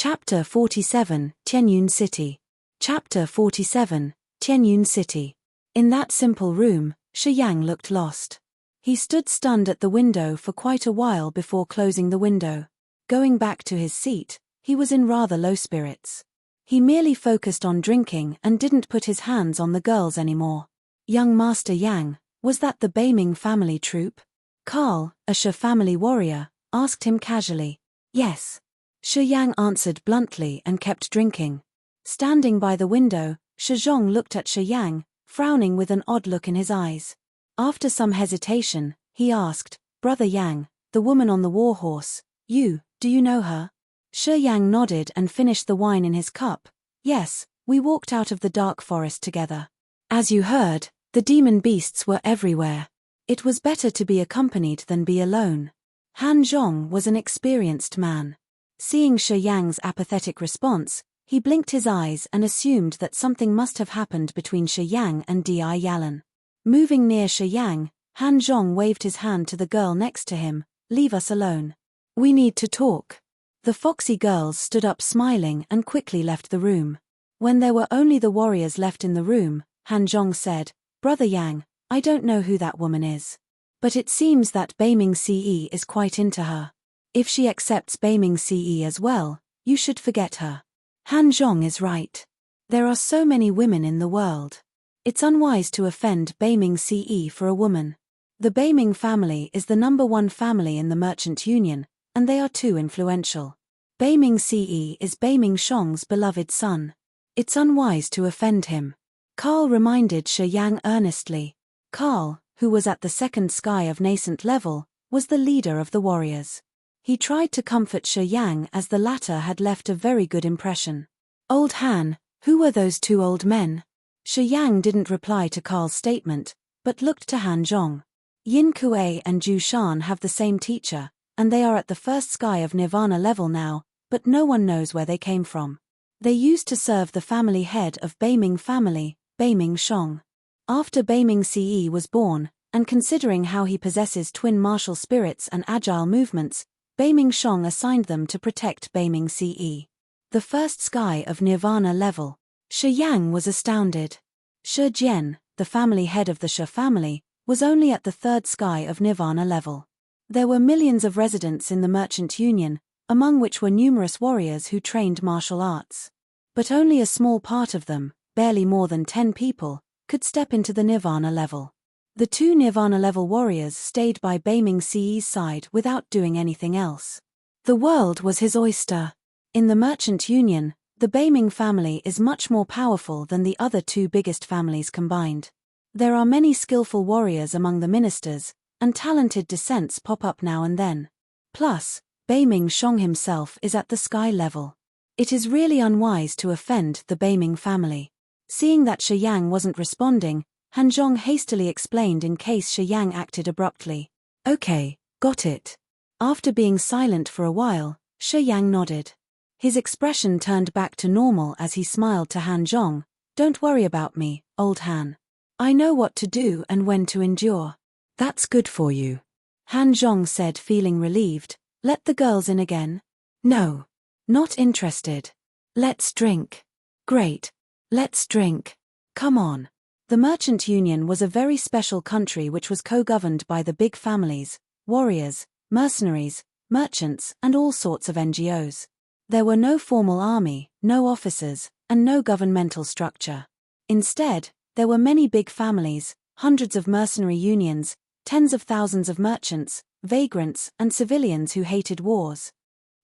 Chapter 47, Tianyun City. Chapter 47, Tianyun City. In that simple room, Shi Yang looked lost. He stood stunned at the window for quite a while before closing the window. Going back to his seat, he was in rather low spirits. He merely focused on drinking and didn't put his hands on the girls anymore. Young Master Yang, was that the Beiming family troop? Carl, a Shi family warrior, asked him casually. Yes. Shi Yang answered bluntly and kept drinking. Standing by the window, Shi Zhong looked at Shi Yang, frowning with an odd look in his eyes. After some hesitation, he asked, Brother Yang, the woman on the war horse, do you know her? Shi Yang nodded and finished the wine in his cup. Yes, we walked out of the dark forest together. As you heard, the demon beasts were everywhere. It was better to be accompanied than be alone. Han Zhong was an experienced man. Seeing Shi Yang's apathetic response, he blinked his eyes and assumed that something must have happened between Shi Yang and Di Yalan. Moving near Shi Yang, Han Zhong waved his hand to the girl next to him. Leave us alone. We need to talk. The foxy girls stood up smiling and quickly left the room. When there were only the warriors left in the room, Han Zhong said, Brother Yang, I don't know who that woman is. But it seems that Beiming Ce is quite into her. If she accepts Beiming Ce as well, you should forget her. Han Zhong is right. There are so many women in the world. It's unwise to offend Beiming Ce for a woman. The Beiming family is the #1 family in the Merchant Union, and they are too influential. Beiming Ce is Beiming Shong's beloved son. It's unwise to offend him. Carl reminded Shi Yang earnestly. Carl, who was at the second sky of nascent level, was the leader of the warriors. He tried to comfort Shi Yang as the latter had left a very good impression. Old Han, who were those two old men? Shi Yang didn't reply to Carl's statement, but looked to Han Zhong. Yin Kuei and Zhu Shan have the same teacher, and they are at the first sky of Nirvana level now, but no one knows where they came from. They used to serve the family head of Beiming family, Beiming Shong. After Beiming Ce was born, and considering how he possesses twin martial spirits and agile movements, Beiming Shong assigned them to protect Beiming Ce. The first sky of Nirvana level. Shi Yang was astounded. Shi Jian, the family head of the Shi family, was only at the third sky of Nirvana level. There were millions of residents in the Merchant Union, among which were numerous warriors who trained martial arts. But only a small part of them, barely more than 10 people, could step into the Nirvana level. The two Nirvana level warriors stayed by Beiming Ce's side without doing anything else. The world was his oyster. In the Merchant Union, the Beiming family is much more powerful than the other two biggest families combined. There are many skillful warriors among the ministers, and talented descents pop up now and then. Plus, Beiming Shong himself is at the sky level. It is really unwise to offend the Beiming family. Seeing that Shi Yang wasn't responding, Han Zhong hastily explained in case Shi Yang acted abruptly. Okay, got it. After being silent for a while, Shi Yang nodded. His expression turned back to normal as he smiled to Han Zhong. Don't worry about me, old Han. I know what to do and when to endure. That's good for you. Han Zhong said, feeling relieved. Let the girls in again? No. Not interested. Let's drink. Great. Let's drink. Come on. The Merchant Union was a very special country which was co-governed by the big families, warriors, mercenaries, merchants, and all sorts of NGOs. There were no formal army, no officers, and no governmental structure. Instead, there were many big families, hundreds of mercenary unions, tens of thousands of merchants, vagrants, and civilians who hated wars.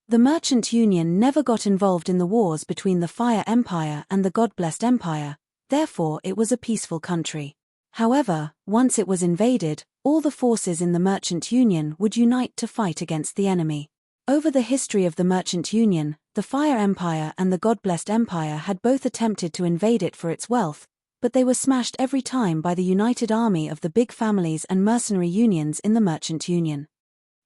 The Merchant Union never got involved in the wars between the Fire Empire and the God-blessed Empire, therefore it was a peaceful country. However, once it was invaded, all the forces in the Merchant Union would unite to fight against the enemy. Over the history of the Merchant Union, the Fire Empire and the God-blessed Empire had both attempted to invade it for its wealth, but they were smashed every time by the united army of the big families and mercenary unions in the Merchant Union.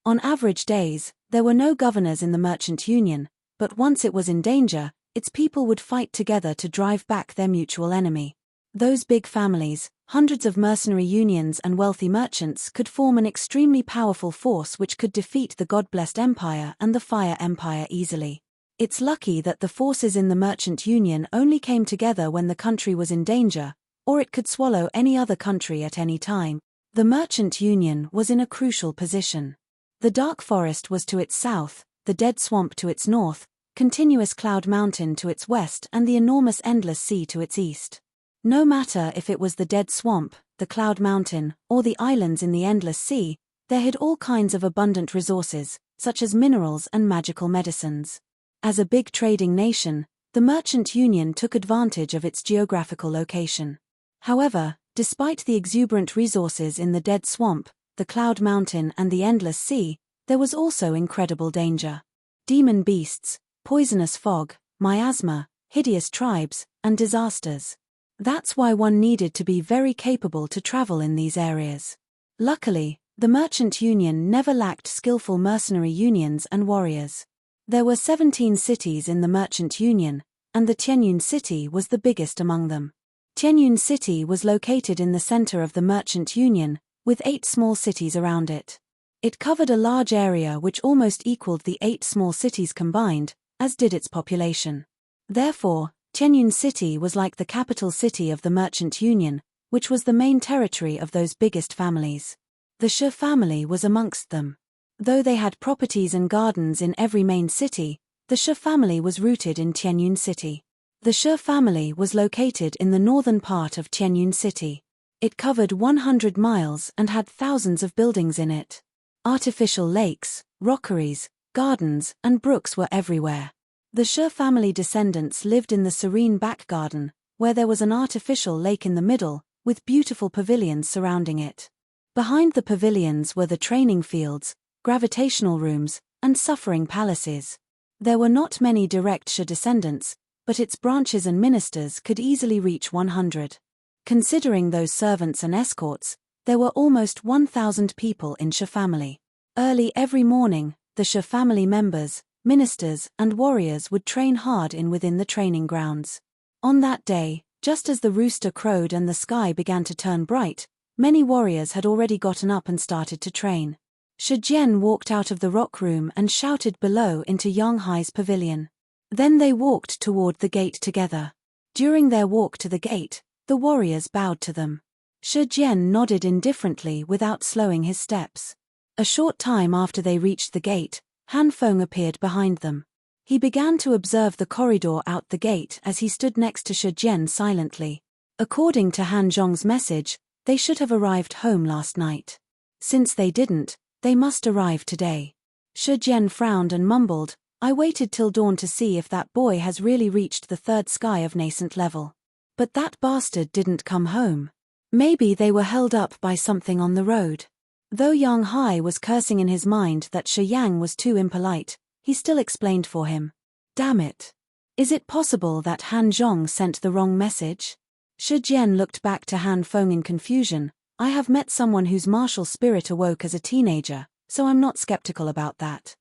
On average days, there were no governors in the Merchant Union, but once it was in danger, its people would fight together to drive back their mutual enemy. Those big families, hundreds of mercenary unions and wealthy merchants could form an extremely powerful force which could defeat the God-blessed Empire and the Fire Empire easily. It's lucky that the forces in the Merchant Union only came together when the country was in danger, or it could swallow any other country at any time. The Merchant Union was in a crucial position. The dark forest was to its south, the dead swamp to its north, continuous Cloud Mountain to its west, and the enormous endless sea to its east. No matter if it was the dead swamp, the Cloud Mountain, or the islands in the endless sea, there hid all kinds of abundant resources, such as minerals and magical medicines. As a big trading nation, the Merchant Union took advantage of its geographical location. However, despite the exuberant resources in the dead swamp, the Cloud Mountain and the endless sea, there was also incredible danger. Demon beasts, poisonous fog, miasma, hideous tribes, and disasters. That's why one needed to be very capable to travel in these areas. Luckily, the Merchant Union never lacked skillful mercenary unions and warriors. There were 17 cities in the Merchant Union, and the Tianyun city was the biggest among them. Tianyun city was located in the center of the Merchant Union, with 8 small cities around it. It covered a large area which almost equaled the 8 small cities combined, as did its population. Therefore, Tianyun city was like the capital city of the Merchant Union, which was the main territory of those biggest families. The Shi family was amongst them. Though they had properties and gardens in every main city, the Shi family was rooted in Tianyun city. The Shi family was located in the northern part of Tianyun city. It covered 100 miles and had thousands of buildings in it. Artificial lakes, rockeries, gardens, and brooks were everywhere. The Shi family descendants lived in the serene back garden, where there was an artificial lake in the middle, with beautiful pavilions surrounding it. Behind the pavilions were the training fields, gravitational rooms, and suffering palaces. There were not many direct Shi descendants, but its branches and ministers could easily reach 100. Considering those servants and escorts, there were almost 1,000 people in Shi family. Early every morning, the Shi family members, ministers, and warriors would train hard within the training grounds. On that day, just as the rooster crowed and the sky began to turn bright, many warriors had already gotten up and started to train. Shi Jian walked out of the rock room and shouted below into Yang Hai's pavilion. Then they walked toward the gate together. During their walk to the gate, the warriors bowed to them. Shi Jian nodded indifferently without slowing his steps. A short time after they reached the gate, Han Feng appeared behind them. He began to observe the corridor out the gate as he stood next to Shi Jian silently. According to Han Zhong's message, they should have arrived home last night. Since they didn't, they must arrive today. Shi Jian frowned and mumbled, "I waited till dawn to see if that boy has really reached the 3rd sky of nascent level. But that bastard didn't come home. Maybe they were held up by something on the road." Though Yang Hai was cursing in his mind that Shi Yang was too impolite, he still explained for him. "Damn it. Is it possible that Han Zhong sent the wrong message?" Shi Jian looked back to Han Feng in confusion. "I have met someone whose martial spirit awoke as a teenager, so I'm not skeptical about that.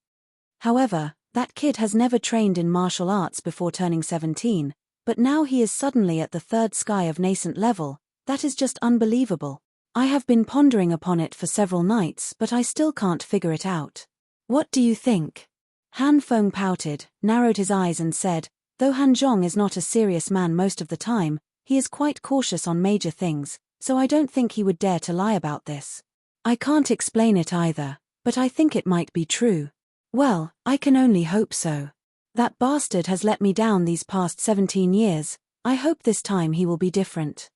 However, that kid has never trained in martial arts before turning 17, but now he is suddenly at the 3rd sky of nascent level. That is just unbelievable. I have been pondering upon it for several nights, but I still can't figure it out. What do you think?" Han Feng pouted, narrowed his eyes and said, "Though Han Zhong is not a serious man most of the time, he is quite cautious on major things, so I don't think he would dare to lie about this. I can't explain it either, but I think it might be true. Well, I can only hope so. That bastard has let me down these past 17 years, I hope this time he will be different."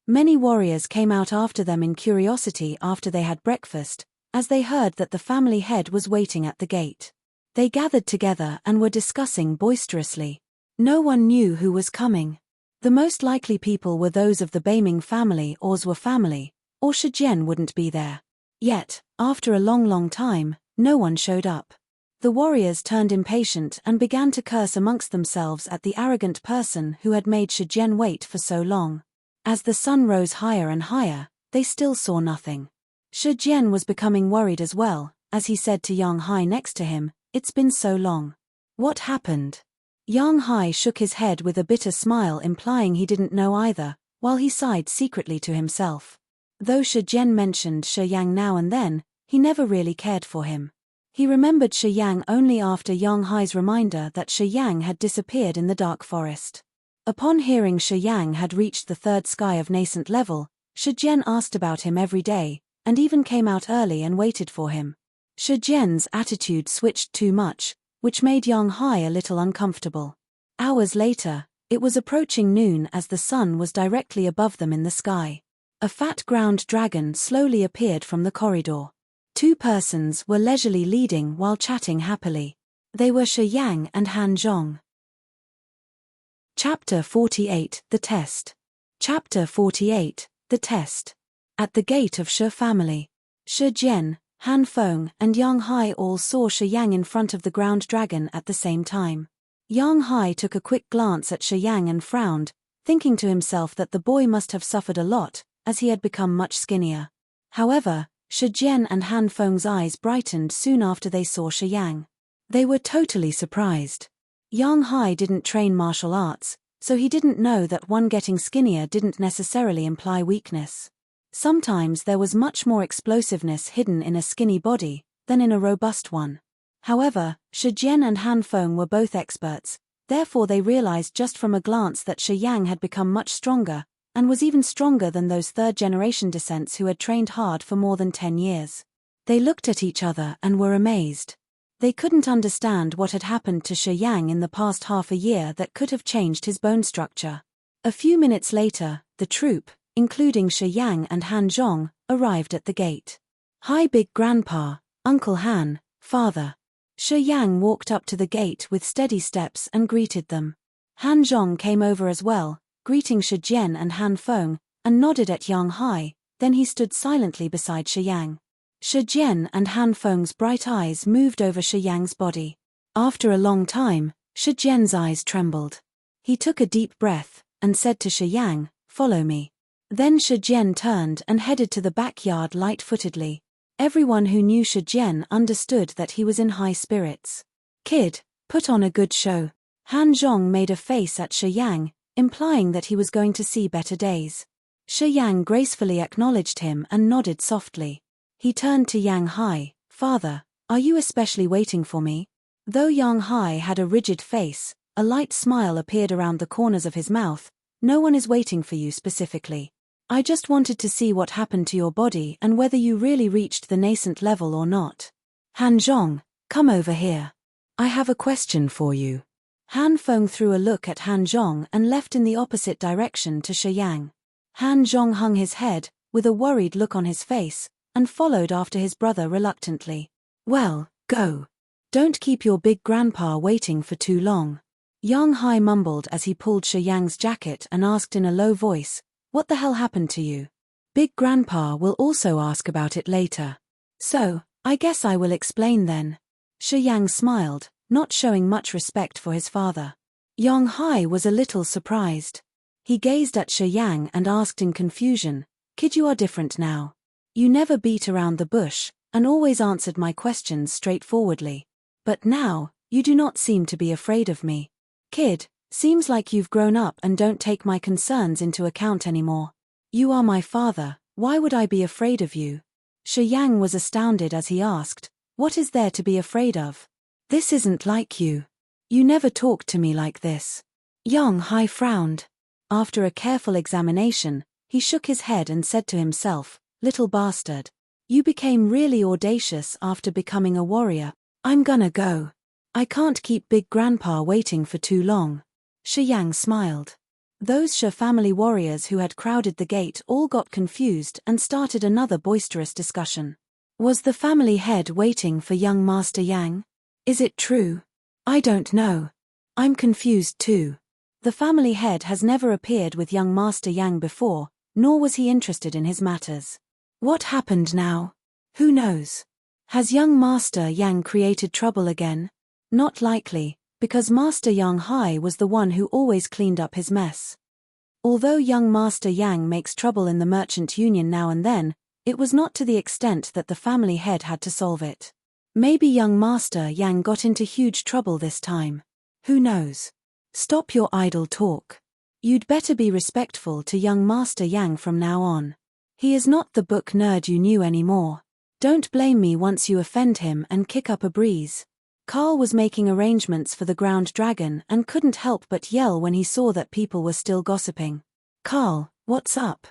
Many warriors came out after them in curiosity after they had breakfast, as they heard that the family head was waiting at the gate. They gathered together and were discussing boisterously. No one knew who was coming. The most likely people were those of the Beiming family or Zhou family, or Shi Jian wouldn't be there. Yet, after a long time, no one showed up. The warriors turned impatient and began to curse amongst themselves at the arrogant person who had made Shi Jian wait for so long. As the sun rose higher and higher, they still saw nothing. Shi Jian was becoming worried as well, as he said to Yang Hai next to him, "It's been so long. What happened?" Yang Hai shook his head with a bitter smile implying he didn't know either, while he sighed secretly to himself. Though Shi Jian mentioned Shi Yang now and then, he never really cared for him. He remembered Shi Yang only after Yang Hai's reminder that Shi Yang had disappeared in the dark forest. Upon hearing Shi Yang had reached the third sky of nascent level, Shi Jian asked about him every day, and even came out early and waited for him. Shi Jian's attitude switched too much, which made Yang Hai a little uncomfortable. Hours later, it was approaching noon as the sun was directly above them in the sky. A fat ground dragon slowly appeared from the corridor. Two persons were leisurely leading while chatting happily. They were Shi Yang and Han Zhong. Chapter 48, The Test. Chapter 48, The Test. At the gate of Shi family. Shi Jian, Han Feng and Yang Hai all saw Shi Yang in front of the ground dragon at the same time. Yang Hai took a quick glance at Shi Yang and frowned, thinking to himself that the boy must have suffered a lot, as he had become much skinnier. However, Shi Jian and Han Feng's eyes brightened soon after they saw Shi Yang. They were totally surprised. Yang Hai didn't train martial arts, so he didn't know that one getting skinnier didn't necessarily imply weakness. Sometimes there was much more explosiveness hidden in a skinny body than in a robust one. However, Shi Jian and Han Feng were both experts, therefore they realized just from a glance that Shi Yang had become much stronger, and was even stronger than those third-generation descents who had trained hard for more than 10 years. They looked at each other and were amazed. They couldn't understand what had happened to Shi Yang in the past half a year that could have changed his bone structure. A few minutes later, the troop, including Shi Yang and Han Zhong, arrived at the gate. "Hi Big Grandpa, Uncle Han, Father." Shi Yang walked up to the gate with steady steps and greeted them. Han Zhong came over as well, greeting Shi Jian and Han Feng, and nodded at Yang Hai, then he stood silently beside Shi Yang. Shi Jian and Han Feng's bright eyes moved over Shi Yang's body. After a long time, Shi Jian's eyes trembled. He took a deep breath, and said to Shi Yang, "Follow me." Then Shi Jian turned and headed to the backyard light-footedly. Everyone who knew Shi Jian understood that he was in high spirits. "Kid, put on a good show." Han Zhong made a face at Shi Yang, implying that he was going to see better days. Shi Yang gracefully acknowledged him and nodded softly. He turned to Yang Hai, "Father, are you especially waiting for me?" Though Yang Hai had a rigid face, a light smile appeared around the corners of his mouth. "No one is waiting for you specifically. I just wanted to see what happened to your body and whether you really reached the nascent level or not." "Han Zhong, come over here. I have a question for you." Han Feng threw a look at Han Zhong and left in the opposite direction to Shi Yang. Han Zhong hung his head, with a worried look on his face, and followed after his brother reluctantly. "Well, go. Don't keep your big grandpa waiting for too long." Yang Hai mumbled as he pulled Shi Yang's jacket and asked in a low voice, "What the hell happened to you?" "Big grandpa will also ask about it later. So, I guess I will explain then." Shi Yang smiled, not showing much respect for his father. Yang Hai was a little surprised. He gazed at Shi Yang and asked in confusion, "Kid, you are different now. You never beat around the bush, and always answered my questions straightforwardly. But now, you do not seem to be afraid of me. Kid, seems like you've grown up and don't take my concerns into account anymore. You are my father, why would I be afraid of you?" Shi Yang was astounded as he asked, "What is there to be afraid of? This isn't like you. You never talked to me like this." Yang Hai frowned. After a careful examination, he shook his head and said to himself, "Little bastard. You became really audacious after becoming a warrior. I'm gonna go. I can't keep Big Grandpa waiting for too long." Shi Yang smiled. Those Shi family warriors who had crowded the gate all got confused and started another boisterous discussion. Was the family head waiting for young Master Yang? Is it true? I don't know. I'm confused too. The family head has never appeared with young Master Yang before, nor was he interested in his matters. What happened now? Who knows? Has young Master Yang created trouble again? Not likely, because Master Yang Hai was the one who always cleaned up his mess. Although young Master Yang makes trouble in the Merchant Union now and then, it was not to the extent that the family head had to solve it. Maybe young Master Yang got into huge trouble this time. Who knows? Stop your idle talk. You'd better be respectful to young Master Yang from now on. He is not the book nerd you knew anymore. Don't blame me once you offend him and kick up a breeze. Carl was making arrangements for the ground dragon and couldn't help but yell when he saw that people were still gossiping. Carl, what's up?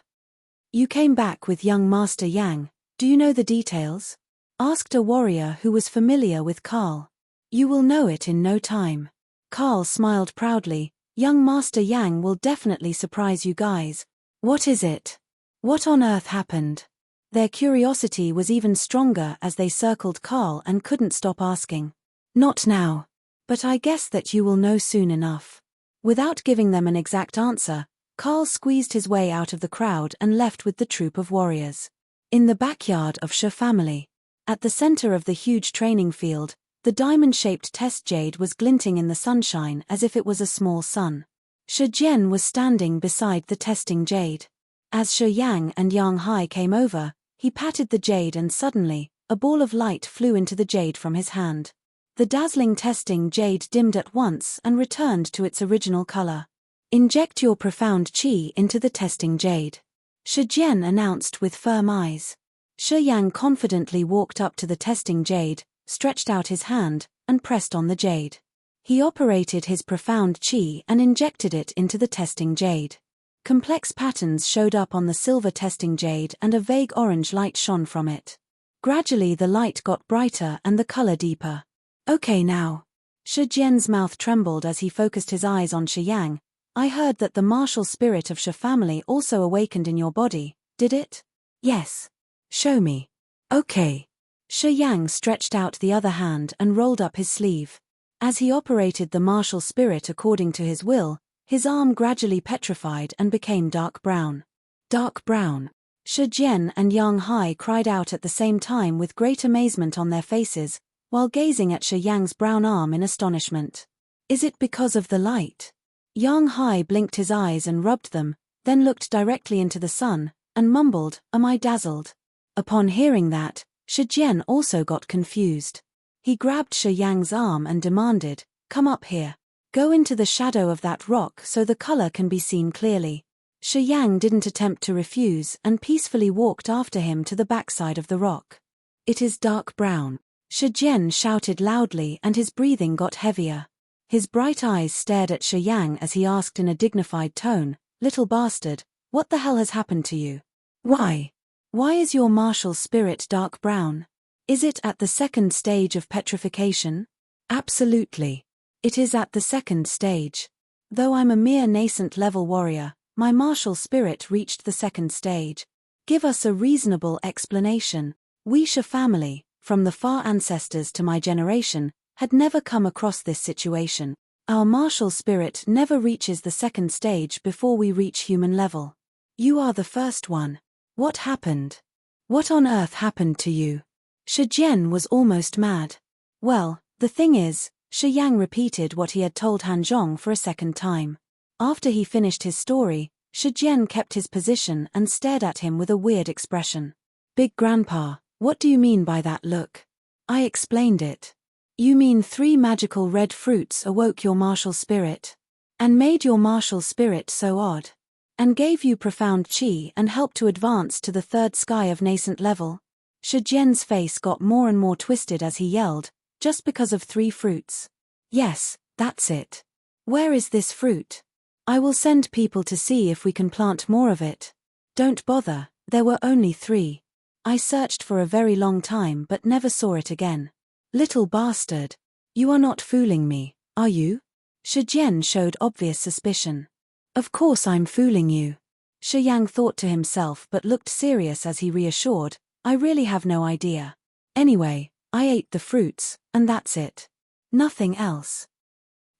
You came back with young Master Yang, do you know the details? Asked a warrior who was familiar with Carl. You will know it in no time. Carl smiled proudly. Young Master Yang will definitely surprise you guys. What is it? What on earth happened? Their curiosity was even stronger as they circled Carl and couldn't stop asking. Not now. But I guess that you will know soon enough. Without giving them an exact answer, Carl squeezed his way out of the crowd and left with the troop of warriors. In the backyard of Shi family. At the center of the huge training field, the diamond-shaped test jade was glinting in the sunshine as if it was a small sun. Shi Jian was standing beside the testing jade. As Shi Yang and Yang Hai came over, he patted the jade and suddenly, a ball of light flew into the jade from his hand. The dazzling testing jade dimmed at once and returned to its original color. Inject your profound qi into the testing jade. Shi Jian announced with firm eyes. Shi Yang confidently walked up to the testing jade, stretched out his hand, and pressed on the jade. He operated his profound qi and injected it into the testing jade. Complex patterns showed up on the silver testing jade and a vague orange light shone from it. Gradually the light got brighter and the color deeper. Okay now. Shi Jian's mouth trembled as he focused his eyes on Shi Yang. I heard that the martial spirit of Shi family also awakened in your body, did it? Yes. Show me. Okay. Shi Yang stretched out the other hand and rolled up his sleeve. As he operated the martial spirit according to his will, his arm gradually petrified and became dark brown. Dark brown. Shi Jian and Yang Hai cried out at the same time with great amazement on their faces, while gazing at Shi Yang's brown arm in astonishment. Is it because of the light? Yang Hai blinked his eyes and rubbed them, then looked directly into the sun, and mumbled, Am I dazzled? Upon hearing that, Shi Jian also got confused. He grabbed Shi Yang's arm and demanded, Come up here. Go into the shadow of that rock so the color can be seen clearly. Shi Yang didn't attempt to refuse and peacefully walked after him to the backside of the rock. It is dark brown. Shi Jian shouted loudly and his breathing got heavier. His bright eyes stared at Shi Yang as he asked in a dignified tone, Little bastard, what the hell has happened to you? Why? Why is your martial spirit dark brown? Is it at the second stage of petrification? Absolutely. It is at the second stage. Though I'm a mere nascent level warrior, my martial spirit reached the second stage. Give us a reasonable explanation. We Shi family, from the far ancestors to my generation, had never come across this situation. Our martial spirit never reaches the second stage before we reach human level. You are the first one. What happened? What on earth happened to you? Shi Jian was almost mad. Well, the thing is, Shi Yang repeated what he had told Han Zhong for a second time. After he finished his story, Shi Jian kept his position and stared at him with a weird expression. Big Grandpa, what do you mean by that look? I explained it. You mean 3 magical red fruits awoke your martial spirit? And made your martial spirit so odd? And gave you profound qi and helped to advance to the third sky of nascent level? Shi Jian's face got more and more twisted as he yelled, just because of 3 fruits. Yes, that's it. Where is this fruit? I will send people to see if we can plant more of it. Don't bother, there were only 3. I searched for a very long time but never saw it again. Little bastard. You are not fooling me, are you? Shi Jian showed obvious suspicion. Of course I'm fooling you. Shi Yang thought to himself but looked serious as he reassured, I really have no idea. Anyway, I ate the fruits, and that's it. Nothing else.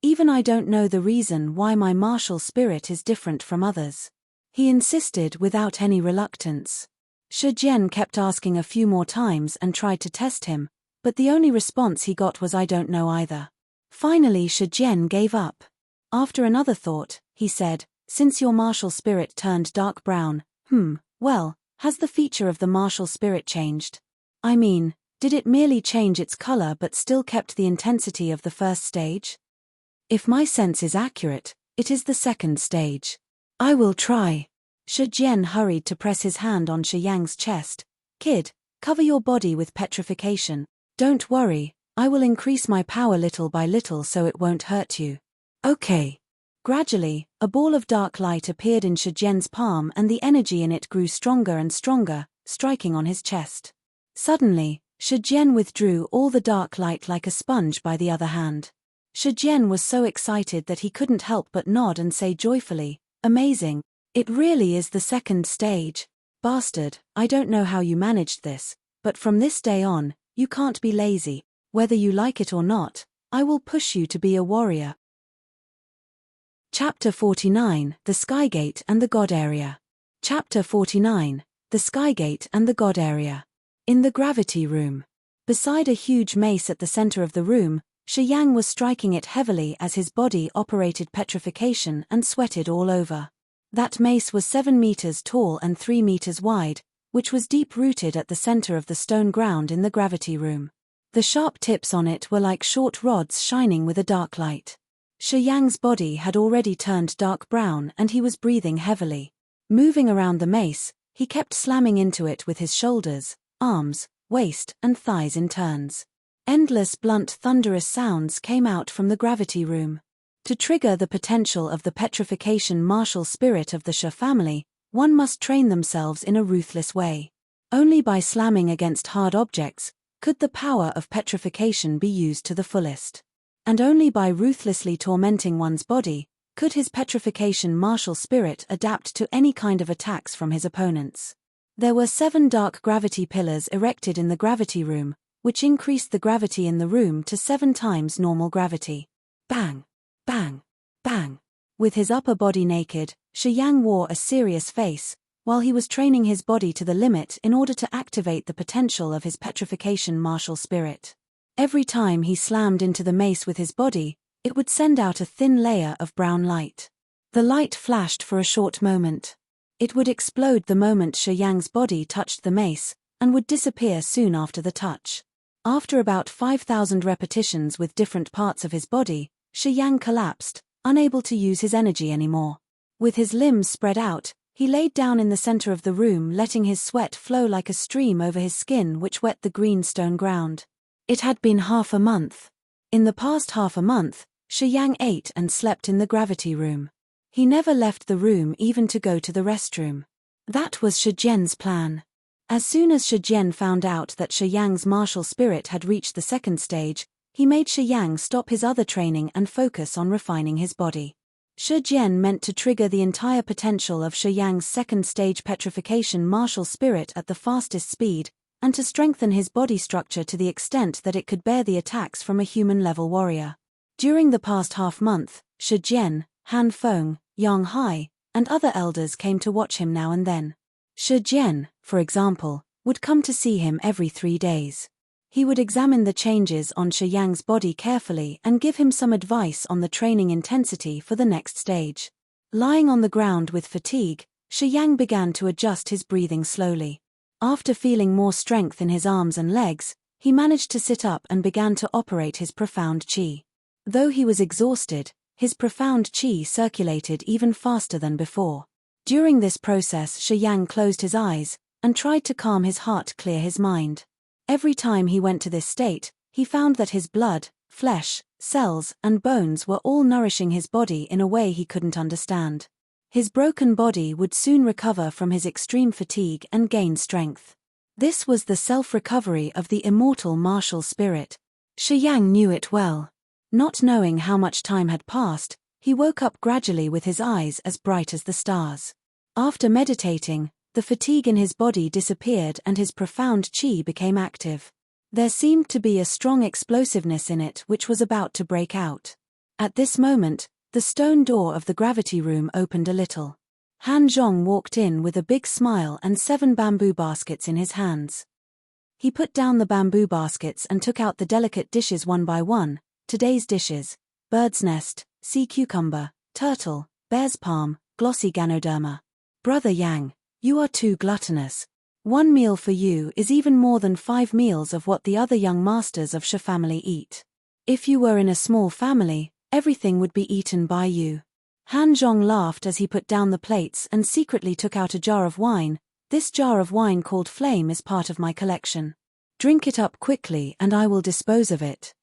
Even I don't know the reason why my martial spirit is different from others. He insisted without any reluctance. Shi Jian kept asking a few more times and tried to test him, but the only response he got was I don't know either. Finally Shi Jian gave up. After another thought, he said, Since your martial spirit turned dark brown, well, has the feature of the martial spirit changed? I mean, did it merely change its color but still kept the intensity of the first stage? If my sense is accurate, it is the second stage. I will try. Shi Jian hurried to press his hand on Shi Yang's chest. Kid, Cover your body with petrification. Don't worry, I will increase my power little by little so it won't hurt you. Okay. Gradually, a ball of dark light appeared in Shijian's palm and the energy in it grew stronger and stronger, striking on his chest. Suddenly, Shijian withdrew all the dark light like a sponge by the other hand. Shijian was so excited that he couldn't help but nod and say joyfully, "Amazing. It really is the second stage. Bastard, I don't know how you managed this, but from this day on, you can't be lazy. Whether you like it or not, I will push you to be a warrior." Chapter 49, The Skygate and the God Area. Chapter 49, The Skygate and the God Area. In the gravity room. Beside a huge mace at the center of the room, Shi Yang was striking it heavily as his body operated petrification and sweated all over. That mace was 7 meters tall and 3 meters wide, which was deep-rooted at the center of the stone ground in the gravity room. The sharp tips on it were like short rods shining with a dark light. Shi Yang's body had already turned dark brown and he was breathing heavily. Moving around the mace, he kept slamming into it with his shoulders, arms, waist, and thighs in turns. Endless blunt thunderous sounds came out from the gravity room. To trigger the potential of the petrification martial spirit of the Shi family, one must train themselves in a ruthless way. Only by slamming against hard objects could the power of petrification be used to the fullest. And only by ruthlessly tormenting one's body could his petrification martial spirit adapt to any kind of attacks from his opponents. There were 7 dark gravity pillars erected in the gravity room, which increased the gravity in the room to 7 times normal gravity. Bang! Bang! Bang! With his upper body naked, Shi Yang wore a serious face, while he was training his body to the limit in order to activate the potential of his petrification martial spirit. Every time he slammed into the mace with his body, it would send out a thin layer of brown light. The light flashed for a short moment. It would explode the moment Shi Yang's body touched the mace, and would disappear soon after the touch. After about 5,000 repetitions with different parts of his body, Shi Yang collapsed, unable to use his energy anymore. With his limbs spread out, he laid down in the center of the room, letting his sweat flow like a stream over his skin which wet the green stone ground. It had been half a month. In the past half a month, Shi Yang ate and slept in the gravity room. He never left the room even to go to the restroom. That was Shi Jian's plan. As soon as Shi Jian found out that Shi Yang's martial spirit had reached the second stage, he made Shi Yang stop his other training and focus on refining his body. Shi Jian meant to trigger the entire potential of Shi Yang's second stage petrification martial spirit at the fastest speed, and to strengthen his body structure to the extent that it could bear the attacks from a human-level warrior. During the past half-month, Shi Jian, Han Feng, Yang Hai, and other elders came to watch him now and then. Shi Jian, for example, would come to see him every 3 days. He would examine the changes on Shi Yang's body carefully and give him some advice on the training intensity for the next stage. Lying on the ground with fatigue, Shi Yang began to adjust his breathing slowly. After feeling more strength in his arms and legs, he managed to sit up and began to operate his profound qi. Though he was exhausted, his profound qi circulated even faster than before. During this process, Shi Yang closed his eyes and tried to calm his heart, clear his mind. Every time he went to this state, he found that his blood, flesh, cells, and bones were all nourishing his body in a way he couldn't understand. His broken body would soon recover from his extreme fatigue and gain strength. This was the self-recovery of the immortal martial spirit. Shi Yang knew it well. Not knowing how much time had passed, he woke up gradually with his eyes as bright as the stars. After meditating, the fatigue in his body disappeared and his profound qi became active. There seemed to be a strong explosiveness in it which was about to break out. At this moment, the stone door of the gravity room opened a little. Han Zhong walked in with a big smile and 7 bamboo baskets in his hands. He put down the bamboo baskets and took out the delicate dishes one by one. Today's dishes: bird's nest, sea cucumber, turtle, bear's palm, glossy ganoderma. Brother Yang, you are too gluttonous. 1 meal for you is even more than 5 meals of what the other young masters of Shi family eat. If you were in a small family, everything would be eaten by you. Han Zhong laughed as he put down the plates and secretly took out a jar of wine, This jar of wine called Flame is part of my collection. Drink it up quickly and I will dispose of it."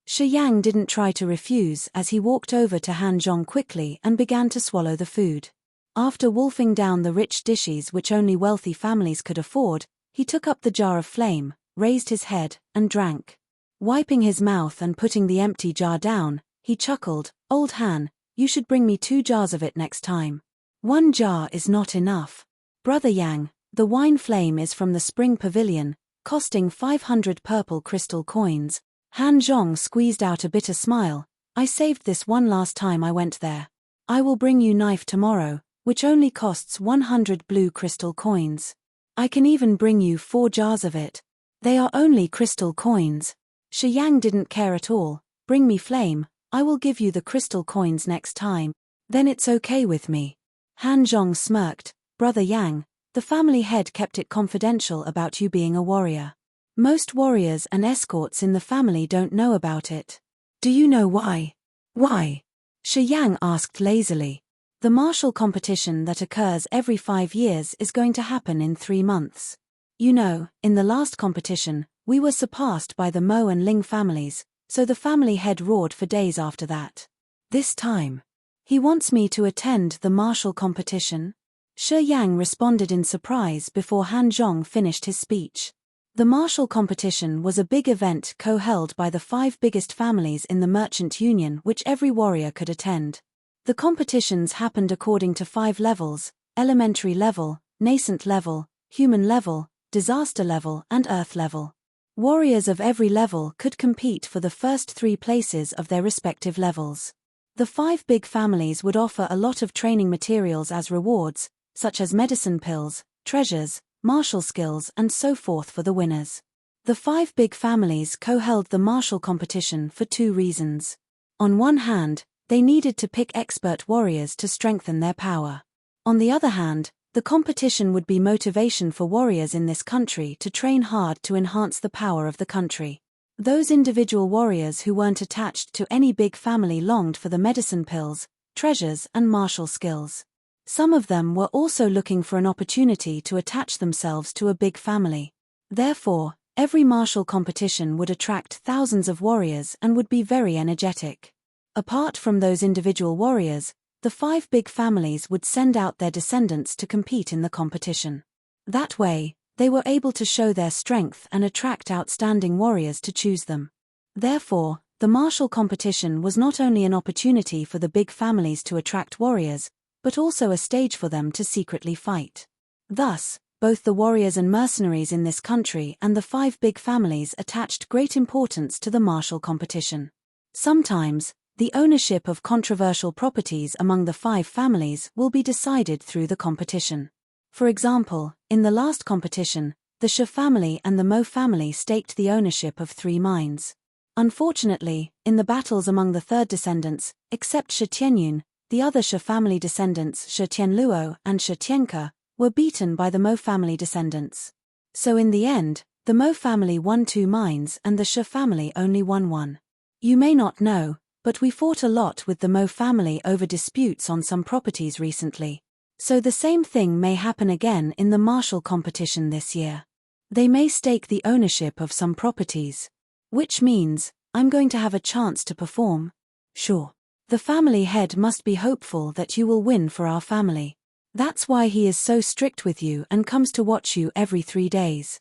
Shi Yang didn't try to refuse as he walked over to Han Zhong quickly and began to swallow the food. After wolfing down the rich dishes which only wealthy families could afford, he took up the jar of Flame, raised his head, and drank. Wiping his mouth and putting the empty jar down, he chuckled, "Old Han, you should bring me 2 jars of it next time. 1 jar is not enough. Brother Yang, the wine Flame is from the Spring Pavilion, costing 500 purple crystal coins." Han Zhong squeezed out a bitter smile. "I saved this one last time I went there. I will bring you knife tomorrow, which only costs 100 blue crystal coins. I can even bring you 4 jars of it. They are only crystal coins." Shi Yang didn't care at all. "Bring me Flame, I will give you the crystal coins next time. Then it's okay with me." Han Zhong smirked. "Brother Yang, the family head kept it confidential about you being a warrior. Most warriors and escorts in the family don't know about it. Do you know why?" "Why?" Shi Yang asked lazily. "The martial competition that occurs every 5 years is going to happen in 3 months. You know, in the last competition, we were surpassed by the Mo and Ling families, so the family head roared for days after that. This time, he wants me to attend the martial competition?" Shi Yang responded in surprise before Han Zhong finished his speech. The martial competition was a big event co-held by the 5 biggest families in the Merchant Union which every warrior could attend. The competitions happened according to 5 levels: elementary level, nascent level, human level, disaster level, and earth level. Warriors of every level could compete for the first 3 places of their respective levels. The 5 big families would offer a lot of training materials as rewards, such as medicine pills, treasures, martial skills, and so forth for the winners. The 5 big families co-held the martial competition for 2 reasons. On one hand, they needed to pick expert warriors to strengthen their power. On the other hand, the competition would be motivation for warriors in this country to train hard to enhance the power of the country. Those individual warriors who weren't attached to any big family longed for the medicine pills, treasures, and martial skills. Some of them were also looking for an opportunity to attach themselves to a big family. Therefore, every martial competition would attract thousands of warriors and would be very energetic. Apart from those individual warriors, the 5 big families would send out their descendants to compete in the competition. That way, they were able to show their strength and attract outstanding warriors to choose them. Therefore, the martial competition was not only an opportunity for the big families to attract warriors, but also a stage for them to secretly fight. Thus, both the warriors and mercenaries in this country and the 5 big families attached great importance to the martial competition. Sometimes, the ownership of controversial properties among the 5 families will be decided through the competition. For example, in the last competition, the Shi family and the Mo family staked the ownership of 3 mines. Unfortunately, in the battles among the 3rd descendants, except Shi Tianyun, the other Shi family descendants Shi Tianluo and Shi Tianke were beaten by the Mo family descendants. So in the end, the Mo family won 2 mines and the Shi family only won 1. You may not know, but we fought a lot with the Mo family over disputes on some properties recently. So the same thing may happen again in the martial competition this year. They may stake the ownership of some properties. Which means, I'm going to have a chance to perform. Sure. The family head must be hopeful that you will win for our family. That's why he is so strict with you and comes to watch you every 3 days.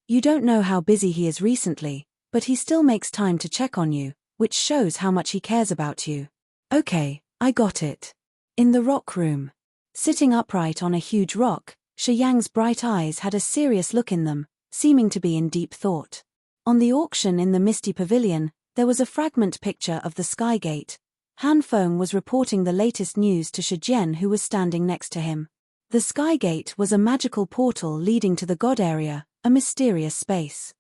You don't know how busy he is recently, but he still makes time to check on you, which shows how much he cares about you. Okay, I got it. In the rock room. Sitting upright on a huge rock, Shi Yang's bright eyes had a serious look in them, seeming to be in deep thought. On the auction in the Misty Pavilion, there was a fragment picture of the Sky Gate. Han Feng was reporting the latest news to Shi Jian, who was standing next to him. The Sky Gate was a magical portal leading to the God Area, a mysterious space.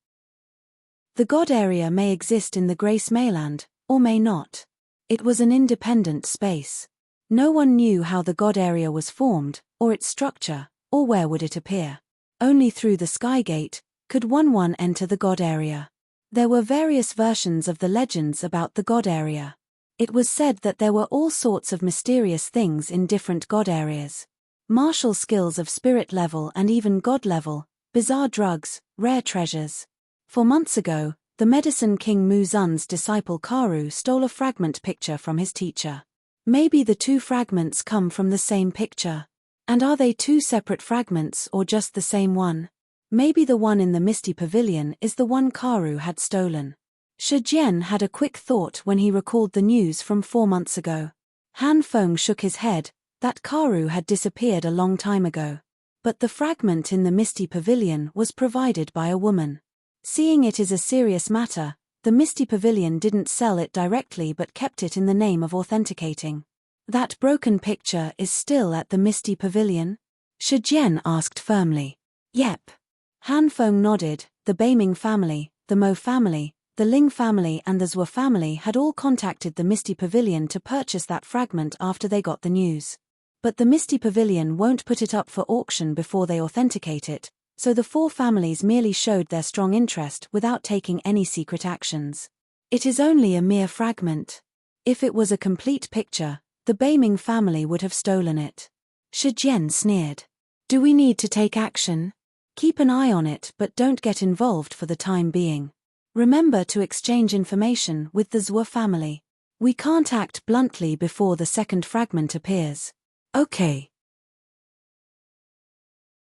The God Area may exist in the Grace Mainland, or may not. It was an independent space. No one knew how the God Area was formed, or its structure, or where would it appear. Only through the Sky Gate could one enter the God Area. There were various versions of the legends about the God Area. It was said that there were all sorts of mysterious things in different God Areas. Martial skills of spirit level and even god level, bizarre drugs, rare treasures. 4 months ago, the medicine king Muzun's disciple Karu stole a fragment picture from his teacher. Maybe the 2 fragments come from the same picture. And are they 2 separate fragments or just the same one? Maybe the one in the misty pavilion is the one Karu had stolen. Shi Jian had a quick thought when he recalled the news from 4 months ago. Han Feng shook his head. That Karu had disappeared a long time ago. But the fragment in the misty pavilion was provided by a woman. Seeing it is a serious matter, the misty pavilion didn't sell it directly but kept it in the name of authenticating. That broken picture is still at the misty pavilion? Shi Jian asked firmly. Yep. Han Feng nodded. The Beiming family, the Mo family, the Ling family and the Zhou family had all contacted the misty pavilion to purchase that fragment after they got the news. But the misty pavilion won't put it up for auction before they authenticate it, so the 4 families merely showed their strong interest without taking any secret actions. It is only a mere fragment. If it was a complete picture, the Beiming family would have stolen it. Shi Jian sneered. Do we need to take action? Keep an eye on it but don't get involved for the time being. Remember to exchange information with the Zhou family. We can't act bluntly before the second fragment appears. Okay.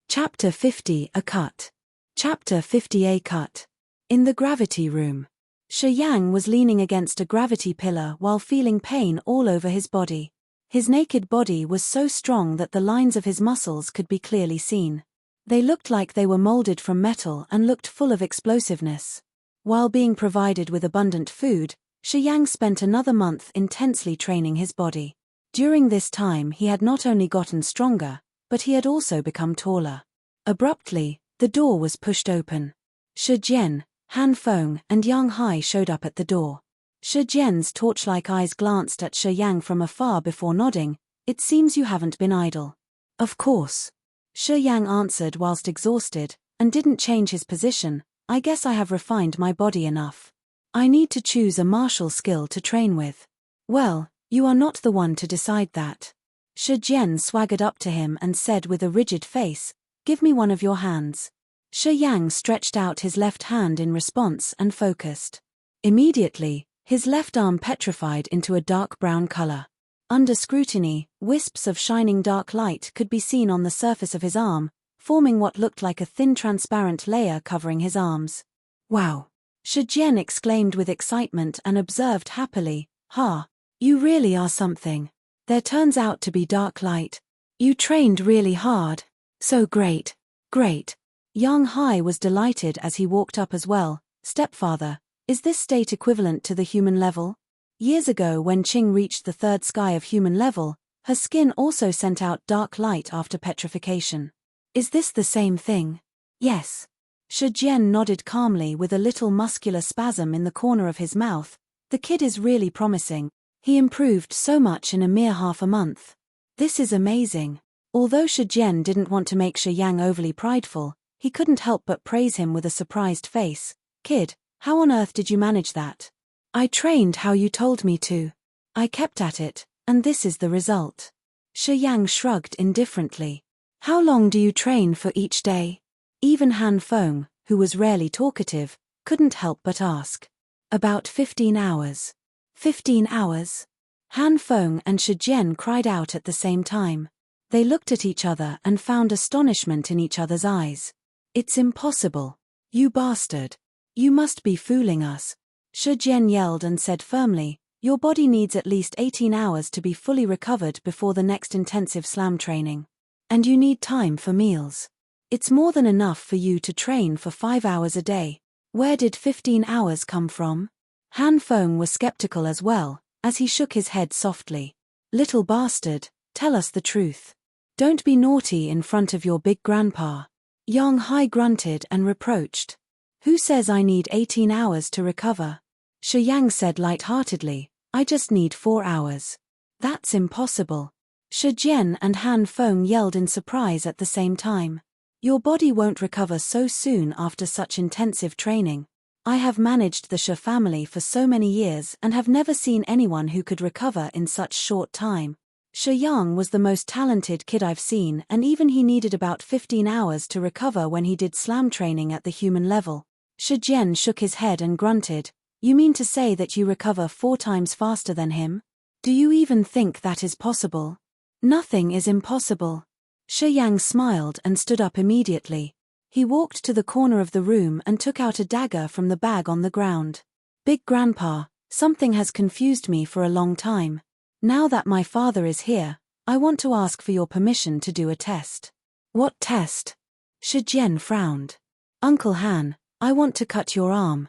Chapter 50 A Cut. Chapter 50 A Cut. In the gravity room. Shi Yang was leaning against a gravity pillar while feeling pain all over his body. His naked body was so strong that the lines of his muscles could be clearly seen. They looked like they were molded from metal and looked full of explosiveness. While being provided with abundant food, Shi Yang spent another month intensely training his body. During this time he had not only gotten stronger, but he had also become taller. Abruptly, the door was pushed open. Shi Jian, Han Feng, and Yang Hai showed up at the door. Shi Jian's torch-like eyes glanced at Shi Yang from afar before nodding. It seems you haven't been idle. Of course. Shi Yang answered whilst exhausted, and didn't change his position. I guess I have refined my body enough. I need to choose a martial skill to train with. Well, you are not the one to decide that. Shi Jian swaggered up to him and said with a rigid face, Give me one of your hands. Shi Yang stretched out his left hand in response and focused. Immediately, his left arm petrified into a dark brown color. Under scrutiny, wisps of shining dark light could be seen on the surface of his arm, forming what looked like a thin transparent layer covering his arms. Wow! Shi Jian exclaimed with excitement and observed happily, Ha! You really are something. There turns out to be dark light. You trained really hard. So great. Great. Yang Hai was delighted as he walked up as well. Stepfather, is this state equivalent to the human level? Years ago when Qing reached the 3rd sky of human level, her skin also sent out dark light after petrification. Is this the same thing? Yes. Shi Jian nodded calmly with a little muscular spasm in the corner of his mouth. The kid is really promising. He improved so much in a mere half a month. This is amazing. Although Shi Jian didn't want to make Shi Yang overly prideful, he couldn't help but praise him with a surprised face. Kid, how on earth did you manage that? I trained how you told me to. I kept at it, and this is the result. Shi Yang shrugged indifferently. How long do you train for each day? Even Han Feng, who was rarely talkative, couldn't help but ask. About 15 hours. 15 hours? Han Feng and Shi Jian cried out at the same time. They looked at each other and found astonishment in each other's eyes. It's impossible. You bastard. You must be fooling us. Shi Jian yelled and said firmly, Your body needs at least 18 hours to be fully recovered before the next intensive slam training. And you need time for meals. It's more than enough for you to train for 5 hours a day. Where did 15 hours come from? Han Feng was skeptical as well, as he shook his head softly. Little bastard, tell us the truth. Don't be naughty in front of your big grandpa. Yang Hai grunted and reproached. Who says I need 18 hours to recover? Shi Yang said light-heartedly, I just need 4 hours. That's impossible. Shi Jian and Han Feng yelled in surprise at the same time. Your body won't recover so soon after such intensive training. I have managed the Shi family for so many years and have never seen anyone who could recover in such short time. Shi Yang was the most talented kid I've seen, and even he needed about 15 hours to recover when he did slam training at the human level. Shi Jian shook his head and grunted. You mean to say that you recover 4 times faster than him? Do you even think that is possible? Nothing is impossible. Shi Yang smiled and stood up immediately. He walked to the corner of the room and took out a dagger from the bag on the ground. Big Grandpa, something has confused me for a long time. Now that my father is here, I want to ask for your permission to do a test. What test? Shi Jian frowned. Uncle Han, I want to cut your arm.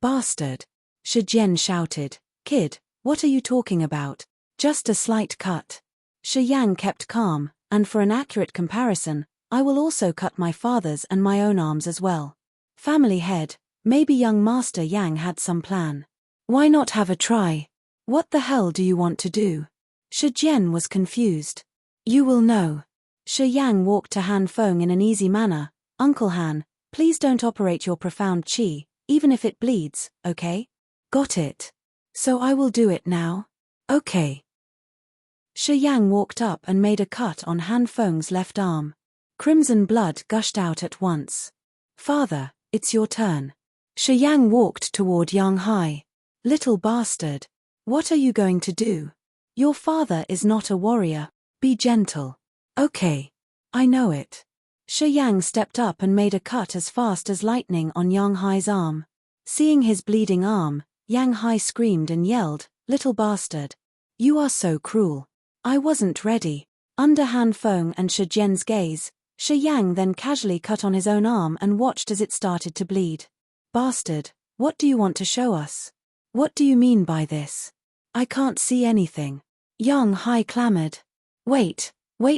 Bastard! Shi Jian shouted. Kid, what are you talking about? Just a slight cut. Shi Yang kept calm, and for an accurate comparison, I will also cut my father's and my own arms as well. Family head, maybe young Master Yang had some plan. Why not have a try? What the hell do you want to do? Shi Jian was confused. You will know. Shi Yang walked to Han Feng in an easy manner. Uncle Han, please don't operate your profound qi, even if it bleeds, okay? Got it. So I will do it now? Okay. Shi Yang walked up and made a cut on Han Feng's left arm. Crimson blood gushed out at once. Father, it's your turn. Shi Yang walked toward Yang Hai. Little bastard. What are you going to do? Your father is not a warrior. Be gentle. Okay. I know it. Shi Yang stepped up and made a cut as fast as lightning on Yang Hai's arm. Seeing his bleeding arm, Yang Hai screamed and yelled, Little bastard. You are so cruel. I wasn't ready. Under Han Feng and Shi Jian's gaze, Shi Yang then casually cut on his own arm and watched as it started to bleed. Bastard, what do you want to show us? What do you mean by this? I can't see anything. Yang Hai clamored. Wait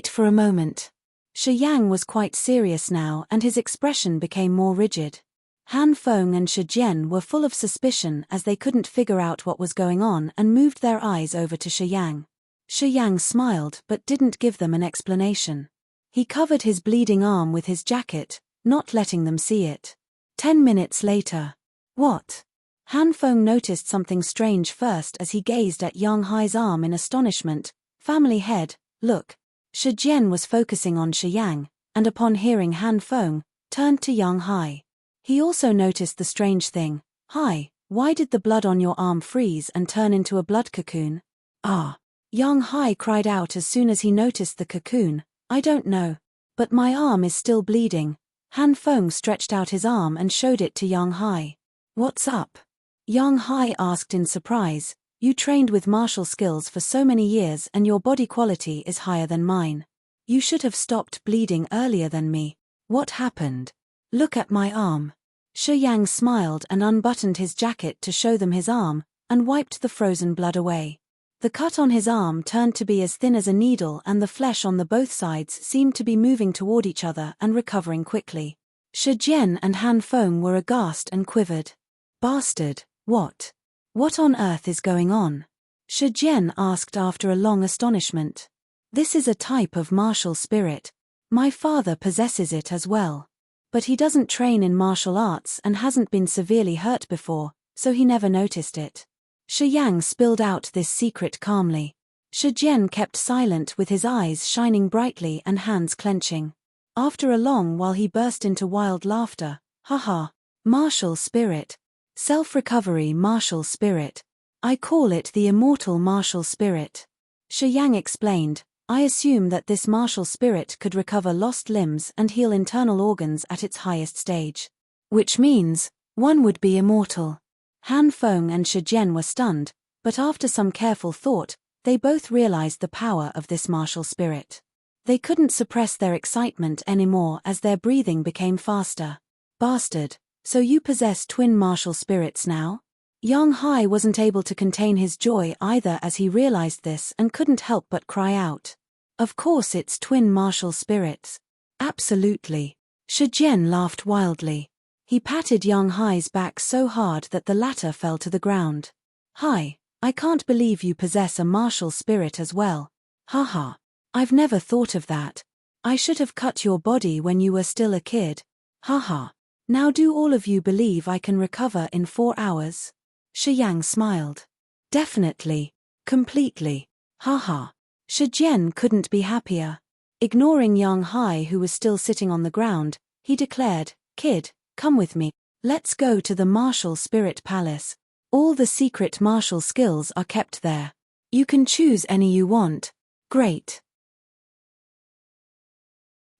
for a moment. Shi Yang was quite serious now and his expression became more rigid. Han Feng and Shi Jian were full of suspicion as they couldn't figure out what was going on and moved their eyes over to Shi Yang. Shi Yang smiled but didn't give them an explanation. He covered his bleeding arm with his jacket, not letting them see it. 10 minutes later. What? Han Feng noticed something strange first as he gazed at Yang Hai's arm in astonishment. Family head, look. Shi Jian was focusing on Shi Yang, and upon hearing Han Feng, turned to Yang Hai. He also noticed the strange thing. Hai, why did the blood on your arm freeze and turn into a blood cocoon? Ah! Yang Hai cried out as soon as he noticed the cocoon. I don't know. But my arm is still bleeding. Han Feng stretched out his arm and showed it to Yang Hai. What's up? Yang Hai asked in surprise. You trained with martial skills for so many years and your body quality is higher than mine. You should have stopped bleeding earlier than me. What happened? Look at my arm. Shi Yang smiled and unbuttoned his jacket to show them his arm, and wiped the frozen blood away. The cut on his arm turned to be as thin as a needle and the flesh on the both sides seemed to be moving toward each other and recovering quickly. Shi Jian and Han Feng were aghast and quivered. Bastard, what? What on earth is going on? Shi Jian asked after a long astonishment. This is a type of martial spirit. My father possesses it as well. But he doesn't train in martial arts and hasn't been severely hurt before, so he never noticed it. Shi Yang spilled out this secret calmly. Shi Jian kept silent with his eyes shining brightly and hands clenching. After a long while he burst into wild laughter. Haha. Martial spirit. Self-recovery martial spirit. I call it the immortal martial spirit. Shi Yang explained, I assume that this martial spirit could recover lost limbs and heal internal organs at its highest stage. Which means, one would be immortal. Han Feng and Shi Jian were stunned, but after some careful thought, they both realized the power of this martial spirit. They couldn't suppress their excitement anymore as their breathing became faster. Bastard, so you possess twin martial spirits now? Yang Hai wasn't able to contain his joy either as he realized this and couldn't help but cry out. Of course it's twin martial spirits. Absolutely. Shi Jian laughed wildly. He patted Yang Hai's back so hard that the latter fell to the ground. Hai, I can't believe you possess a martial spirit as well. Haha. I've never thought of that. I should have cut your body when you were still a kid. Haha. Now do all of you believe I can recover in 4 hours? Shi Yang smiled. Definitely. Completely. Haha. Shijian couldn't be happier. Ignoring Yang Hai, who was still sitting on the ground, he declared, "Kid, come with me. Let's go to the martial spirit palace. All the secret martial skills are kept there. You can choose any you want." Great.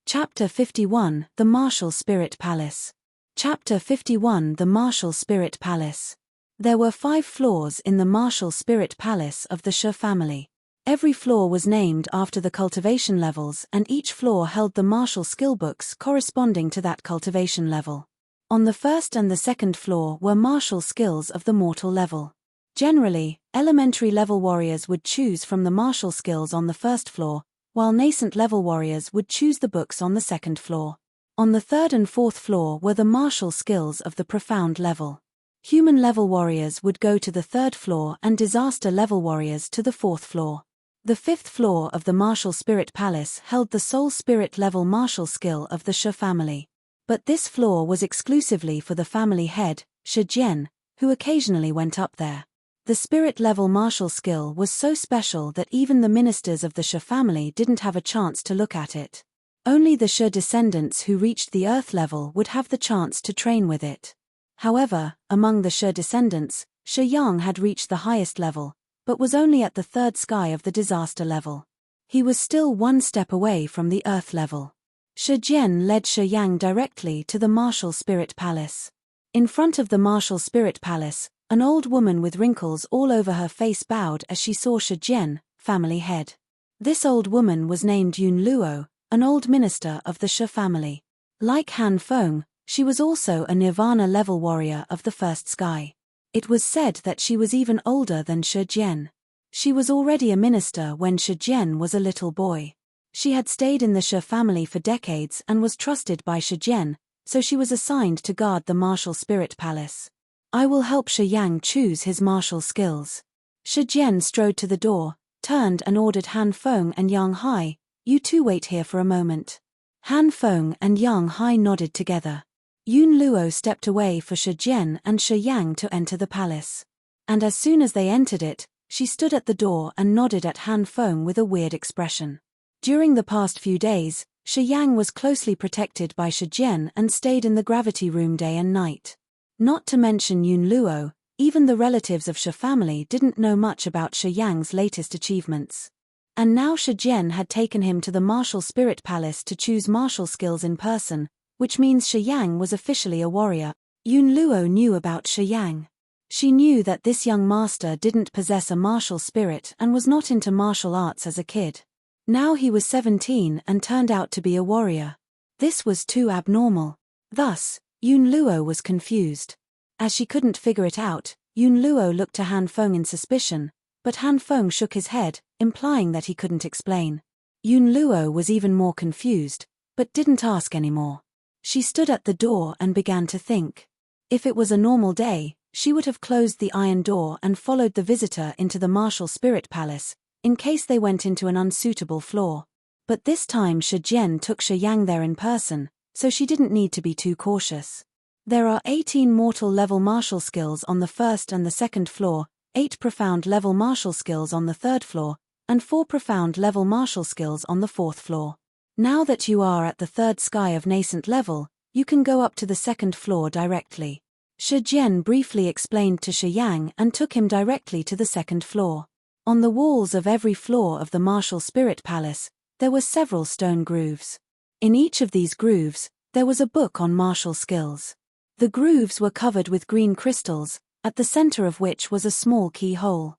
Chapter 51, The Martial Spirit Palace. Chapter 51, The Martial Spirit Palace. There were 5 floors in the Martial Spirit Palace of the Shi family. Every floor was named after the cultivation levels, and each floor held the martial skill books corresponding to that cultivation level. On the first and the second floor were martial skills of the mortal level. Generally, elementary level warriors would choose from the martial skills on the first floor, while nascent level warriors would choose the books on the second floor. On the third and fourth floor were the martial skills of the profound level. Human level warriors would go to the third floor and disaster level warriors to the fourth floor. The fifth floor of the Martial Spirit Palace held the Soul Spirit level martial skill of the Shi family. But this floor was exclusively for the family head, Shi Jian, who occasionally went up there. The spirit level martial skill was so special that even the ministers of the Shi family didn't have a chance to look at it. Only the Shi descendants who reached the earth level would have the chance to train with it. However, among the Shi descendants, Shi Yang had reached the highest level, but was only at the third sky of the disaster level. He was still one step away from the earth level. Shi Jian led Shi Yang directly to the Martial Spirit Palace. In front of the Martial Spirit Palace, an old woman with wrinkles all over her face bowed as she saw Shi Jian, family head. This old woman was named Yun Luo, an old minister of the Shi family. Like Han Feng, she was also a Nirvana level warrior of the first sky. It was said that she was even older than Shi Jian. She was already a minister when Shi Jian was a little boy. She had stayed in the Shi family for decades and was trusted by Shi Jian, so she was assigned to guard the Martial Spirit Palace. "I will help Shi Yang choose his martial skills." Shi Jian strode to the door, turned and ordered Han Feng and Yang Hai, "You two wait here for a moment." Han Feng and Yang Hai nodded together. Yun Luo stepped away for Shi Jian and Shi Yang to enter the palace. And as soon as they entered it, she stood at the door and nodded at Han Feng with a weird expression. During the past few days, Shi Yang was closely protected by Shi Jian and stayed in the gravity room day and night. Not to mention Yun Luo, even the relatives of Shi family didn't know much about Shi Yang's latest achievements. And now Shi Jian had taken him to the Martial Spirit Palace to choose martial skills in person, which means Shi Yang was officially a warrior. Yun Luo knew about Shi Yang. She knew that this young master didn't possess a martial spirit and was not into martial arts as a kid. Now he was 17 and turned out to be a warrior. This was too abnormal. Thus, Yun Luo was confused. As she couldn't figure it out, Yun Luo looked to Han Feng in suspicion, but Han Feng shook his head, implying that he couldn't explain. Yun Luo was even more confused, but didn't ask anymore. She stood at the door and began to think. If it was a normal day, she would have closed the iron door and followed the visitor into the Martial Spirit Palace, in case they went into an unsuitable floor. But this time Shi Jian took Shi Yang there in person, so she didn't need to be too cautious. There are 18 mortal level martial skills on the first and the second floor, 8 profound level martial skills on the third floor, and 4 profound level martial skills on the fourth floor. Now that you are at the third sky of nascent level, you can go up to the second floor directly. Shi Jian briefly explained to Shi Yang and took him directly to the second floor. On the walls of every floor of the Martial Spirit Palace, there were several stone grooves. In each of these grooves, there was a book on martial skills. The grooves were covered with green crystals, at the center of which was a small keyhole.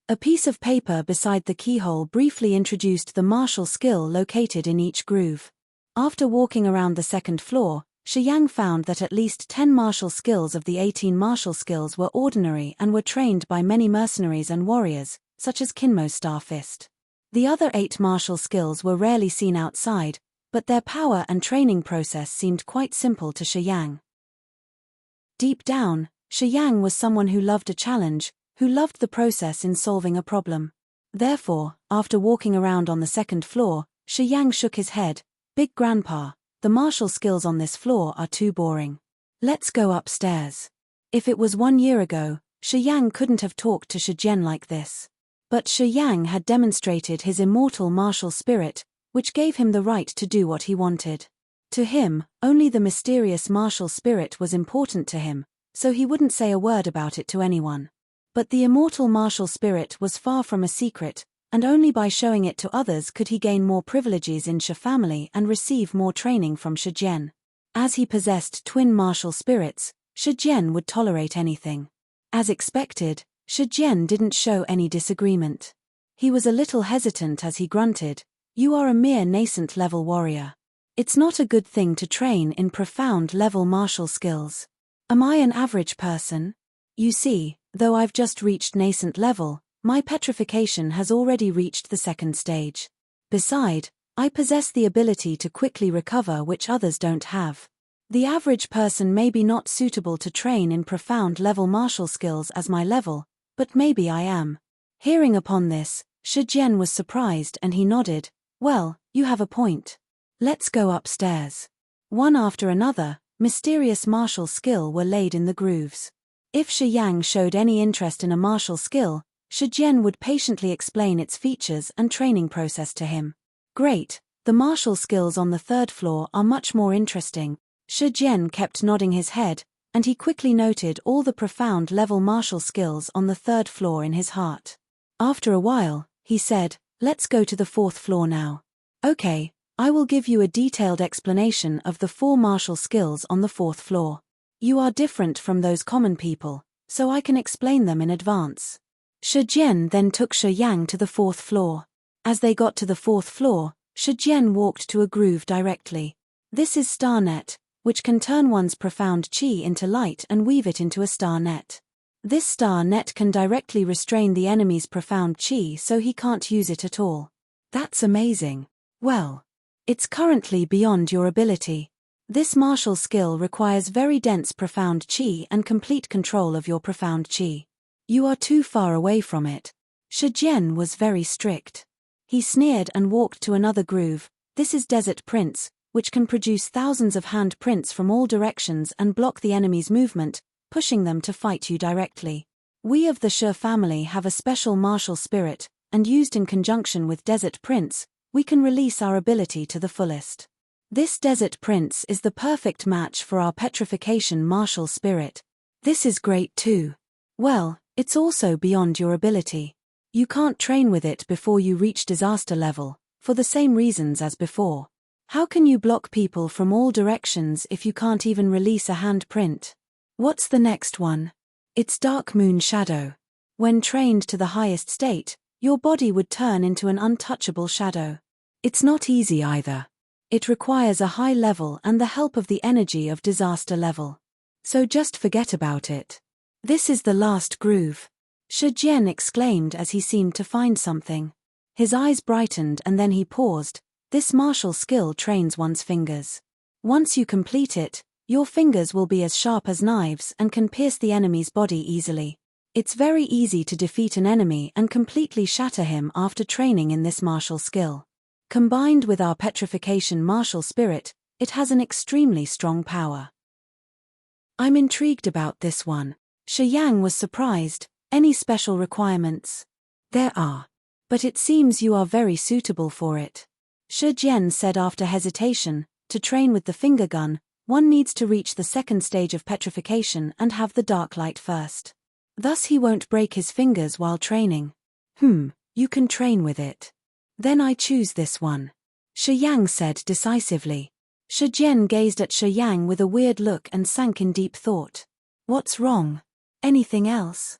A piece of paper beside the keyhole briefly introduced the martial skill located in each groove. After walking around the second floor, Shi Yang found that at least 10 martial skills of the 18 martial skills were ordinary and were trained by many mercenaries and warriors, such as Kinmo's Star Fist. The other 8 martial skills were rarely seen outside, but their power and training process seemed quite simple to Shi Yang. Deep down, Shi Yang was someone who loved a challenge, who loved the process in solving a problem. Therefore, after walking around on the second floor, Shi Yang shook his head. "Big Grandpa, the martial skills on this floor are too boring. Let's go upstairs." If it was 1 year ago, Shi Yang couldn't have talked to Shi Jian like this. But Shi Yang had demonstrated his immortal martial spirit, which gave him the right to do what he wanted. To him, only the mysterious martial spirit was important to him, so he wouldn't say a word about it to anyone. But the immortal martial spirit was far from a secret, and only by showing it to others could he gain more privileges in Shi family and receive more training from Shi Jian. As he possessed twin martial spirits, Shi Jian would tolerate anything. As expected, Shi Jian didn't show any disagreement. He was a little hesitant as he grunted, "You are a mere nascent level warrior. It's not a good thing to train in profound level martial skills. Am I an average person? You see, though I've just reached nascent level, my petrification has already reached the second stage. Besides, I possess the ability to quickly recover which others don't have. The average person may be not suitable to train in profound level martial skills as my level, but maybe I am." Hearing upon this, Shi Jian was surprised and he nodded, "Well, you have a point. Let's go upstairs." One after another, mysterious martial skill were laid in the grooves. If Shi Yang showed any interest in a martial skill, Shi Jian would patiently explain its features and training process to him. "Great, the martial skills on the third floor are much more interesting." Shi Jian kept nodding his head, and he quickly noted all the profound level martial skills on the third floor in his heart. After a while, he said, "Let's go to the fourth floor now." "Okay, I will give you a detailed explanation of the 4 martial skills on the fourth floor. You are different from those common people, so I can explain them in advance." Shi Jian then took Shi Yang to the fourth floor. As they got to the fourth floor, Shi Jian walked to a groove directly. This is star net, which can turn one's profound qi into light and weave it into a star net. This star net can directly restrain the enemy's profound qi so he can't use it at all. That's amazing. Well, it's currently beyond your ability. This martial skill requires very dense profound qi and complete control of your profound qi. You are too far away from it. Shi Jian was very strict. He sneered and walked to another groove. This is Desert Prince, which can produce thousands of hand prints from all directions and block the enemy's movement, pushing them to fight you directly. We of the Shi family have a special martial spirit, and used in conjunction with Desert Prince, we can release our ability to the fullest. This Desert Prince is the perfect match for our petrification martial spirit. This is great too. Well, it's also beyond your ability. You can't train with it before you reach disaster level, for the same reasons as before. How can you block people from all directions if you can't even release a handprint? What's the next one? It's Dark Moon Shadow. When trained to the highest state, your body would turn into an untouchable shadow. It's not easy either. It requires a high level and the help of the energy of disaster level. So just forget about it. This is the last groove. Shi Jian exclaimed as he seemed to find something. His eyes brightened and then he paused. This martial skill trains one's fingers. Once you complete it, your fingers will be as sharp as knives and can pierce the enemy's body easily. It's very easy to defeat an enemy and completely shatter him after training in this martial skill. Combined with our petrification martial spirit, it has an extremely strong power. I'm intrigued about this one. Shi Yang was surprised. Any special requirements? There are. But it seems you are very suitable for it. Shi Jian said after hesitation, to train with the finger gun, one needs to reach the second stage of petrification and have the dark light first. Thus he won't break his fingers while training. You can train with it. Then I choose this one. Shi Yang said decisively. Shi Jian gazed at Shi Yang with a weird look and sank in deep thought. What's wrong? Anything else?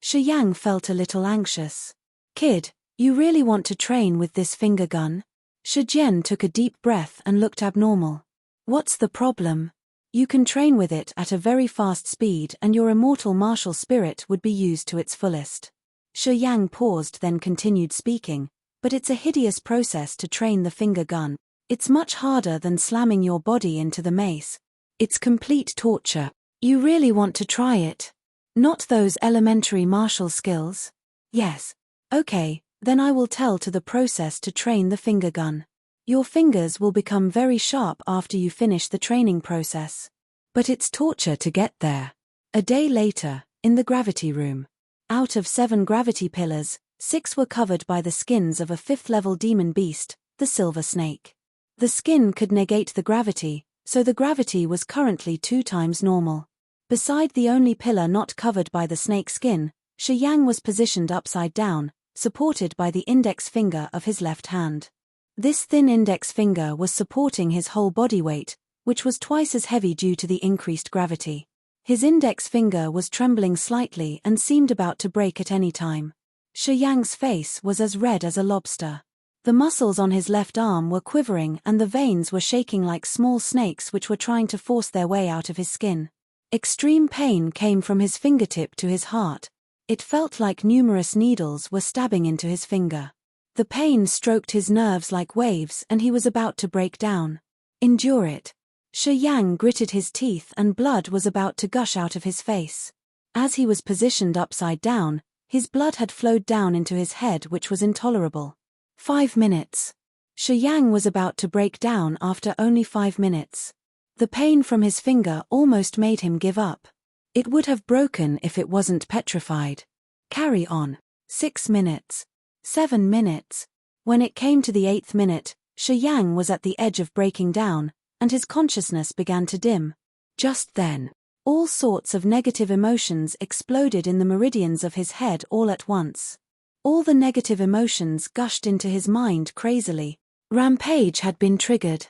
Shi Yang felt a little anxious. Kid, you really want to train with this finger gun? Shi Jian took a deep breath and looked abnormal. What's the problem? You can train with it at a very fast speed and your immortal martial spirit would be used to its fullest. Shi Yang paused then continued speaking, but it's a hideous process to train the finger gun. It's much harder than slamming your body into the mace. It's complete torture. You really want to try it? Not those elementary martial skills? Yes. Okay, then I will tell to the process to train the finger gun. Your fingers will become very sharp after you finish the training process. But it's torture to get there. A day later, in the gravity room. Out of 7 gravity pillars, 6 were covered by the skins of a 5th-level demon beast, the silver snake. The skin could negate the gravity, so the gravity was currently 2 times normal. Beside the only pillar not covered by the snake skin, Shi Yang was positioned upside down, supported by the index finger of his left hand. This thin index finger was supporting his whole body weight, which was twice as heavy due to the increased gravity. His index finger was trembling slightly and seemed about to break at any time. Shi Yang's face was as red as a lobster. The muscles on his left arm were quivering and the veins were shaking like small snakes which were trying to force their way out of his skin. Extreme pain came from his fingertip to his heart. It felt like numerous needles were stabbing into his finger. The pain stroked his nerves like waves and he was about to break down. Endure it. Shi Yang gritted his teeth and blood was about to gush out of his face. As he was positioned upside down, his blood had flowed down into his head, which was intolerable. 5 minutes. Shi Yang was about to break down after only 5 minutes. The pain from his finger almost made him give up. It would have broken if it wasn't petrified. Carry on. 6 minutes. 7 minutes. When it came to the 8th minute, Shi Yang was at the edge of breaking down, and his consciousness began to dim. Just then, all sorts of negative emotions exploded in the meridians of his head all at once. All the negative emotions gushed into his mind crazily. Rampage had been triggered.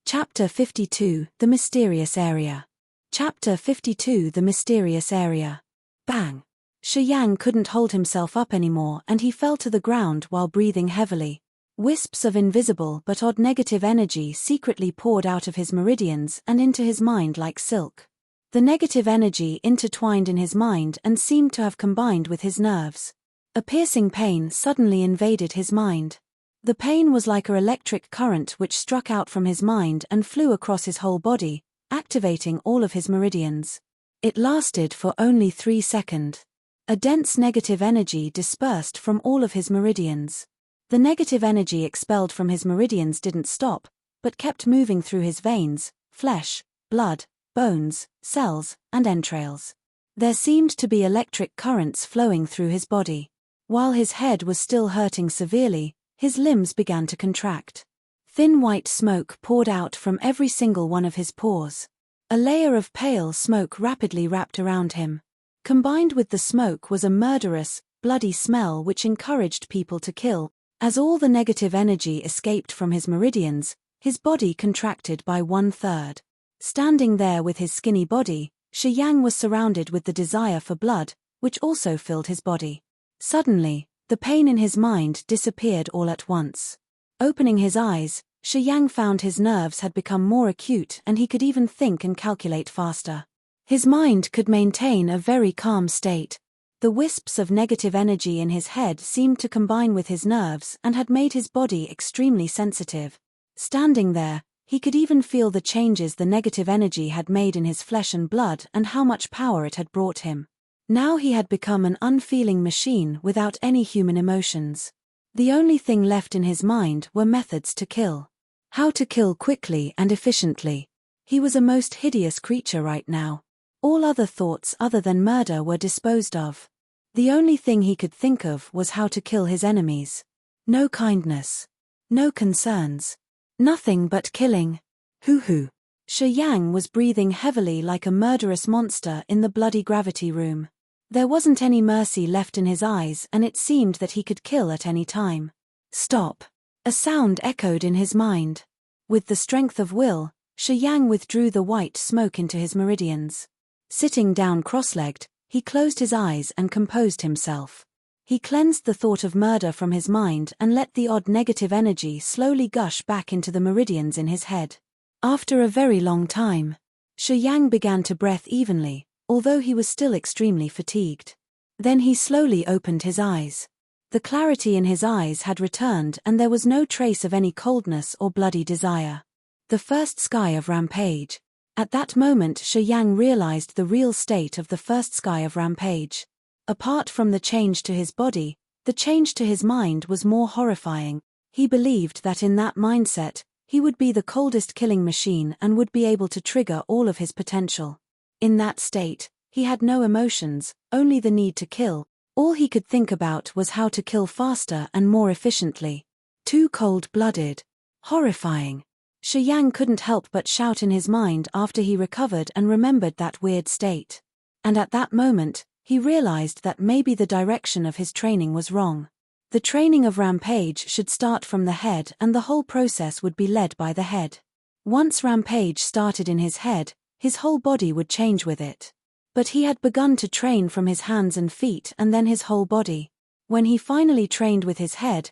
Chapter 52, The Mysterious Area. Chapter 52, The Mysterious Area. Bang! Shi Yang couldn't hold himself up anymore and he fell to the ground while breathing heavily. Wisps of invisible but odd negative energy secretly poured out of his meridians and into his mind like silk. The negative energy intertwined in his mind and seemed to have combined with his nerves. A piercing pain suddenly invaded his mind. The pain was like an electric current which struck out from his mind and flew across his whole body, activating all of his meridians. It lasted for only 3 seconds. A dense negative energy dispersed from all of his meridians. The negative energy expelled from his meridians didn't stop, but kept moving through his veins, flesh, blood, bones, cells, and entrails. There seemed to be electric currents flowing through his body. While his head was still hurting severely, his limbs began to contract. Thin white smoke poured out from every single one of his pores. A layer of pale smoke rapidly wrapped around him. Combined with the smoke was a murderous, bloody smell which encouraged people to kill. As all the negative energy escaped from his meridians, his body contracted by 1/3. Standing there with his skinny body, Shi Yang was surrounded with the desire for blood, which also filled his body. Suddenly, the pain in his mind disappeared all at once. Opening his eyes, Shi Yang found his nerves had become more acute and he could even think and calculate faster. His mind could maintain a very calm state. The wisps of negative energy in his head seemed to combine with his nerves and had made his body extremely sensitive. Standing there, he could even feel the changes the negative energy had made in his flesh and blood and how much power it had brought him. Now he had become an unfeeling machine without any human emotions. The only thing left in his mind were methods to kill. How to kill quickly and efficiently. He was a most hideous creature right now. All other thoughts other than murder were disposed of. The only thing he could think of was how to kill his enemies. No kindness. No concerns. Nothing but killing. Hoo-hoo. Shi Yang was breathing heavily like a murderous monster in the bloody gravity room. There wasn't any mercy left in his eyes and it seemed that he could kill at any time. Stop. A sound echoed in his mind. With the strength of will, Shi Yang withdrew the white smoke into his meridians. Sitting down cross-legged, he closed his eyes and composed himself. He cleansed the thought of murder from his mind and let the odd negative energy slowly gush back into the meridians in his head. After a very long time, Shi Yang began to breathe evenly, although he was still extremely fatigued. Then he slowly opened his eyes. The clarity in his eyes had returned and there was no trace of any coldness or bloody desire. The first sky of Rampage. At that moment Shi Yang realized the real state of the first sky of Rampage. Apart from the change to his body, the change to his mind was more horrifying. He believed that in that mindset, he would be the coldest killing machine and would be able to trigger all of his potential. In that state, He had no emotions, only the need to kill. All he could think about was how to kill faster and more efficiently. Too cold-blooded. Horrifying. Shi Yang couldn't help but shout in his mind after he recovered and remembered that weird state. And at that moment, he realized that maybe the direction of his training was wrong. The training of Rampage should start from the head, and the whole process would be led by the head. Once Rampage started in his head, his whole body would change with it. But he had begun to train from his hands and feet and then his whole body. When he finally trained with his head,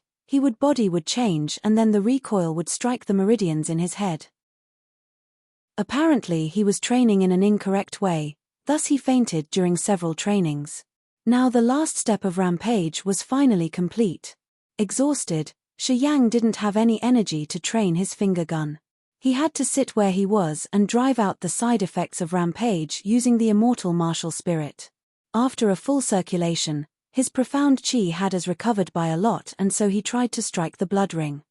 body would change and then the recoil would strike the meridians in his head. Apparently he was training in an incorrect way, thus he fainted during several trainings. Now the last step of Rampage was finally complete. Exhausted, Shi Yang didn't have any energy to train his finger gun. He had to sit where he was and drive out the side effects of Rampage using the immortal martial spirit. After a full circulation, his profound chi had as recovered by a lot, and so he tried to strike the blood ring.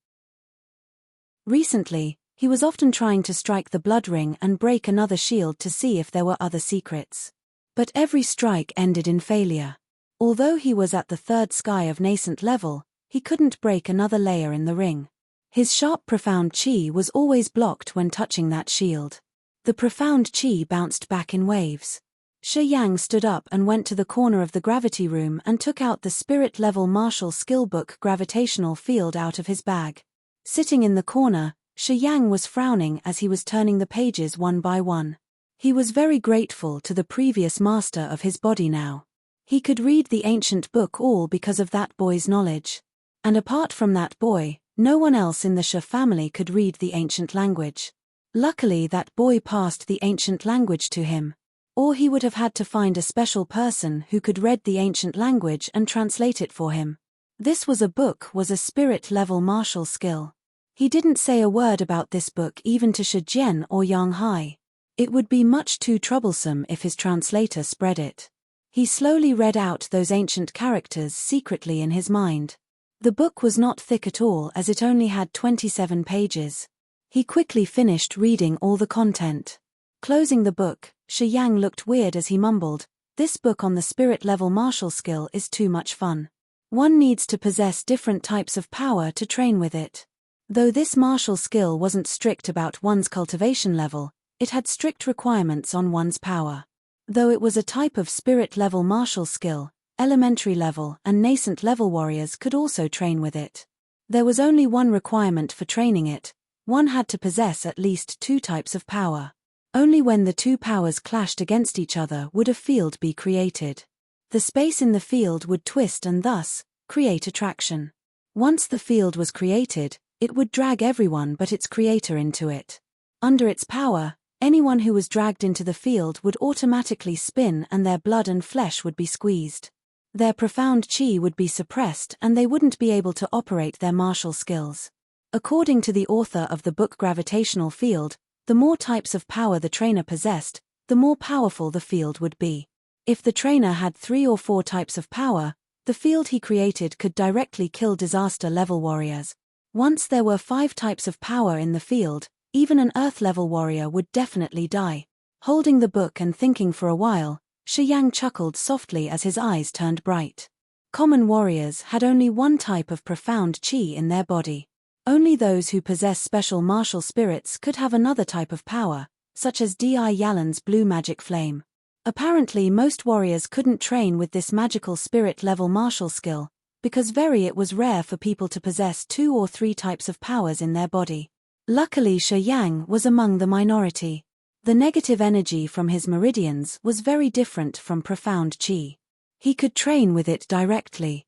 Recently, he was often trying to strike the blood ring and break another shield to see if there were other secrets. But every strike ended in failure. Although he was at the third sky of nascent level, he couldn't break another layer in the ring. His sharp profound chi was always blocked when touching that shield. The profound chi bounced back in waves. Shi Yang stood up and went to the corner of the gravity room and took out the spirit-level martial skill book gravitational field out of his bag. Sitting in the corner, Shi Yang was frowning as he was turning the pages one by one. He was very grateful to the previous master of his body now. He could read the ancient book all because of that boy's knowledge. And apart from that boy, no one else in the Shi family could read the ancient language. Luckily that boy passed the ancient language to him. Or he would have had to find a special person who could read the ancient language and translate it for him. This was a spirit-level martial skill. He didn't say a word about this book even to Shi Jian or Yang Hai. It would be much too troublesome if his translator spread it. He slowly read out those ancient characters secretly in his mind. The book was not thick at all as it only had 27 pages. He quickly finished reading all the content. Closing the book, Shi Yang looked weird as he mumbled, "This book on the spirit-level martial skill is too much fun. One needs to possess different types of power to train with it." Though this martial skill wasn't strict about one's cultivation level, it had strict requirements on one's power. Though it was a type of spirit-level martial skill, elementary level and nascent level warriors could also train with it. There was only one requirement for training it: one had to possess at least two types of power. Only when the two powers clashed against each other would a field be created. The space in the field would twist and thus create attraction. Once the field was created, it would drag everyone but its creator into it. Under its power, anyone who was dragged into the field would automatically spin and their blood and flesh would be squeezed. Their profound chi would be suppressed and they wouldn't be able to operate their martial skills. According to the author of the book Gravitational Field, the more types of power the trainer possessed, the more powerful the field would be. If the trainer had 3 or 4 types of power, the field he created could directly kill disaster-level warriors. Once there were 5 types of power in the field, even an Earth-level warrior would definitely die. Holding the book and thinking for a while, Shi Yang chuckled softly as his eyes turned bright. Common warriors had only one type of profound chi in their body. Only those who possess special martial spirits could have another type of power, such as Di Yalan's blue magic flame. Apparently most warriors couldn't train with this magical spirit-level martial skill, because it was rare for people to possess 2 or 3 types of powers in their body. Luckily Shi Yang was among the minority. The negative energy from his meridians was very different from profound chi. He could train with it directly.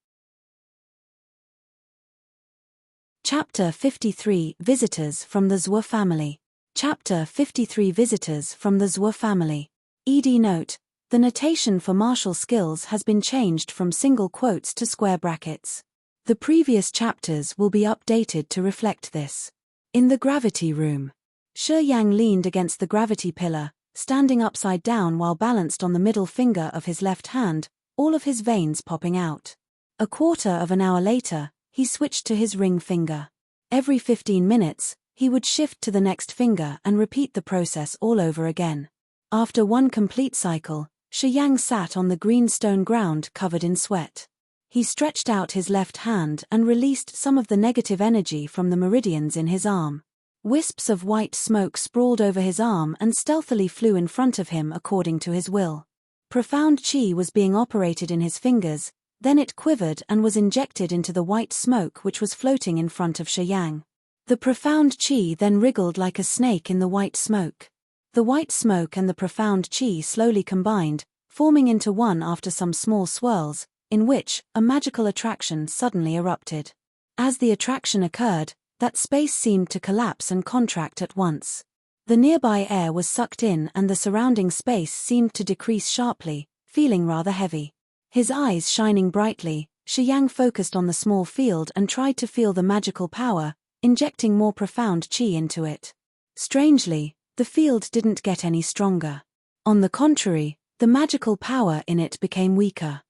Chapter 53 Visitors from the Zhou Family. Chapter 53 Visitors from the Zhou Family. ED note: the notation for martial skills has been changed from single quotes to square brackets. The previous chapters will be updated to reflect this. In the gravity room, Shi Yang leaned against the gravity pillar, standing upside down while balanced on the middle finger of his left hand, all of his veins popping out. A quarter of an hour later, he switched to his ring finger. Every 15 minutes, he would shift to the next finger and repeat the process all over again. After one complete cycle, Shi Yang sat on the green stone ground covered in sweat. He stretched out his left hand and released some of the negative energy from the meridians in his arm. Wisps of white smoke sprawled over his arm and stealthily flew in front of him according to his will. Profound chi was being operated in his fingers, then it quivered and was injected into the white smoke which was floating in front of Shi Yang. The profound chi then wriggled like a snake in the white smoke. The white smoke and the profound chi slowly combined, forming into one after some small swirls, in which a magical attraction suddenly erupted. As the attraction occurred, that space seemed to collapse and contract at once. The nearby air was sucked in and the surrounding space seemed to decrease sharply, feeling rather heavy. His eyes shining brightly, Shi Yang focused on the small field and tried to feel the magical power, injecting more profound chi into it. Strangely, the field didn't get any stronger. On the contrary, the magical power in it became weaker.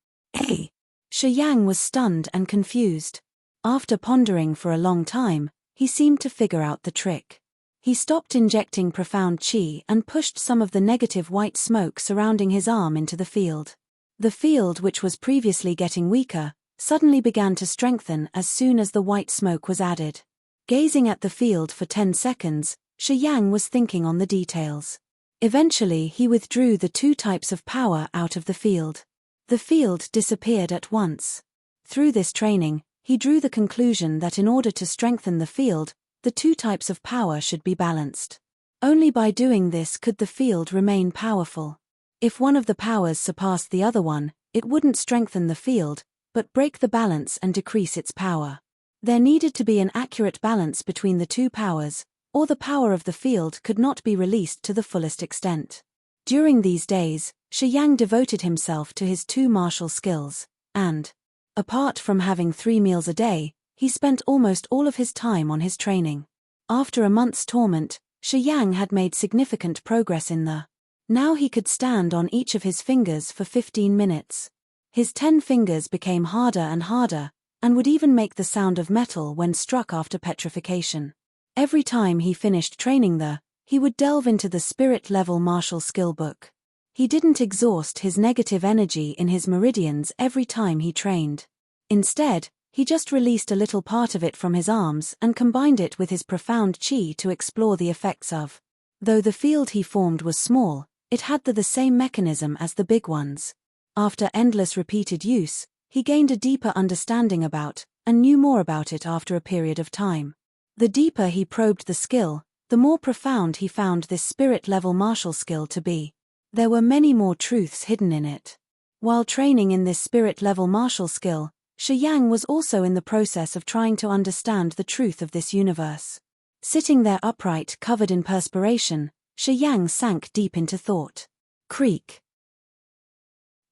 Shi Yang was stunned and confused. After pondering for a long time, he seemed to figure out the trick. He stopped injecting profound chi and pushed some of the negative white smoke surrounding his arm into the field. The field, which was previously getting weaker, suddenly began to strengthen as soon as the white smoke was added. Gazing at the field for 10 seconds, Shi Yang was thinking on the details. Eventually he withdrew the 2 types of power out of the field. The field disappeared at once. Through this training, he drew the conclusion that in order to strengthen the field, the 2 types of power should be balanced. Only by doing this could the field remain powerful. If one of the powers surpassed the other one, it wouldn't strengthen the field, but break the balance and decrease its power. There needed to be an accurate balance between the 2 powers, or the power of the field could not be released to the fullest extent. During these days, Shi Yang devoted himself to his 2 martial skills, and, apart from having 3 meals a day, he spent almost all of his time on his training. After a month's torment, Shi Yang had made significant progress in the. Now he could stand on each of his fingers for 15 minutes. His 10 fingers became harder and harder, and would even make the sound of metal when struck after petrification. Every time he finished training he would delve into the spirit-level martial skill book. He didn't exhaust his negative energy in his meridians every time he trained. Instead, he just released a little part of it from his arms and combined it with his profound chi to explore the effects of. Though the field he formed was small, it had the same mechanism as the big ones. After endless repeated use, he gained a deeper understanding about, and knew more about it after a period of time. The deeper he probed the skill, the more profound he found this spirit-level martial skill to be. There were many more truths hidden in it. While training in this spirit-level martial skill, Shi Yang was also in the process of trying to understand the truth of this universe. Sitting there upright, covered in perspiration, Shi Yang sank deep into thought. Creak.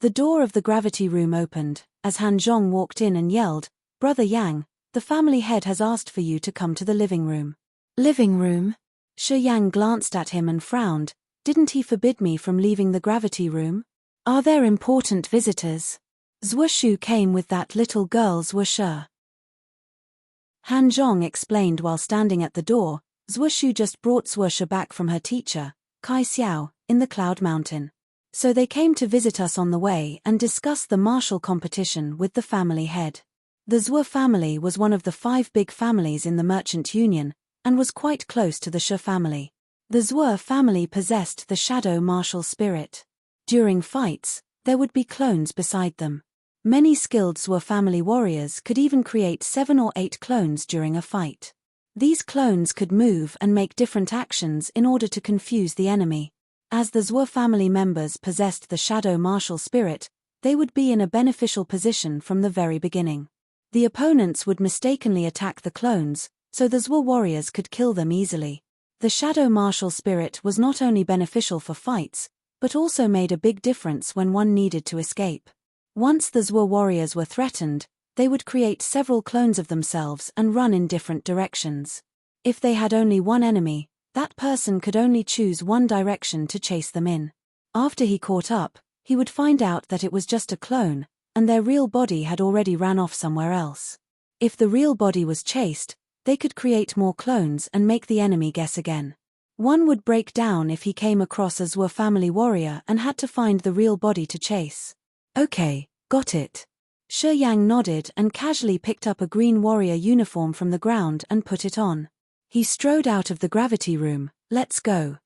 The door of the gravity room opened, as Han Zhong walked in and yelled, "Brother Yang, the family head has asked for you to come to the living room." Living room? Shi Yang glanced at him and frowned. Didn't he forbid me from leaving the gravity room? Are there important visitors? Zhuoshu came with that little girl Zhuoshu. Han Zhong explained while standing at the door. Zhuoshu just brought Zhuoshu back from her teacher, Kai Xiao, in the Cloud Mountain. So they came to visit us on the way and discuss the martial competition with the family head. The Zhuo family was one of the 5 big families in the Merchant Union, and was quite close to the Shi family. The Zhuo family possessed the shadow martial spirit. During fights, there would be clones beside them. Many skilled Zhuo family warriors could even create 7 or 8 clones during a fight. These clones could move and make different actions in order to confuse the enemy. As the Zhuo family members possessed the shadow martial spirit, they would be in a beneficial position from the very beginning. The opponents would mistakenly attack the clones, so the Zhuo warriors could kill them easily. The shadow martial spirit was not only beneficial for fights, but also made a big difference when one needed to escape. Once the Zhuo warriors were threatened, they would create several clones of themselves and run in different directions. If they had only one enemy, that person could only choose one direction to chase them in. After he caught up, he would find out that it was just a clone, and their real body had already ran off somewhere else. If the real body was chased, they could create more clones and make the enemy guess again. One would break down if he came across a Zhuo family warrior and had to find the real body to chase. Okay, got it. Shi Yang nodded and casually picked up a green warrior uniform from the ground and put it on. He strode out of the gravity room. Let's go.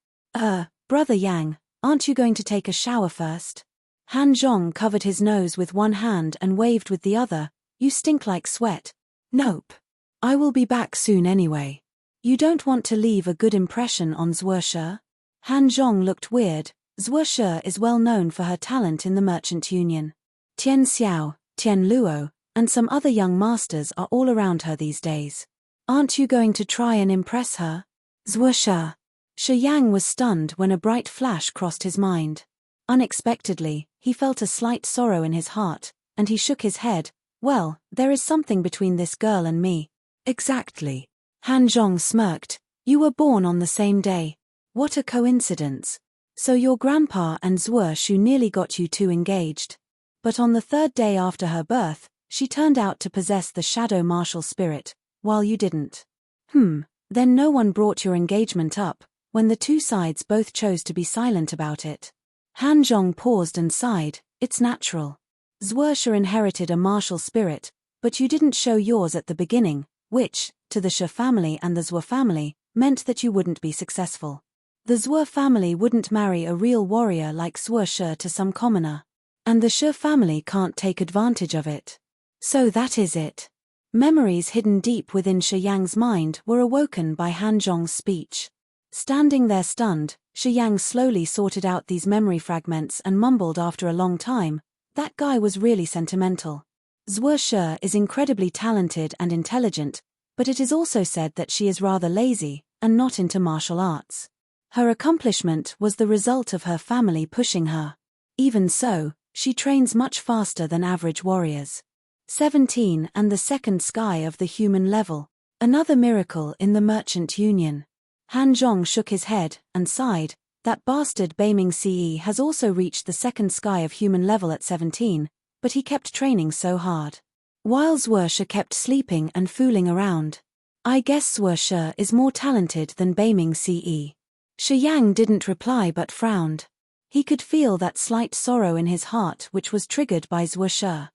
Brother Yang, aren't you going to take a shower first? Han Zhong covered his nose with one hand and waved with the other. You stink like sweat. Nope. I will be back soon anyway. You don't want to leave a good impression on Zhuo Shi? Han Zhong looked weird. Zhuo Shi is well known for her talent in the Merchant Union. Tian Xiao, Tian Luo, and some other young masters are all around her these days. Aren't you going to try and impress her? Zhuo Shi. Shi Yang was stunned when a bright flash crossed his mind. Unexpectedly, he felt a slight sorrow in his heart, and he shook his head. Well, there is something between this girl and me. Exactly. Han Zhong smirked. You were born on the same day. What a coincidence. So your grandpa and Zhuo Shu nearly got you two engaged. But on the third day after her birth, she turned out to possess the shadow martial spirit, while you didn't. Then no one brought your engagement up, when the two sides both chose to be silent about it. Han Zhong paused and sighed. It's natural. Zhuo Shu inherited a martial spirit, but you didn't show yours at the beginning, which, to the Shi family and the Zhuo family, meant that you wouldn't be successful. The Zhuo family wouldn't marry a real warrior like Zhuo Shi to some commoner. And the Shi family can't take advantage of it. So that is it. Memories hidden deep within Shi Yang's mind were awoken by Han Zhong's speech. Standing there stunned, Shi Yang slowly sorted out these memory fragments and mumbled after a long time, that guy was really sentimental. Zhuo Shi is incredibly talented and intelligent, but it is also said that she is rather lazy, and not into martial arts. Her accomplishment was the result of her family pushing her. Even so, she trains much faster than average warriors. 17 and the second sky of the human level. Another miracle in the Merchant Union. Han Zhong shook his head and sighed. That bastard Beiming CE has also reached the second sky of human level at 17, but he kept training so hard. While Zhuo Shi kept sleeping and fooling around. I guess Zhuo Shi is more talented than Beiming CE. Shi Yang didn't reply but frowned. He could feel that slight sorrow in his heart which was triggered by Zhuo Shi.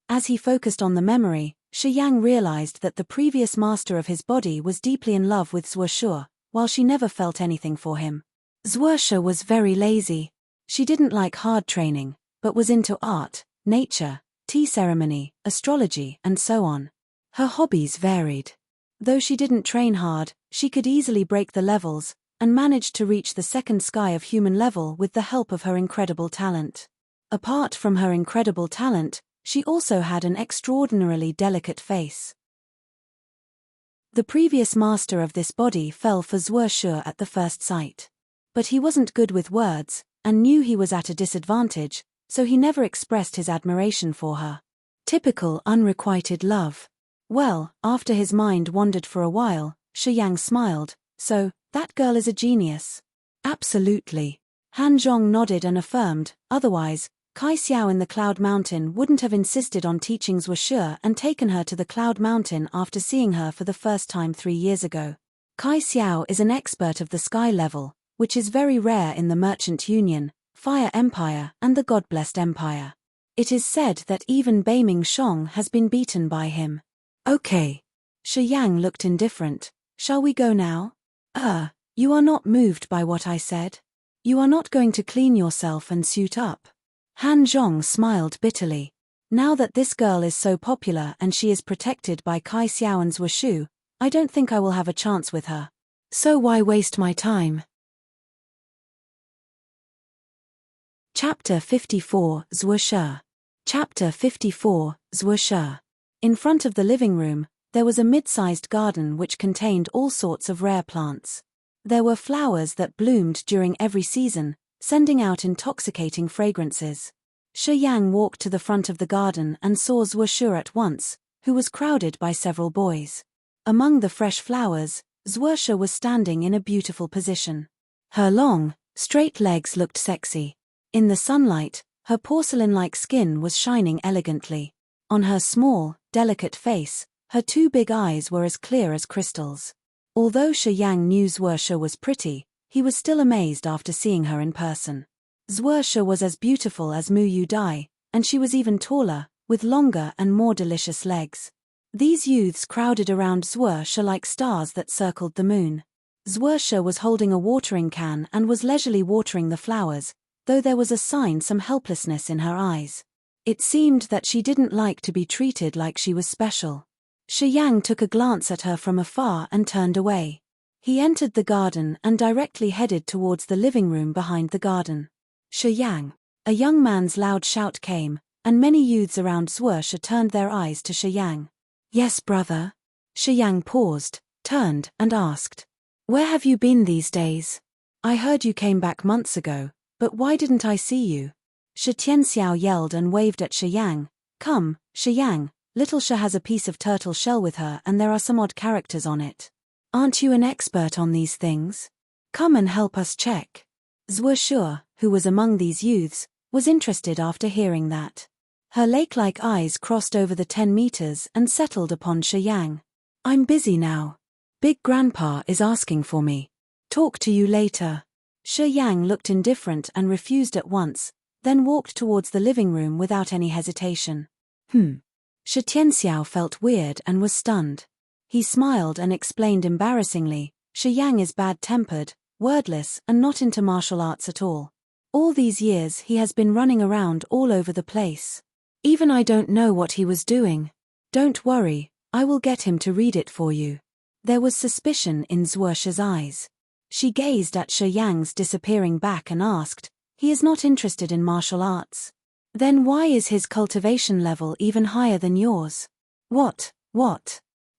As he focused on the memory, Shi Yang realized that the previous master of his body was deeply in love with Zhuo Shi, while she never felt anything for him. Zhuo Shi was very lazy. She didn't like hard training, but was into art, nature, tea ceremony, astrology, and so on. Her hobbies varied. Though she didn't train hard, she could easily break the levels, and managed to reach the second sky of human level with the help of her incredible talent. Apart from her incredible talent, she also had an extraordinarily delicate face. The previous master of this body fell for Zhuo Shi at the first sight. But he wasn't good with words, and knew he was at a disadvantage, so he never expressed his admiration for her. Typical unrequited love. Well, after his mind wandered for a while, Shi Yang smiled. So, that girl is a genius. Absolutely. Han Zhong nodded and affirmed, otherwise, Kai Xiao in the Cloud Mountain wouldn't have insisted on teaching Zhuo Shi and taken her to the Cloud Mountain after seeing her for the first time 3 years ago. Kai Xiao is an expert of the sky level, which is very rare in the Merchant Union, Fire Empire, and the God-blessed Empire. It is said that even Beiming Shong has been beaten by him. Okay. Shi Yang looked indifferent. Shall we go now? You are not moved by what I said? You are not going to clean yourself and suit up? Han Zhong smiled bitterly. Now that this girl is so popular and she is protected by Kai Xiao and Zhuo Shu, I don't think I will have a chance with her. So why waste my time? Chapter 54, Zhuo Shi. Chapter 54, Zhuo Shi. In front of the living room, there was a mid-sized garden which contained all sorts of rare plants. There were flowers that bloomed during every season, sending out intoxicating fragrances. Shi Yang walked to the front of the garden and saw Zhuo Shu at once, who was crowded by several boys. Among the fresh flowers, Zhuo Shu was standing in a beautiful position. Her long, straight legs looked sexy. In the sunlight, her porcelain-like skin was shining elegantly. On her small, delicate face, her two big eyes were as clear as crystals. Although Shi Yang knew Zhuoshe was pretty, he was still amazed after seeing her in person. Zhuoshe was as beautiful as Mu Yu Dai, and she was even taller, with longer and more delicious legs. These youths crowded around Zhuoshe like stars that circled the moon. Zhuoshe was holding a watering can and was leisurely watering the flowers, though there was a sign some helplessness in her eyes. It seemed that she didn't like to be treated like she was special. Shi Yang took a glance at her from afar and turned away. He entered the garden and directly headed towards the living room behind the garden. Shi Yang. A young man's loud shout came, and many youths around Zhuoshe turned their eyes to Shi Yang. Yes, brother? Shi Yang paused, turned, and asked. Where have you been these days? I heard you came back months ago, but why didn't I see you? Shi Tianxiao yelled and waved at Shi Yang. Come, Shi Yang, little Shi has a piece of turtle shell with her and there are some odd characters on it. Aren't you an expert on these things? Come and help us check. Zhuoshe, who was among these youths, was interested after hearing that. Her lake-like eyes crossed over the 10 meters and settled upon Shi Yang. I'm busy now. Big Grandpa is asking for me. Talk to you later. Shi Yang looked indifferent and refused at once, then walked towards the living room without any hesitation. Shi Tianxiao felt weird and was stunned. He smiled and explained embarrassingly, Shi Yang is bad-tempered, wordless and not into martial arts at all. All these years he has been running around all over the place. Even I don't know what he was doing. Don't worry, I will get him to read it for you. There was suspicion in Zhuoshe's eyes. She gazed at Shi Yang's disappearing back and asked, he is not interested in martial arts. Then why is his cultivation level even higher than yours? What?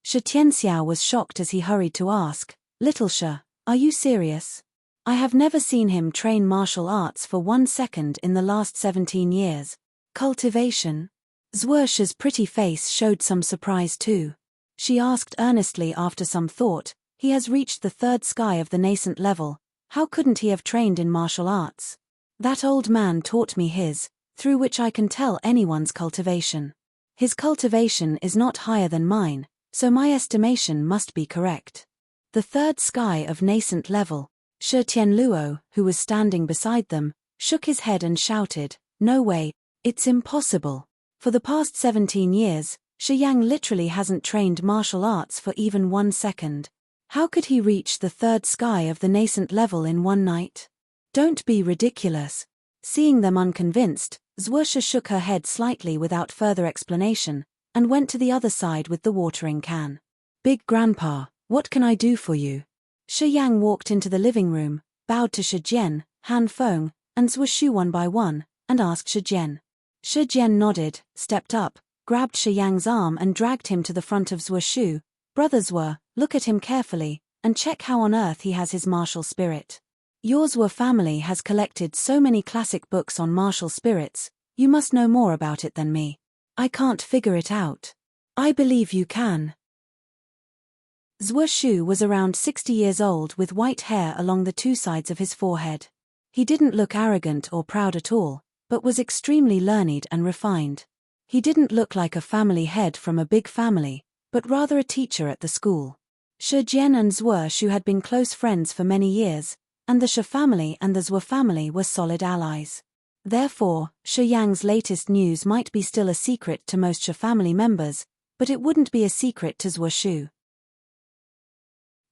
Shi Tianxiao was shocked as he hurried to ask, Little Shi, are you serious? I have never seen him train martial arts for 1 second in the last 17 years. Cultivation? Zhuoshe's pretty face showed some surprise too. She asked earnestly after some thought, he has reached the 3rd sky of the nascent level, how couldn't he have trained in martial arts? That old man taught me his, through which I can tell anyone's cultivation. His cultivation is not higher than mine, so my estimation must be correct. The 3rd sky of nascent level. Shi Tianluo, who was standing beside them, shook his head and shouted, no way, it's impossible. For the past 17 years, Shi Yang literally hasn't trained martial arts for even 1 second. How could he reach the 3rd sky of the nascent level in 1 night? Don't be ridiculous. Seeing them unconvinced, Zhuoshe shook her head slightly without further explanation, and went to the other side with the watering can. Big Grandpa, what can I do for you? Shi Yang walked into the living room, bowed to Shi Jian, Han Feng, and Zhuoshe one by one, and asked Shi Jian. Shi Jian nodded, stepped up, grabbed Shi Yang's arm and dragged him to the front of Zhuoshe. Brother Zhuo, look at him carefully, and check how on earth he has his martial spirit. Your Zhuo family has collected so many classic books on martial spirits, you must know more about it than me. I can't figure it out. I believe you can. Zhuoshe was around 60 years old with white hair along the 2 sides of his forehead. He didn't look arrogant or proud at all, but was extremely learned and refined. He didn't look like a family head from a big family, but rather a teacher at the school. Shi Jian and Zhuoshe had been close friends for many years, and the Shi family and the Zhuo family were solid allies. Therefore, Shi Yang's latest news might be still a secret to most Shi family members, but it wouldn't be a secret to Zhuoshe.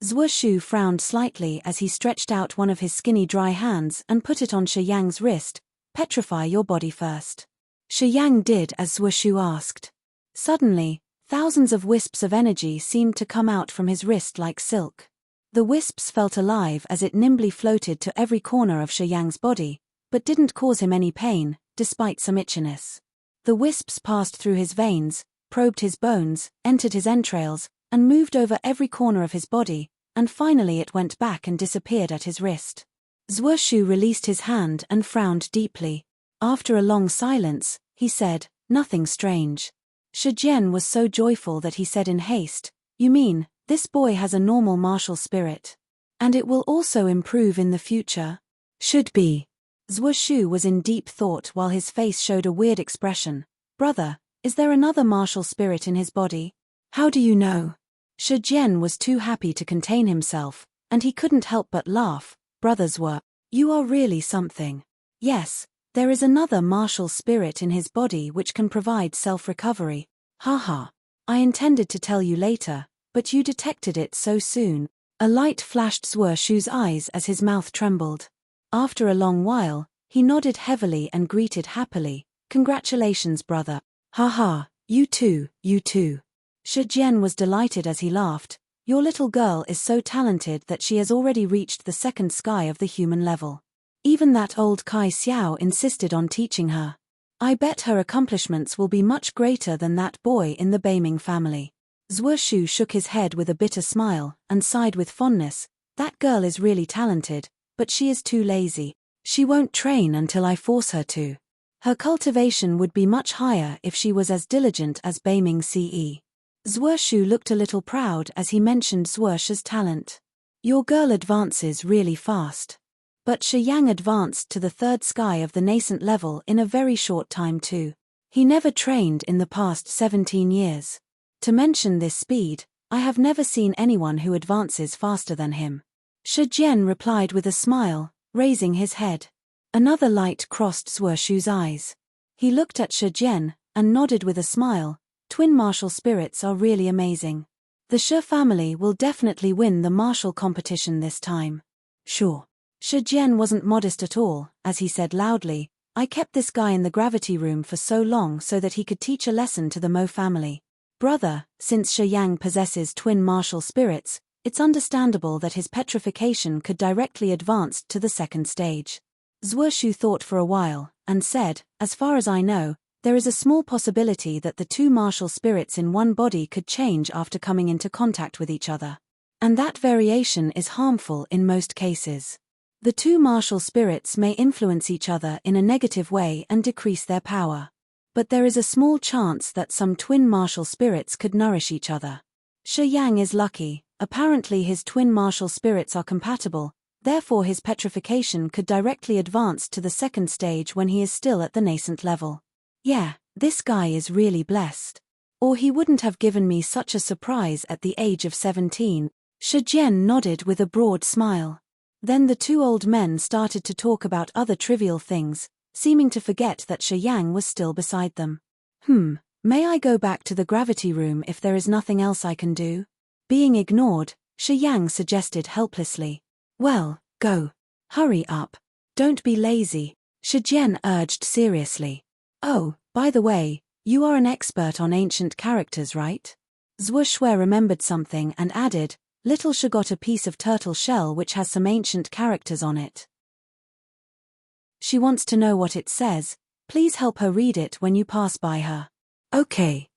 Zhuoshe frowned slightly as he stretched out one of his skinny dry hands and put it on Shi Yang's wrist. Petrify your body first. Shi Yang did as Zhuoshe asked. Suddenly, thousands of wisps of energy seemed to come out from his wrist like silk. The wisps felt alive as it nimbly floated to every corner of Shi Yang's body, but didn't cause him any pain, despite some itchiness. The wisps passed through his veins, probed his bones, entered his entrails, and moved over every corner of his body, and finally it went back and disappeared at his wrist. Zhuoshe released his hand and frowned deeply. After a long silence, he said, nothing strange. Shi Jian was so joyful that he said in haste, you mean, this boy has a normal martial spirit? And it will also improve in the future? Should be. Zhuoshe was in deep thought while his face showed a weird expression. Brother, is there another martial spirit in his body? How do you know? Shi Jian was too happy to contain himself, and he couldn't help but laugh. Brothers were. You are really something. Yes, there is another martial spirit in his body which can provide self-recovery. Haha. I intended to tell you later, but you detected it so soon. A light flashed Zuoshu's eyes as his mouth trembled. After a long while, he nodded heavily and greeted happily. Congratulations, brother. Haha, you too, you too. Shi Jian was delighted as he laughed. Your little girl is so talented that she has already reached the second sky of the human level. Even that old Kai Xiao insisted on teaching her. I bet her accomplishments will be much greater than that boy in the Beiming family. Zuoshu shook his head with a bitter smile, and sighed with fondness. That girl is really talented, but she is too lazy. She won't train until I force her to. Her cultivation would be much higher if she was as diligent as Beiming CE. Zuoshu looked a little proud as he mentioned Zuoshu's talent. Your girl advances really fast. But Shi Yang advanced to the third sky of the nascent level in a very short time too. He never trained in the past 17 years. To mention this speed, I have never seen anyone who advances faster than him. Shi Jian replied with a smile, raising his head. Another light crossed Zuoshu's eyes. He looked at Shi Jian, and nodded with a smile. Twin martial spirits are really amazing. The Shi family will definitely win the martial competition this time. Sure. Shi Jian wasn't modest at all, as he said loudly, I kept this guy in the gravity room for so long so that he could teach a lesson to the Mo family. Brother, since Shi Yang possesses twin martial spirits, it's understandable that his petrification could directly advance to the second stage. Zuoshu thought for a while, and said, as far as I know, there is a small possibility that the two martial spirits in one body could change after coming into contact with each other. And that variation is harmful in most cases. The two martial spirits may influence each other in a negative way and decrease their power. But there is a small chance that some twin martial spirits could nourish each other. Shi Yang is lucky, apparently his twin martial spirits are compatible, therefore his petrification could directly advance to the second stage when he is still at the nascent level. Yeah, this guy is really blessed. Or he wouldn't have given me such a surprise at the age of 17. Shi Jian nodded with a broad smile. Then the two old men started to talk about other trivial things, seeming to forget that Shi Yang was still beside them. May I go back to the gravity room if there is nothing else I can do? Being ignored, Shi Yang suggested helplessly. Well, go. Hurry up. Don't be lazy, Shi Jian urged seriously. Oh, by the way, you are an expert on ancient characters, right? Zuoshui remembered something and added, Little Shi got a piece of turtle shell which has some ancient characters on it. She wants to know what it says. Please help her read it when you pass by her. Okay.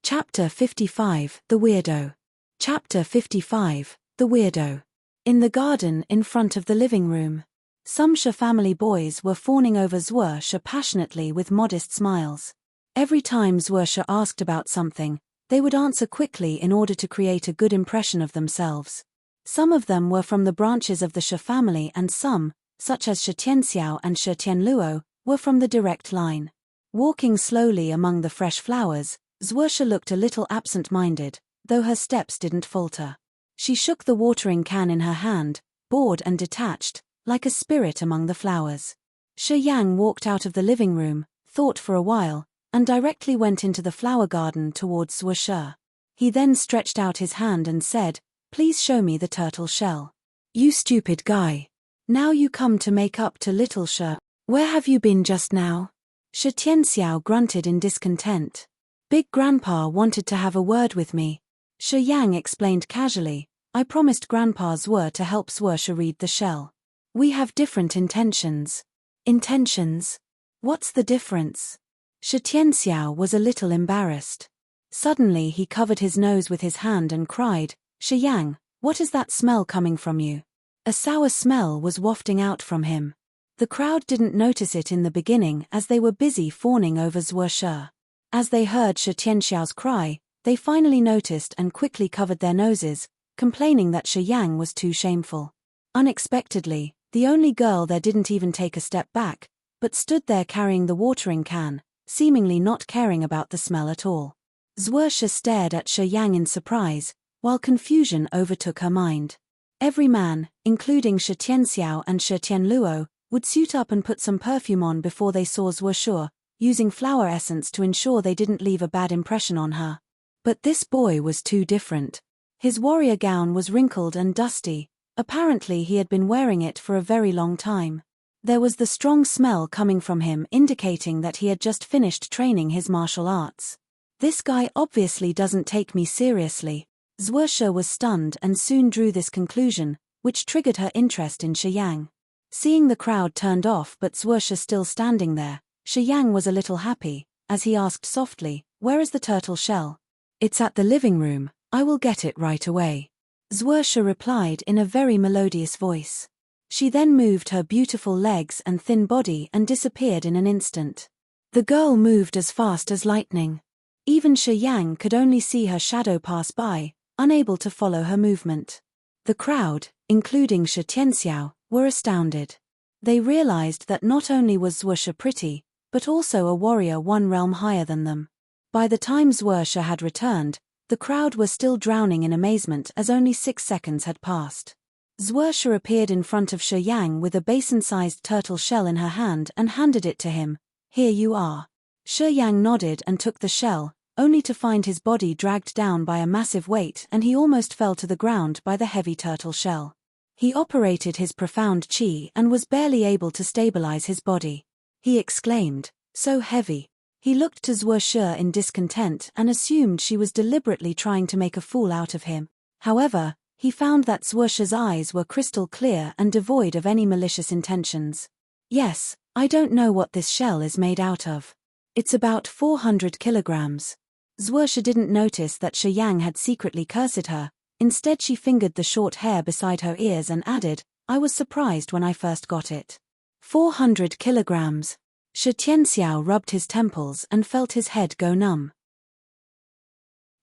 Chapter 55, The Weirdo. Chapter 55, The Weirdo. In the garden in front of the living room. Some Shi family boys were fawning over Zuoshu passionately with modest smiles. Every time Zuoshu asked about something, they would answer quickly in order to create a good impression of themselves. Some of them were from the branches of the Shi family and some, such as Shi Tianxiao and Shi Tianluo, were from the direct line. Walking slowly among the fresh flowers, Zuoshu looked a little absent-minded, though her steps didn't falter. She shook the watering can in her hand, bored and detached, like a spirit among the flowers. Shi Yang walked out of the living room, thought for a while, and directly went into the flower garden towards Zuoshu. He then stretched out his hand and said, Please show me the turtle shell. You stupid guy. Now you come to make up to little Shi. Where have you been just now? Shi Tianxiao grunted in discontent. Big Grandpa wanted to have a word with me. Shi Yang explained casually, I promised Grandpa Zuo to help Zuoshu read the shell. We have different intentions. Intentions? What's the difference? Shi Tianxiao was a little embarrassed. Suddenly he covered his nose with his hand and cried, Shi Yang, what is that smell coming from you? A sour smell was wafting out from him. The crowd didn't notice it in the beginning as they were busy fawning over Zuoshu. As they heard Shi Tianxiao's cry, they finally noticed and quickly covered their noses, complaining that Shi Yang was too shameful. Unexpectedly, the only girl there didn't even take a step back, but stood there carrying the watering can, seemingly not caring about the smell at all. Zhuorsha stared at Shi Yang in surprise, while confusion overtook her mind. Every man, including Shi Tianxiao and Shi Tianluo, would suit up and put some perfume on before they saw Zhuorsha, using flower essence to ensure they didn't leave a bad impression on her. But this boy was too different. His warrior gown was wrinkled and dusty. Apparently he had been wearing it for a very long time. There was the strong smell coming from him, indicating that he had just finished training his martial arts. This guy obviously doesn't take me seriously. Zhuorsha was stunned and soon drew this conclusion, which triggered her interest in Shi Yang. Seeing the crowd turned off but Zhuorsha still standing there, Shi Yang was a little happy, as he asked softly, "Where is the turtle shell?" "It's at the living room, I will get it right away," Zhuorsha replied in a very melodious voice. She then moved her beautiful legs and thin body and disappeared in an instant. The girl moved as fast as lightning. Even Shi Yang could only see her shadow pass by, unable to follow her movement. The crowd, including Shi Tianxiao, were astounded. They realized that not only was Zhuorsha pretty, but also a warrior one realm higher than them. By the time Zhuorsha had returned, the crowd were still drowning in amazement as only 6 seconds had passed. Zhuorsha appeared in front of Shi Yang with a basin-sized turtle shell in her hand and handed it to him. "Here you are." Shi Yang nodded and took the shell, only to find his body dragged down by a massive weight and he almost fell to the ground by the heavy turtle shell. He operated his profound qi and was barely able to stabilize his body. He exclaimed, "So heavy." He looked to Zhuorsha in discontent and assumed she was deliberately trying to make a fool out of him. However, he found that Zhuorsha's eyes were crystal clear and devoid of any malicious intentions. "Yes, I don't know what this shell is made out of. It's about 400 kilograms. Zhuorsha didn't notice that Shi Yang had secretly cursed her. Instead she fingered the short hair beside her ears and added, "I was surprised when I first got it." 400 kilograms. Shi Tianxiao rubbed his temples and felt his head go numb.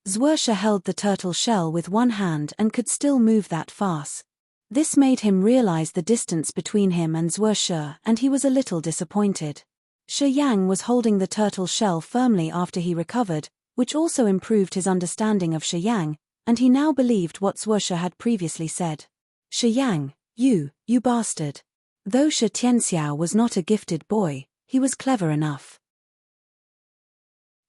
Zhuorsha held the turtle shell with one hand and could still move that fast. This made him realize the distance between him and Zhuorsha, and he was a little disappointed. Shi Yang was holding the turtle shell firmly after he recovered, which also improved his understanding of Shi Yang, and he now believed what Zhuorsha had previously said. "Shi Yang, you bastard." Though Shi Tianxiao was not a gifted boy, he was clever enough.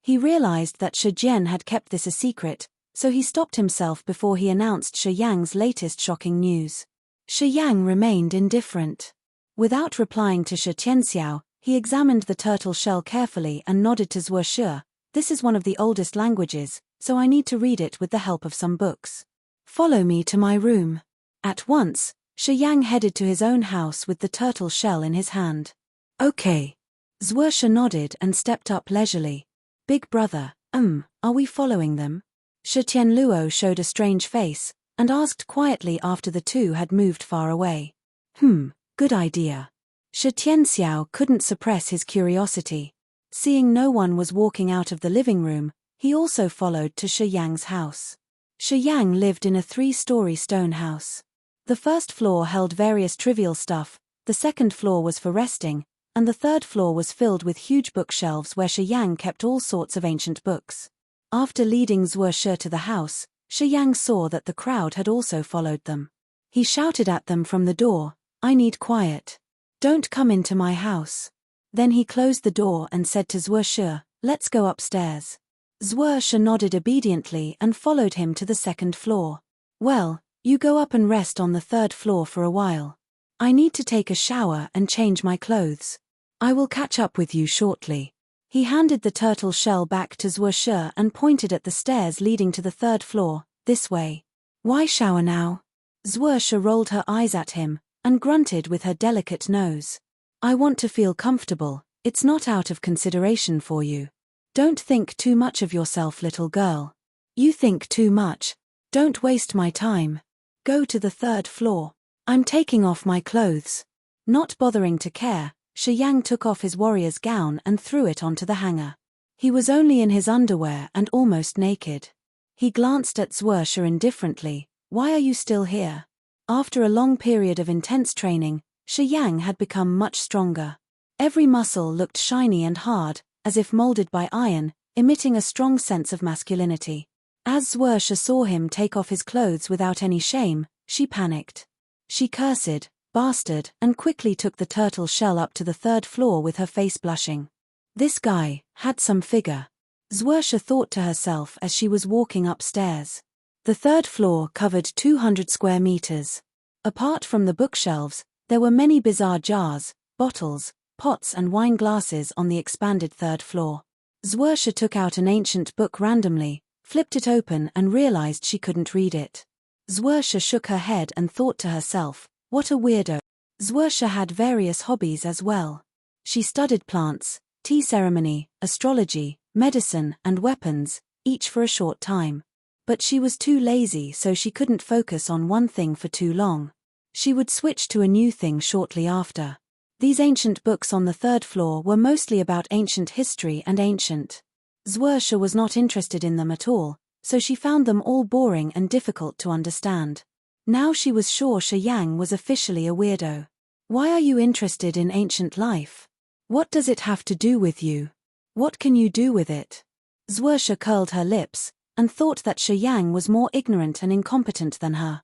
He realized that Shi Jian had kept this a secret, so he stopped himself before he announced Shi Yang's latest shocking news. Shi Yang remained indifferent. Without replying to Shi Tianxiao, he examined the turtle shell carefully and nodded to Zhuorsha. "This is one of the oldest languages, so I need to read it with the help of some books. Follow me to my room." At once, Shi Yang headed to his own house with the turtle shell in his hand. "Okay." Zhuorsha nodded and stepped up leisurely. "Big brother, are we following them?" Shi Tianluo showed a strange face, and asked quietly after the two had moved far away. Good idea." Shi Tianxiao couldn't suppress his curiosity. Seeing no one was walking out of the living room, he also followed to Shi Yang's house. Shi Yang lived in a 3-story stone house. The first floor held various trivial stuff, the second floor was for resting, and the third floor was filled with huge bookshelves where Shi Yang kept all sorts of ancient books. After leading Zhuorsha to the house, Shi Yang saw that the crowd had also followed them. He shouted at them from the door, "I need quiet. Don't come into my house." Then he closed the door and said to Zhuorsha, "Let's go upstairs." Zhuorsha nodded obediently and followed him to the second floor. "Well, you go up and rest on the third floor for a while. I need to take a shower and change my clothes. I will catch up with you shortly." He handed the turtle shell back to Zhuorsha and pointed at the stairs leading to the third floor. "This way." "Why shower now?" Zhuorsha rolled her eyes at him and grunted with her delicate nose. "I want to feel comfortable, it's not out of consideration for you. Don't think too much of yourself, little girl. You think too much. Don't waste my time. Go to the third floor. I'm taking off my clothes." Not bothering to care, Shi Yang took off his warrior's gown and threw it onto the hanger. He was only in his underwear and almost naked. He glanced at Zhuorsha indifferently. "Why are you still here?" After a long period of intense training, Shi Yang had become much stronger. Every muscle looked shiny and hard, as if molded by iron, emitting a strong sense of masculinity. As Zwersha saw him take off his clothes without any shame, she panicked. She cursed, bastard, and quickly took the turtle shell up to the 3rd floor with her face blushing. This guy had some figure, Zwersha thought to herself as she was walking upstairs. The 3rd floor covered 200 square meters. Apart from the bookshelves, there were many bizarre jars, bottles, pots and wine glasses on the expanded 3rd floor. Zwersha took out an ancient book randomly, flipped it open and realized she couldn't read it. Zwersha shook her head and thought to herself, what a weirdo. Zwersha had various hobbies as well. She studied plants, tea ceremony, astrology, medicine, and weapons, each for a short time. But she was too lazy, so she couldn't focus on one thing for too long. She would switch to a new thing shortly after. These ancient books on the 3rd floor were mostly about ancient history and ancient. Zwersha was not interested in them at all, so she found them all boring and difficult to understand. Now she was sure Yang was officially a weirdo. Why are you interested in ancient life? What does it have to do with you? What can you do with it? Zwersha curled her lips, and thought that Yang was more ignorant and incompetent than her.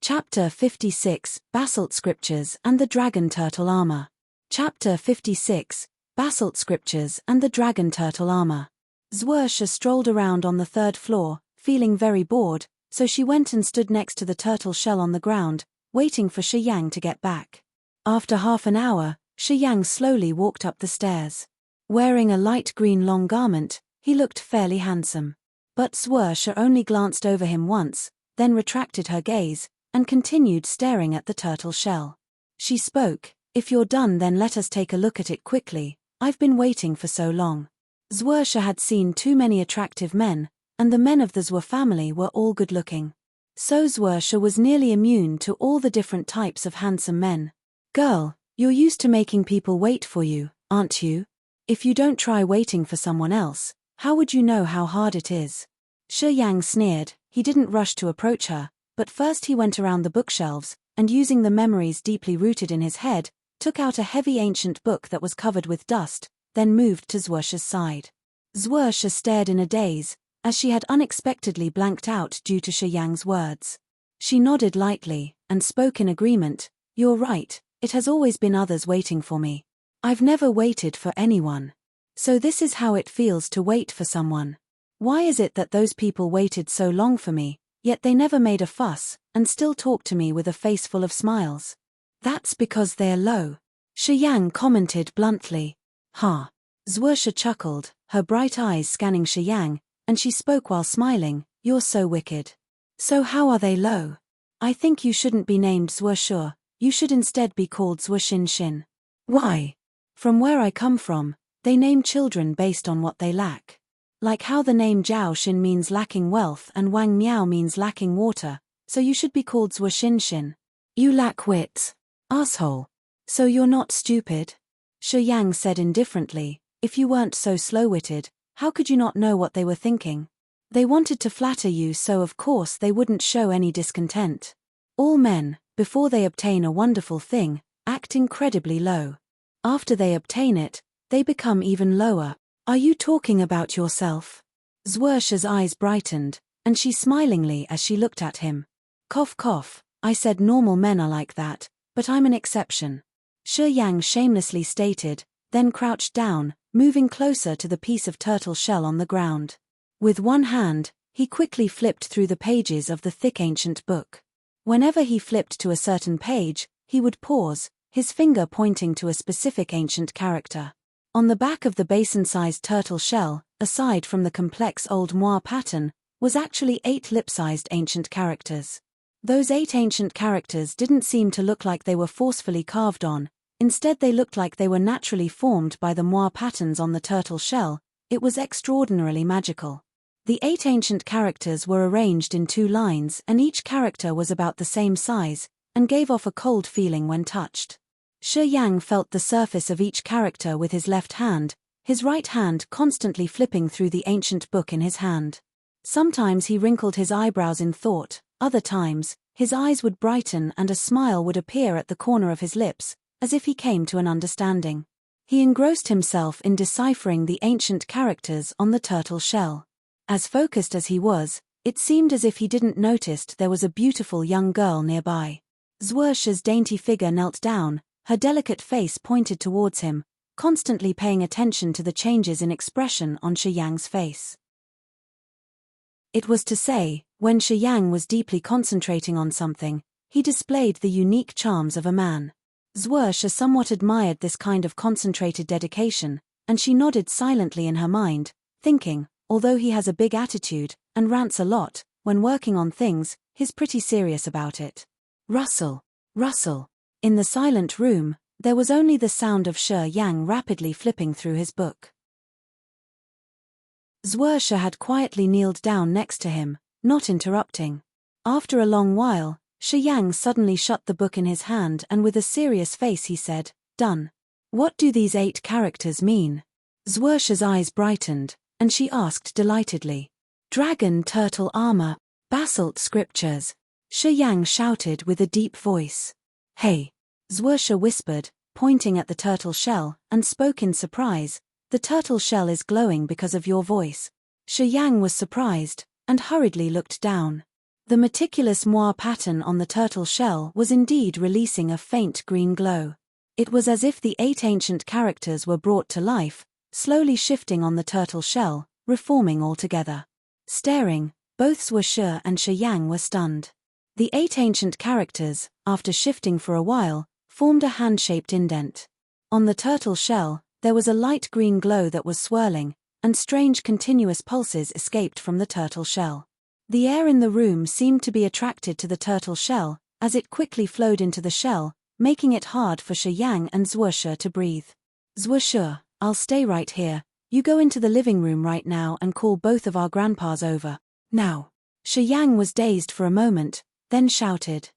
Chapter 56, Basalt Scriptures and the Dragon Turtle Armor. Chapter 56, Basalt Scriptures and the Dragon Turtle Armor. Zwersha strolled around on the 3rd floor, feeling very bored, so she went and stood next to the turtle shell on the ground, waiting for Yang to get back. After half an hour, Yang slowly walked up the stairs. Wearing a light green long garment, he looked fairly handsome. But Zwersha only glanced over him once, then retracted her gaze, and continued staring at the turtle shell. She spoke, if you're done then let us take a look at it quickly, I've been waiting for so long. Zwersha had seen too many attractive men, and the men of the Zwe family were all good-looking. So Zwersha was nearly immune to all the different types of handsome men. Girl, you're used to making people wait for you, aren't you? If you don't try waiting for someone else, how would you know how hard it is? Yang sneered. He didn't rush to approach her, but first he went around the bookshelves, and using the memories deeply rooted in his head, took out a heavy ancient book that was covered with dust, then moved to Zwersha's side. Zwersha stared in a daze, as she had unexpectedly blanked out due to Yang's words. She nodded lightly, and spoke in agreement, you're right, it has always been others waiting for me. I've never waited for anyone. So this is how it feels to wait for someone. Why is it that those people waited so long for me, yet they never made a fuss, and still talk to me with a face full of smiles? That's because they're low. Yang commented bluntly. Ha. Zwersha chuckled, her bright eyes scanning Yang, and she spoke while smiling, you're so wicked. So how are they low? I think you shouldn't be named Zwersha, you should instead be called Zwishin. Why? From where I come from, they name children based on what they lack. Like how the name Jiao Xin means lacking wealth and Wang Miao means lacking water, so you should be called Zwishin. You lack wits. Asshole. So you're not stupid? Yang said indifferently, if you weren't so slow-witted, how could you not know what they were thinking? They wanted to flatter you, so of course they wouldn't show any discontent. All men, before they obtain a wonderful thing, act incredibly low. After they obtain it, they become even lower. Are you talking about yourself? Zwersha's eyes brightened, and she smilingly as she looked at him. Cough cough, I said normal men are like that, but I'm an exception. Yang shamelessly stated, then crouched down, moving closer to the piece of turtle shell on the ground. With one hand, he quickly flipped through the pages of the thick ancient book. Whenever he flipped to a certain page, he would pause, his finger pointing to a specific ancient character. On the back of the basin-sized turtle shell, aside from the complex old moire pattern, was actually 8 lip-sized ancient characters. Those 8 ancient characters didn't seem to look like they were forcefully carved on, instead they looked like they were naturally formed by the moire patterns on the turtle shell. It was extraordinarily magical. The 8 ancient characters were arranged in 2 lines, and each character was about the same size, and gave off a cold feeling when touched. Yang felt the surface of each character with his left hand, his right hand constantly flipping through the ancient book in his hand. Sometimes he wrinkled his eyebrows in thought, other times, his eyes would brighten and a smile would appear at the corner of his lips, as if he came to an understanding. He engrossed himself in deciphering the ancient characters on the turtle shell. As focused as he was, it seemed as if he didn't notice there was a beautiful young girl nearby. Zworsha's dainty figure knelt down, her delicate face pointed towards him, constantly paying attention to the changes in expression on Shi Yang's face. It was to say, when Shi Yang was deeply concentrating on something, he displayed the unique charms of a man. Zworsha somewhat admired this kind of concentrated dedication, and she nodded silently in her mind, thinking, although he has a big attitude, and rants a lot, when working on things, he's pretty serious about it. Rustle, rustle. In the silent room, there was only the sound of Shi Yang rapidly flipping through his book. Zworsha had quietly kneeled down next to him, not interrupting. After a long while, Shi Yang suddenly shut the book in his hand and with a serious face he said, "Done. What do these 8 characters mean?" Zworsha's eyes brightened, and she asked delightedly. "Dragon turtle armor, basalt scriptures," Shi Yang shouted with a deep voice. "Hey," Zworsha whispered, pointing at the turtle shell, and spoke in surprise, "the turtle shell is glowing because of your voice." Shi Yang was surprised, and hurriedly looked down. The meticulous moire pattern on the turtle shell was indeed releasing a faint green glow. It was as if the 8 ancient characters were brought to life, slowly shifting on the turtle shell, reforming altogether. Staring, both Zworsha and Shi Yang were stunned. The 8 ancient characters, after shifting for a while, formed a hand-shaped indent. On the turtle shell, there was a light green glow that was swirling, and strange continuous pulses escaped from the turtle shell. The air in the room seemed to be attracted to the turtle shell, as it quickly flowed into the shell, making it hard for Shi Yang and Zworsha to breathe. "Zworsha, I'll stay right here. You go into the living room right now and call both of our grandpas over. Now." Shi Yang was dazed for a moment, then shouted,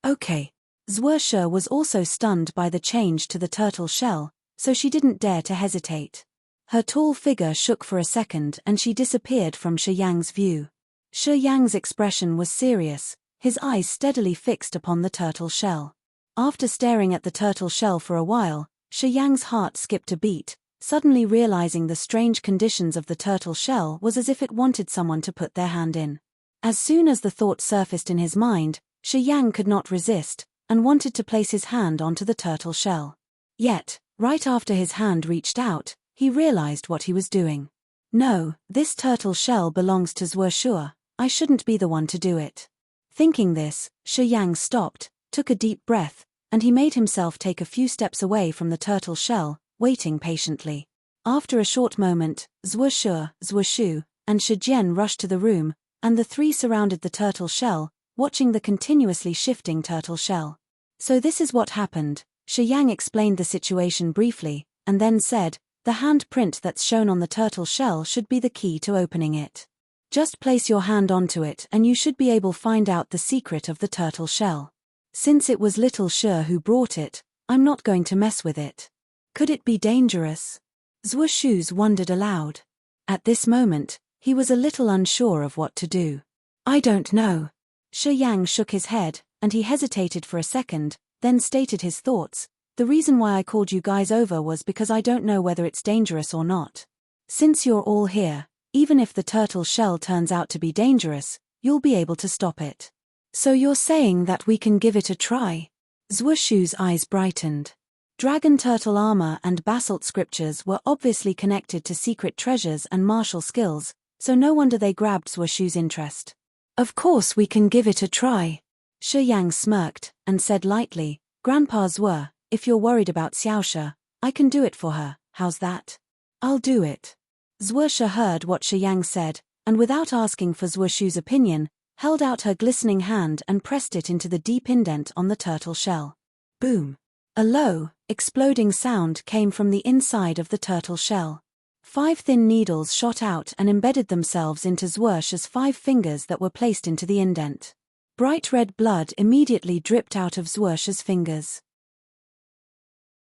"Okay." Zworsha was also stunned by the change to the turtle shell, so she didn't dare to hesitate. Her tall figure shook for a second and she disappeared from Shi Yang's view. Shi Yang's expression was serious, his eyes steadily fixed upon the turtle shell. After staring at the turtle shell for a while, Shi Yang's heart skipped a beat, suddenly realizing the strange conditions of the turtle shell was as if it wanted someone to put their hand in. As soon as the thought surfaced in his mind, Shi Yang could not resist, and wanted to place his hand onto the turtle shell. Yet, right after his hand reached out, he realized what he was doing. "No, this turtle shell belongs to Zworsha. I shouldn't be the one to do it." Thinking this, Shi Yang stopped, took a deep breath, and he made himself take a few steps away from the turtle shell, waiting patiently. After a short moment, Zworsha, Zwoshu, and Shi Jian rushed to the room, and the 3 surrounded the turtle shell, watching the continuously shifting turtle shell. "So this is what happened," Shi Yang explained the situation briefly, and then said, "The handprint that's shown on the turtle shell should be the key to opening it. Just place your hand onto it and you should be able to find out the secret of the turtle shell. Since it was little Shi who brought it, I'm not going to mess with it. Could it be dangerous?" Zwoshu wondered aloud. At this moment, he was a little unsure of what to do. "I don't know." Shi Yang shook his head, and he hesitated for a second, then stated his thoughts. "The reason why I called you guys over was because I don't know whether it's dangerous or not. Since you're all here, even if the turtle shell turns out to be dangerous, you'll be able to stop it. So you're saying that we can give it a try?" Zwoshu's eyes brightened. Dragon turtle armor and basalt scriptures were obviously connected to secret treasures and martial skills, so no wonder they grabbed Zwoshu's interest. "Of course we can give it a try." Shi Yang smirked, and said lightly, "Grandpa Zwo, if you're worried about Xiaosha, I can do it for her, how's that?" "I'll do it." Zworsha heard what Shi Yang said, and without asking for Zwoshu's opinion, held out her glistening hand and pressed it into the deep indent on the turtle shell. Boom! A low, exploding sound came from the inside of the turtle shell. 5 thin needles shot out and embedded themselves into Zworsha's 5 fingers that were placed into the indent. Bright red blood immediately dripped out of Zworsha's fingers.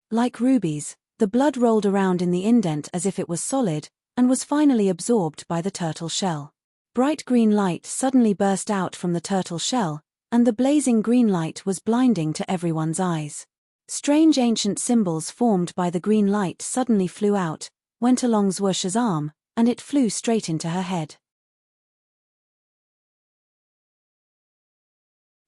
Like rubies, the blood rolled around in the indent as if it was solid, and was finally absorbed by the turtle shell. Bright green light suddenly burst out from the turtle shell, and the blazing green light was blinding to everyone's eyes. Strange ancient symbols formed by the green light suddenly flew out, went along Zworsha's arm, and it flew straight into her head.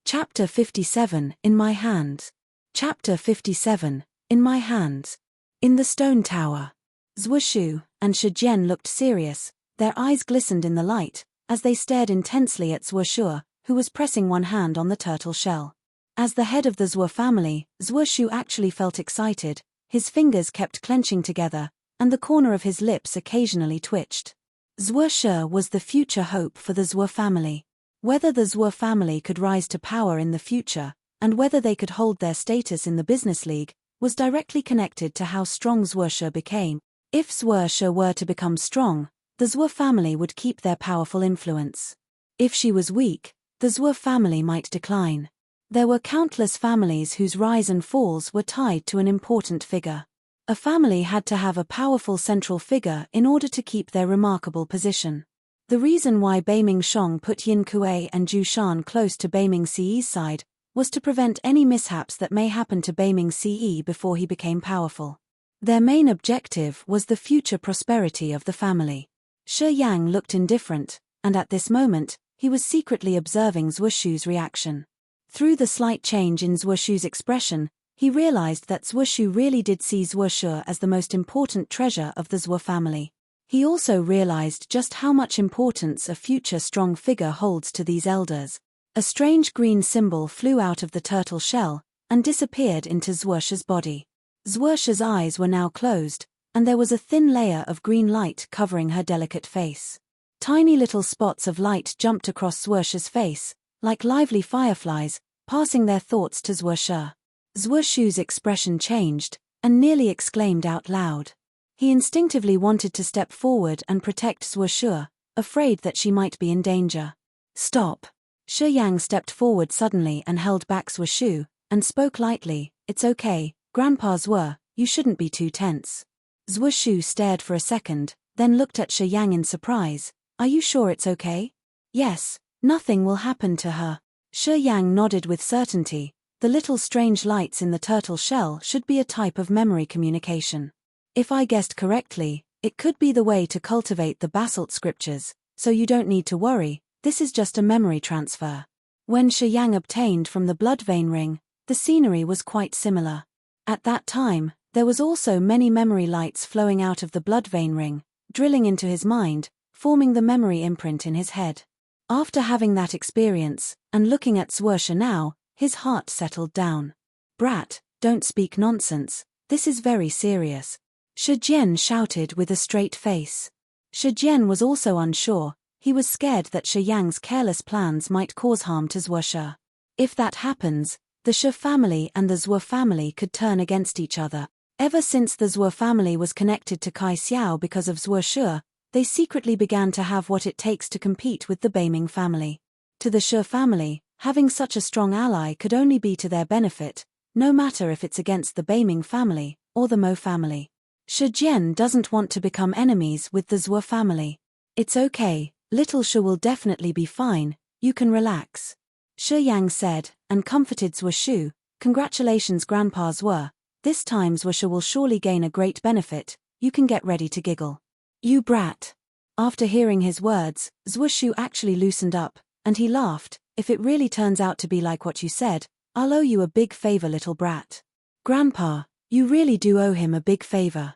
Chapter 57, In My Hands. Chapter 57, In My Hands. In the stone tower. Zwoshu and Shijian looked serious, their eyes glistened in the light, as they stared intensely at Zwoshu, who was pressing one hand on the turtle shell. As the head of the Zwo family, Zwoshu actually felt excited, his fingers kept clenching together, and the corner of his lips occasionally twitched. Zwoshu was the future hope for the Zwo family. Whether the Zwo family could rise to power in the future, and whether they could hold their status in the business league, was directly connected to how strong Zwoshu became. If Zwoshu were to become strong, the Zwo family would keep their powerful influence. If she was weak, the Zwo family might decline. There were countless families whose rise and falls were tied to an important figure. A family had to have a powerful central figure in order to keep their remarkable position. The reason why Beiming Shong put Yin Kuei and Zhu Shan close to Beiming Ce's side was to prevent any mishaps that may happen to Beiming Ce before he became powerful. Their main objective was the future prosperity of the family. Shi Yang looked indifferent, and at this moment, he was secretly observing Zwoshu's reaction. Through the slight change in Zwoshu's expression, he realized that Zwoshu really did see Zwoshu as the most important treasure of the Zwo family. He also realized just how much importance a future strong figure holds to these elders. A strange green symbol flew out of the turtle shell, and disappeared into Zwoshu's body. Zwoshu's eyes were now closed, and there was a thin layer of green light covering her delicate face. Tiny little spots of light jumped across Zwoshu's face, like lively fireflies, passing their thoughts to Zwoshu. Zwoshu's expression changed, and nearly exclaimed out loud. He instinctively wanted to step forward and protect Zwoshu, afraid that she might be in danger. Stop. Shi Yang stepped forward suddenly and held back Zwoshu, and spoke lightly, It's okay, Grandpa Zwo, you shouldn't be too tense. Zwoshu stared for a second, then looked at Shi Yang in surprise. Are you sure it's okay? Yes, nothing will happen to her. Shi Yang nodded with certainty. The little strange lights in the turtle shell should be a type of memory communication. If I guessed correctly, it could be the way to cultivate the basalt scriptures, so you don't need to worry, this is just a memory transfer. When Shi Yang obtained from the blood vein ring, the scenery was quite similar. At that time, there was also many memory lights flowing out of the blood vein ring, drilling into his mind, forming the memory imprint in his head. After having that experience, and looking at Zwoshu now, his heart settled down. Brat, don't speak nonsense, this is very serious. Shijian shouted with a straight face. Shijian was also unsure, he was scared that Shi Yang's careless plans might cause harm to Zwoshu. If that happens, the Shi family and the Zwo family could turn against each other. Ever since the Zwo family was connected to Kai Xiao because of Zwoshu, they secretly began to have what it takes to compete with the Beiming family. To the Shi family, having such a strong ally could only be to their benefit, no matter if it's against the Beiming family or the Mo family. Shijian doesn't want to become enemies with the Zwo family. It's okay, little Shi will definitely be fine, you can relax. Shi Yang said, and comforted Zwoshu, Congratulations Grandpa Zwo, this time Zwoshu will surely gain a great benefit, you can get ready to giggle. You brat. After hearing his words, Zwoshu actually loosened up, and he laughed, If it really turns out to be like what you said, I'll owe you a big favor little brat. Grandpa, you really do owe him a big favor.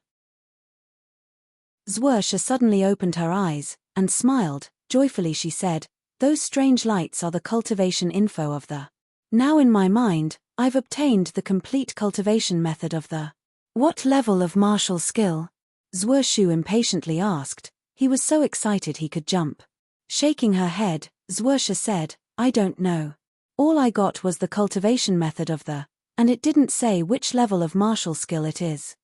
Zwoshu suddenly opened her eyes, and smiled, joyfully she said, Those strange lights are the cultivation info of the. Now in my mind, I've obtained the complete cultivation method of the. What level of martial skill? Zwoshu impatiently asked, he was so excited he could jump. Shaking her head, Zwoshu said, I don't know. All I got was the cultivation method of the, and it didn't say which level of martial skill it is.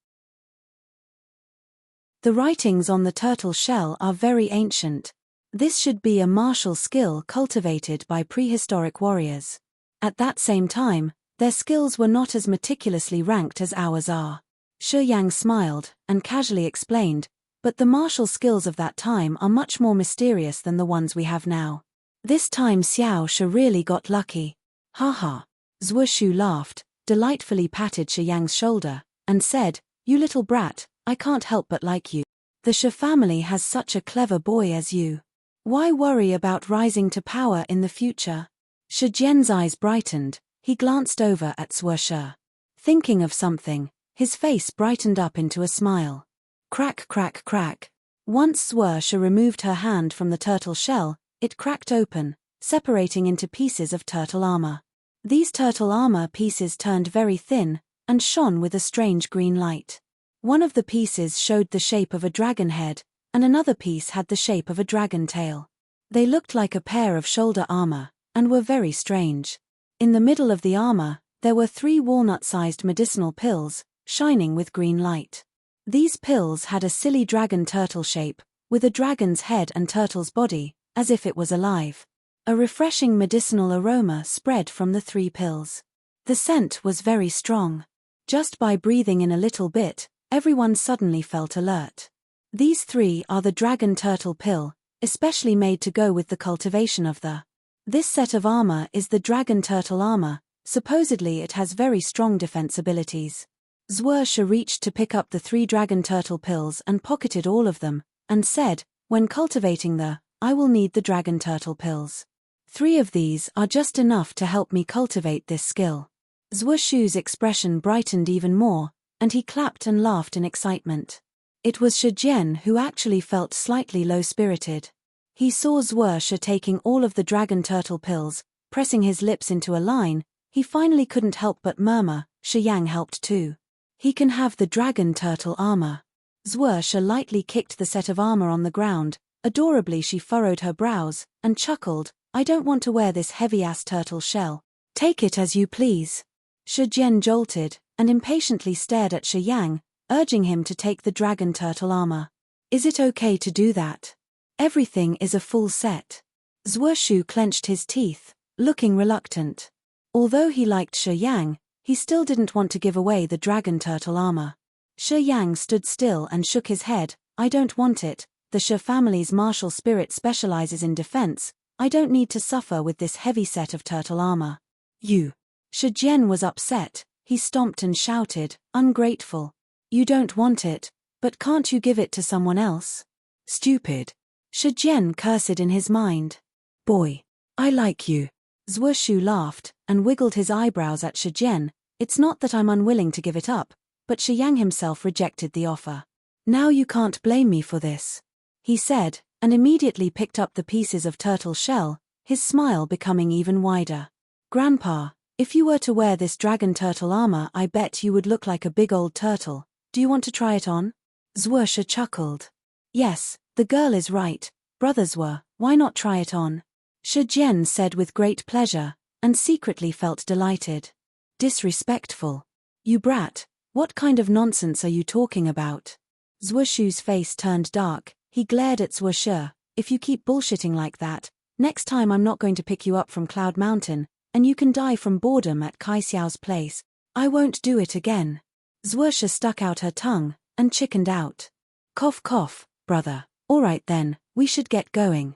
The writings on the turtle shell are very ancient. This should be a martial skill cultivated by prehistoric warriors. At that same time, their skills were not as meticulously ranked as ours are. Shi Yang smiled, and casually explained, but the martial skills of that time are much more mysterious than the ones we have now. This time Xiao Shi really got lucky. Haha. Zwoshu laughed, delightfully patted Shi Yang's shoulder, and said, "You little brat, I can't help but like you. The Shi family has such a clever boy as you. Why worry about rising to power in the future?" Shi Jian's eyes brightened, he glanced over at Zhuo Shi. Thinking of something, his face brightened up into a smile. Crack, crack, crack. Once Zhuo Shi removed her hand from the turtle shell, it cracked open, separating into pieces of turtle armor. These turtle armor pieces turned very thin, and shone with a strange green light. One of the pieces showed the shape of a dragon head, and another piece had the shape of a dragon tail. They looked like a pair of shoulder armor, and were very strange. In the middle of the armor, there were 3 walnut-sized medicinal pills, shining with green light. These pills had a silly dragon turtle shape, with a dragon's head and turtle's body, as if it was alive. A refreshing medicinal aroma spread from the 3 pills. The scent was very strong. Just by breathing in a little bit, everyone suddenly felt alert. These 3 are the dragon turtle pill, especially made to go with the cultivation of the. This set of armor is the dragon turtle armor, supposedly it has very strong defense abilities. Zhuo Shi reached to pick up the 3 dragon turtle pills and pocketed all of them, and said, "When cultivating I will need the dragon turtle pills. 3 of these are just enough to help me cultivate this skill." Zhuo Shi's expression brightened even more, and he clapped and laughed in excitement. It was Shi Jian who actually felt slightly low-spirited. He saw Zhuo Shi taking all of the dragon turtle pills, pressing his lips into a line. He finally couldn't help but murmur, "Shi Yang helped too. He can have the dragon turtle armor." Zhuo Shi lightly kicked the set of armor on the ground. Adorably she furrowed her brows, and chuckled, "I don't want to wear this heavy-ass turtle shell. Take it as you please." Shi Jian jolted, and impatiently stared at Shi Yang, urging him to take the dragon turtle armor. "Is it okay to do that? Everything is a full set." Zhuo Shi clenched his teeth, looking reluctant. Although he liked Shi Yang, he still didn't want to give away the dragon turtle armor. Shi Yang stood still and shook his head, "I don't want it. The Shi family's martial spirit specializes in defense. I don't need to suffer with this heavy set of turtle armor." "You." Shi Jian was upset, he stomped and shouted, "Ungrateful. You don't want it, but can't you give it to someone else?" "Stupid." Shi Jian cursed in his mind. "Boy, I like you." Zhuo Shi laughed, and wiggled his eyebrows at Shi Jian. "It's not that I'm unwilling to give it up, but Shi Yang himself rejected the offer. Now you can't blame me for this," he said, and immediately picked up the pieces of turtle shell, his smile becoming even wider. "Grandpa, if you were to wear this dragon turtle armor, I bet you would look like a big old turtle. Do you want to try it on?" Zhuo Shi chuckled. "Yes, the girl is right, brother Zhuo, why not try it on?" Shi Jian said with great pleasure, and secretly felt delighted. "Disrespectful. You brat, what kind of nonsense are you talking about?" Zhuo Shi's face turned dark, he glared at Zhuo Shi. "If you keep bullshitting like that, next time I'm not going to pick you up from Cloud Mountain, and you can die from boredom at Kai Xiao's place. I won't do it again." Zhuo Shi stuck out her tongue, and chickened out. "Cough cough, brother. All right then, we should get going."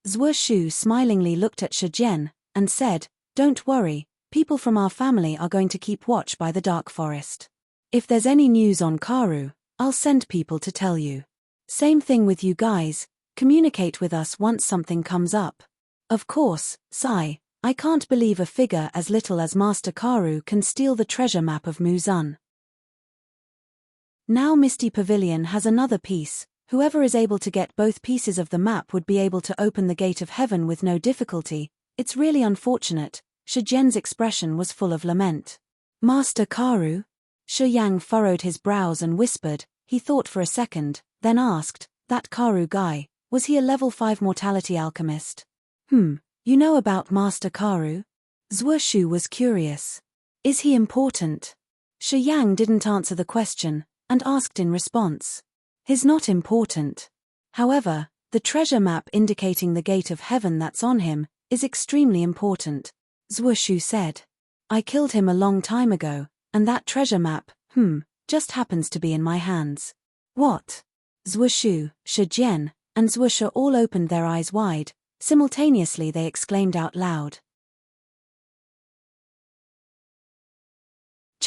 Zhuo Shi smilingly looked at Shi Jian, and said, "Don't worry, people from our family are going to keep watch by the dark forest. If there's any news on Karu, I'll send people to tell you. Same thing with you guys, communicate with us once something comes up. Of course, Sai, I can't believe a figure as little as Master Karu can steal the treasure map of Muzan. Now Misty Pavilion has another piece. Whoever is able to get both pieces of the map would be able to open the gate of heaven with no difficulty. It's really unfortunate." Shi Jian's expression was full of lament. "Master Karu?" Shi Yang furrowed his brows and whispered. He thought for a second, then asked, "That Karu guy, was he a level 5 mortality alchemist?" You know about Master Karu?" Zhuo Shi was curious. "Is he important?" Shi Yang didn't answer the question, and asked in response. "He's not important. However, the treasure map indicating the gate of heaven that's on him is extremely important," Zhuo Shi said. "I killed him a long time ago, and that treasure map, just happens to be in my hands." "What?" Zhuo Shi, Shi Jian, and Zhuo Shi all opened their eyes wide. Simultaneously they exclaimed out loud.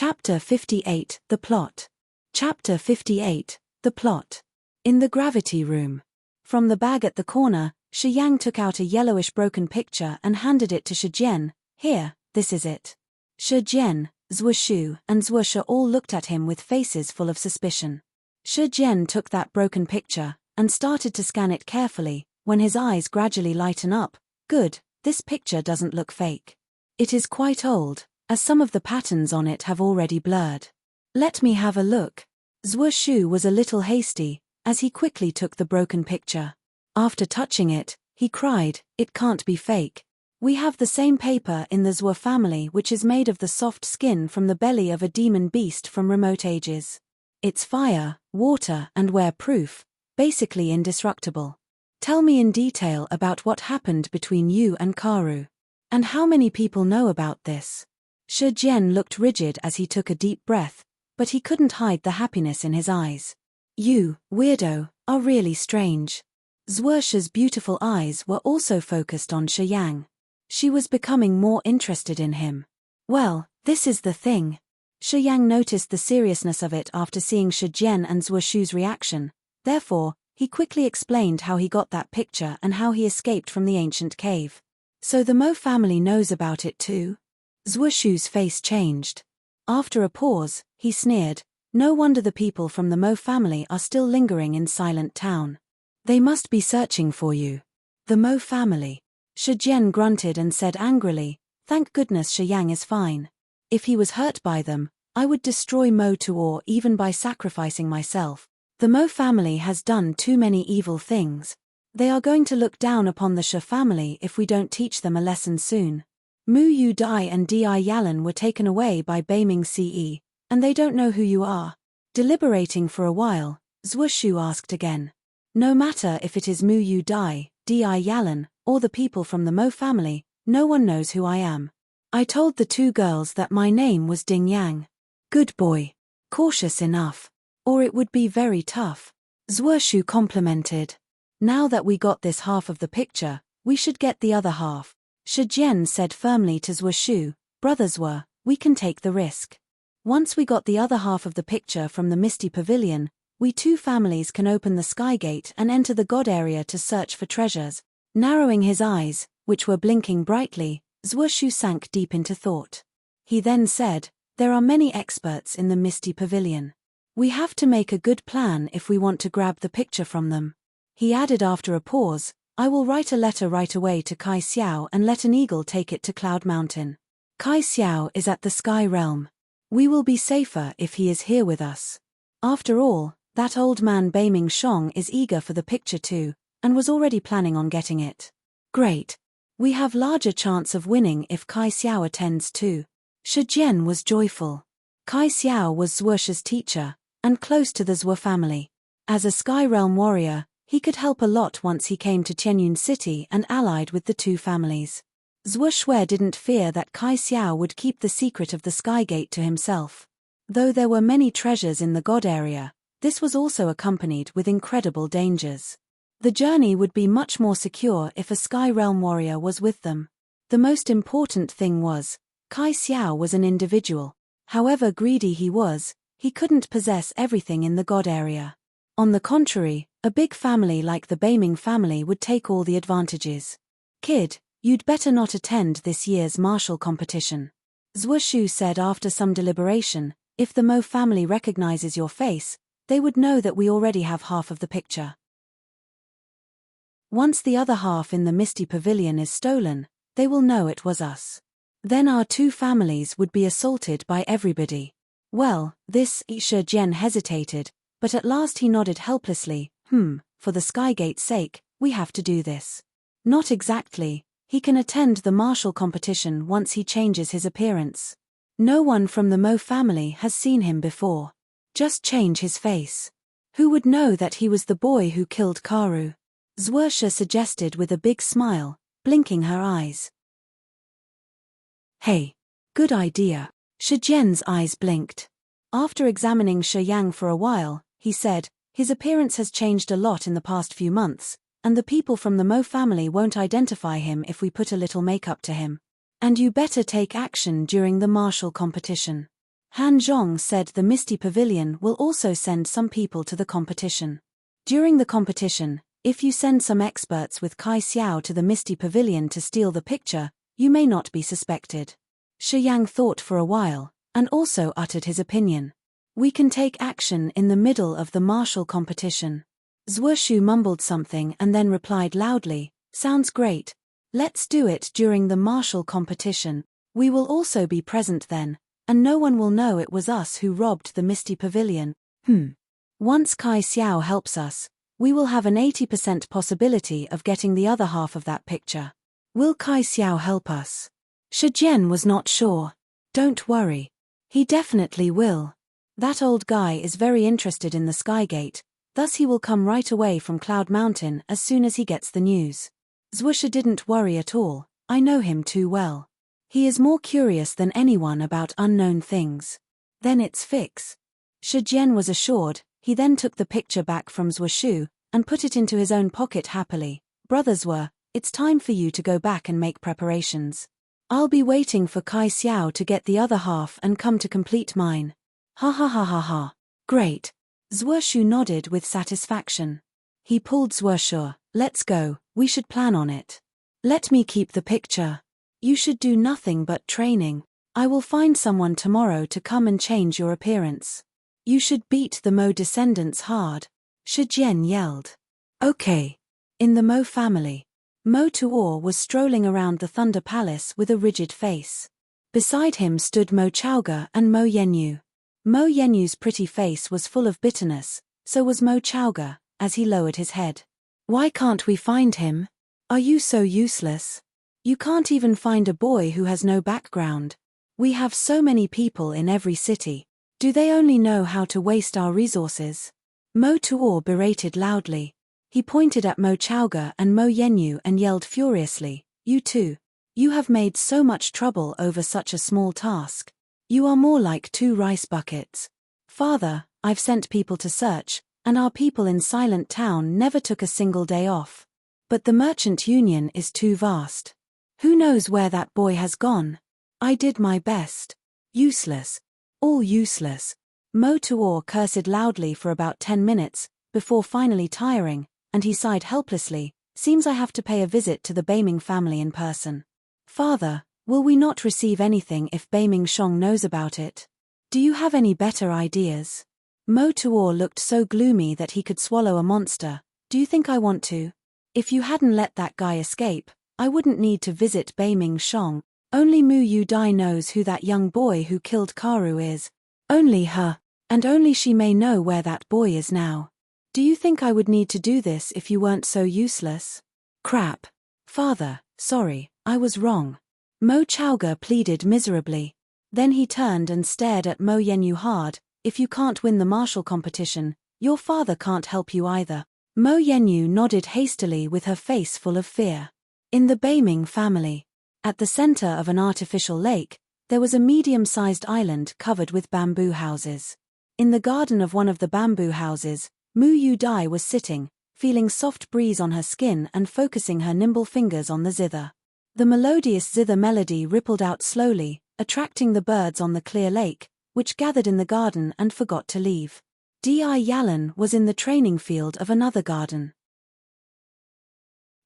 Chapter 58, The Plot. Chapter 58, The Plot. In the gravity room. From the bag at the corner, Shi Yang took out a yellowish broken picture and handed it to Shi Jian. Here, this is it. Shi Jian, Zhuo Shu, and Zhuo Shi all looked at him with faces full of suspicion. Shi Jian took that broken picture and started to scan it carefully, when his eyes gradually lighten up. Good, this picture doesn't look fake. It is quite old, as some of the patterns on it have already blurred. Let me have a look. Zhuo Shu was a little hasty, as he quickly took the broken picture. After touching it, he cried, "It can't be fake. We have the same paper in the Zhuo family which is made of the soft skin from the belly of a demon beast from remote ages. It's fire, water and wear-proof, basically indestructible. Tell me in detail about what happened between you and Karu. And how many people know about this?" Shi Jian looked rigid as he took a deep breath, but he couldn't hide the happiness in his eyes. "You, weirdo, are really strange." Zhuo Shi's beautiful eyes were also focused on Shi Yang. She was becoming more interested in him. "Well, this is the thing." Shi Yang noticed the seriousness of it after seeing Shi Jian and Zhuo Shu's reaction. Therefore, he quickly explained how he got that picture and how he escaped from the ancient cave. "So the Mo family knows about it too?" Zhuo Shu's face changed. After a pause, he sneered, "No wonder the people from the Mo family are still lingering in Silent Town. They must be searching for you." "The Mo family?" Shi Jian grunted and said angrily, "Thank goodness Shi Yang is fine. If he was hurt by them, I would destroy Mo Tuor even by sacrificing myself. The Mo family has done too many evil things. They are going to look down upon the Shi family if we don't teach them a lesson soon. Mu Yu Dai and Di Yalan were taken away by Beiming Ce, and they don't know who you are." Deliberating for a while, Zhuo Shu asked again. "No matter if it is Mu Yu Dai, Di Yalan, or the people from the Mo family, no one knows who I am. I told the two girls that my name was Ding Yang." "Good boy. Cautious enough. Or it would be very tough." Zhuo Shu complimented. "Now that we got this half of the picture, we should get the other half." Shi Jian said firmly to Zhuo Shu, "Brother Zhuo, we can take the risk. Once we got the other half of the picture from the Misty Pavilion, we two families can open the sky gate and enter the god area to search for treasures." Narrowing his eyes, which were blinking brightly, Zhuo Shu sank deep into thought. He then said, "There are many experts in the Misty Pavilion. We have to make a good plan if we want to grab the picture from them." He added after a pause, "I will write a letter right away to Kai Xiao and let an eagle take it to Cloud Mountain. Kai Xiao is at the Sky Realm. We will be safer if he is here with us. After all, that old man Beiming Shong is eager for the picture too, and was already planning on getting it. Great. We have larger chance of winning if Kai Xiao attends too." Shi Jian was joyful. Kai Xiao was Zhuo Shi's teacher, and close to the Zhuo family. As a Sky Realm warrior, he could help a lot once he came to Tianyun City and allied with the two families. Zhuo Shui didn't fear that Kai Xiao would keep the secret of the Sky Gate to himself. Though there were many treasures in the god area, this was also accompanied with incredible dangers. The journey would be much more secure if a Sky Realm warrior was with them. The most important thing was, Kai Xiao was an individual. However greedy he was, he couldn't possess everything in the god area. On the contrary, a big family like the Beiming family would take all the advantages. "Kid, you'd better not attend this year's martial competition," Zhuo Shu said after some deliberation. "If the Mo family recognizes your face, they would know that we already have half of the picture. Once the other half in the Misty Pavilion is stolen, they will know it was us. Then our two families would be assaulted by everybody." "Well, this," Shi Jian hesitated, but at last he nodded helplessly. For the Skygate's sake, we have to do this." "Not exactly. He can attend the martial competition once he changes his appearance. No one from the Mo family has seen him before. Just change his face. Who would know that he was the boy who killed Karu?" Zhuo Shi suggested with a big smile, blinking her eyes. "Hey. Good idea." Shi Jian's eyes blinked. After examining Shi Yang for a while, he said, "His appearance has changed a lot in the past few months, and the people from the Mo family won't identify him if we put a little makeup to him. And you better take action during the martial competition. Han Zhong said the Misty Pavilion will also send some people to the competition. During the competition, if you send some experts with Kai Xiao to the Misty Pavilion to steal the picture, you may not be suspected. Shi Yang thought for a while, and also uttered his opinion. We can take action in the middle of the martial competition. Zhuoshu mumbled something and then replied loudly, sounds great. Let's do it during the martial competition. We will also be present then, and no one will know it was us who robbed the Misty Pavilion. Once Kai Xiao helps us, we will have an 80% possibility of getting the other half of that picture. Will Kai Xiao help us? Shi Jian was not sure. Don't worry. He definitely will. That old guy is very interested in the Skygate, thus he will come right away from Cloud Mountain as soon as he gets the news. Zhuoshu didn't worry at all, I know him too well. He is more curious than anyone about unknown things. Then it's fix. Shi Jian was assured. He then took the picture back from Zhuoshu and put it into his own pocket happily. Brothers were, it's time for you to go back and make preparations. I'll be waiting for Kai Xiao to get the other half and come to complete mine. Ha ha ha ha ha. Great. Zhuoshu nodded with satisfaction. He pulled Zhuoshu, let's go, we should plan on it. Let me keep the picture. You should do nothing but training. I will find someone tomorrow to come and change your appearance. You should beat the Mo descendants hard. Shi Jian yelled. Okay. In the Mo family, Mo Tuor was strolling around the Thunder Palace with a rigid face. Beside him stood Mo Chaoge and Mo Yenyu. Mo Yenyu's pretty face was full of bitterness, so was Mo Chaoge, as he lowered his head. Why can't we find him? Are you so useless? You can't even find a boy who has no background. We have so many people in every city. Do they only know how to waste our resources? Mo Tuor berated loudly. He pointed at Mo Chaoge and Mo Yenyu and yelled furiously, you two. You have made so much trouble over such a small task. You are more like 2 rice buckets. Father, I've sent people to search, and our people in Silent Town never took a single day off. But the merchant union is too vast. Who knows where that boy has gone? I did my best. Useless. All useless. Mo Tuor cursed loudly for about 10 minutes, before finally tiring, and he sighed helplessly, seems I have to pay a visit to the Beiming family in person. Father, will we not receive anything if Beiming Shong knows about it? Do you have any better ideas? Mo Tuor looked so gloomy that he could swallow a monster. Do you think I want to? If you hadn't let that guy escape, I wouldn't need to visit Beiming Shong. Only Mu Yu Dai knows who that young boy who killed Karu is. Only her. And only she may know where that boy is now. Do you think I would need to do this if you weren't so useless? Crap. Father, sorry, I was wrong. Mo Chaoge pleaded miserably. Then he turned and stared at Mo Yenyu hard. If you can't win the martial competition, your father can't help you either. Mo Yenyu nodded hastily with her face full of fear. In the Beiming family, at the center of an artificial lake, there was a medium-sized island covered with bamboo houses. In the garden of one of the bamboo houses, Mu Yu Dai was sitting, feeling soft breeze on her skin and focusing her nimble fingers on the zither. The melodious zither melody rippled out slowly, attracting the birds on the clear lake, which gathered in the garden and forgot to leave. Di Yalan was in the training field of another garden.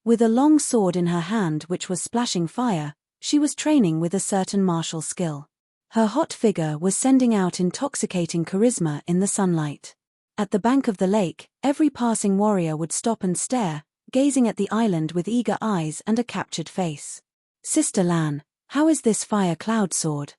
With a long sword in her hand which was splashing fire, she was training with a certain martial skill. Her hot figure was sending out intoxicating charisma in the sunlight. At the bank of the lake, every passing warrior would stop and stare, gazing at the island with eager eyes and a captured face. Sister Lan, how is this fire cloud sword?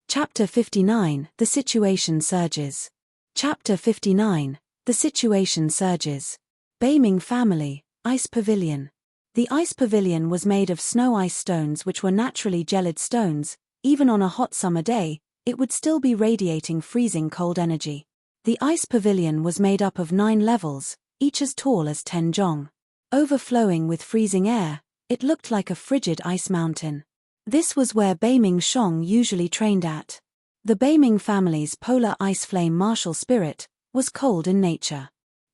Chapter 59, The Situation Surges. Chapter 59, The Situation Surges. Beiming Family, Ice Pavilion. The ice pavilion was made of snow ice stones which were naturally gelid stones. Even on a hot summer day, it would still be radiating freezing cold energy. The ice pavilion was made up of 9 levels, each as tall as 10 zhong. Overflowing with freezing air, it looked like a frigid ice mountain. This was where Beiming Shong usually trained at. The Beiming family's polar ice flame martial spirit was cold in nature.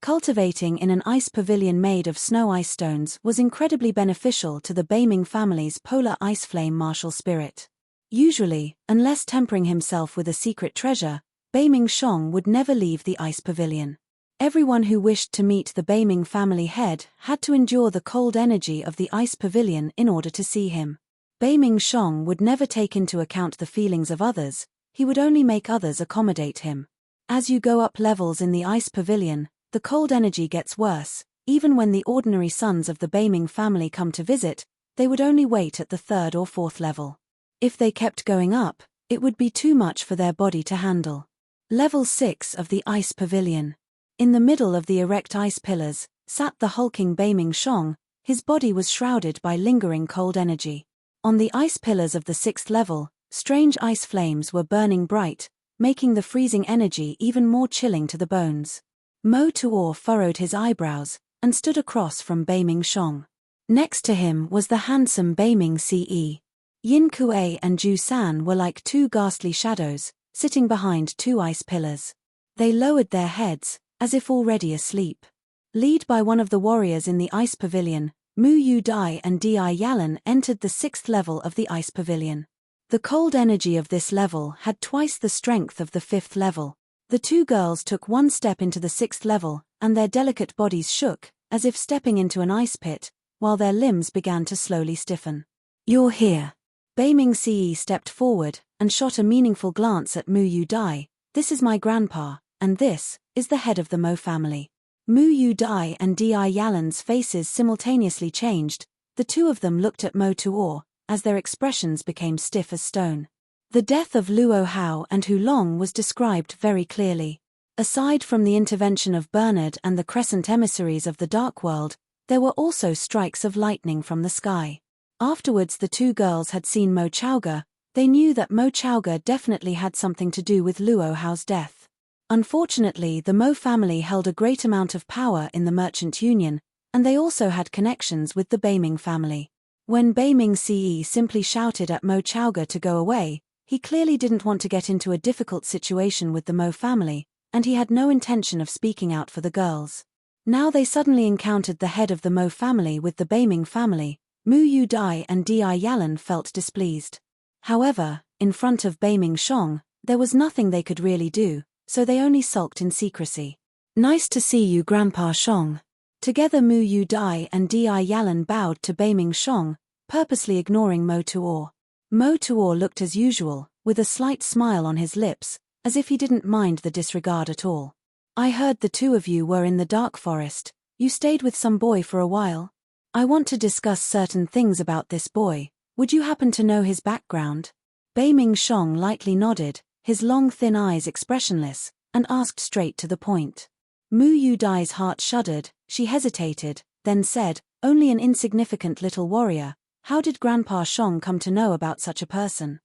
Cultivating in an ice pavilion made of snow ice stones was incredibly beneficial to the Beiming family's polar ice flame martial spirit. Usually, unless tempering himself with a secret treasure, Beiming Shong would never leave the ice pavilion. Everyone who wished to meet the Beiming family head had to endure the cold energy of the ice pavilion in order to see him. Beiming Shong would never take into account the feelings of others, he would only make others accommodate him. As you go up levels in the ice pavilion, the cold energy gets worse. Even when the ordinary sons of the Beiming family come to visit, they would only wait at the 3rd or 4th level. If they kept going up, it would be too much for their body to handle. Level 6 of the ice pavilion. In the middle of the erect ice pillars, sat the hulking Beiming Shong, his body was shrouded by lingering cold energy. On the ice pillars of the 6th level, strange ice flames were burning bright, making the freezing energy even more chilling to the bones. Mo Tuor furrowed his eyebrows, and stood across from Beiming Shong. Next to him was the handsome Beiming Ce. Yin Kuei and Ju San were like two ghastly shadows, sitting behind two ice pillars. They lowered their heads, as if already asleep. Led by one of the warriors in the ice pavilion, Mu Yu Dai and Di Yalan entered the 6th level of the ice pavilion. The cold energy of this level had twice the strength of the 5th level. The two girls took one step into the 6th level, and their delicate bodies shook, as if stepping into an ice pit, while their limbs began to slowly stiffen. "You're here." Beiming Ce stepped forward, and shot a meaningful glance at Mu Yu Dai. "This is my grandpa, and this is the head of the Mo family." Mu Yu Dai and Di Yalan's faces simultaneously changed. The two of them looked at Mo Tuor, as their expressions became stiff as stone. The death of Luo Hao and Hu Long was described very clearly. Aside from the intervention of Bernard and the Crescent emissaries of the Dark World, there were also strikes of lightning from the sky. Afterwards the two girls had seen Mo Chaoga. They knew that Mo Chaoga definitely had something to do with Luo Hao's death. Unfortunately, the Mo family held a great amount of power in the Merchant Union, and they also had connections with the Beiming family. When Beiming Ce simply shouted at Mo Chaoga to go away, he clearly didn't want to get into a difficult situation with the Mo family, and he had no intention of speaking out for the girls. Now they suddenly encountered the head of the Mo family with the Beiming family. Mu Yu Dai and Di Yalan felt displeased. However, in front of Beiming Shong, there was nothing they could really do, so they only sulked in secrecy. "Nice to see you, Grandpa Shong." Together Mu Yu Dai and Di Yalan bowed to Beiming Shong, purposely ignoring Mo Tuor. Mo Tuor looked as usual, with a slight smile on his lips, as if he didn't mind the disregard at all. "I heard the two of you were in the dark forest. You stayed with some boy for a while? I want to discuss certain things about this boy. Would you happen to know his background?" Beiming Shong lightly nodded, his long thin eyes expressionless, and asked straight to the point. Mu Yu Dai's heart shuddered. She hesitated, then said, "Only an insignificant little warrior. How did Grandpa Shong come to know about such a person?"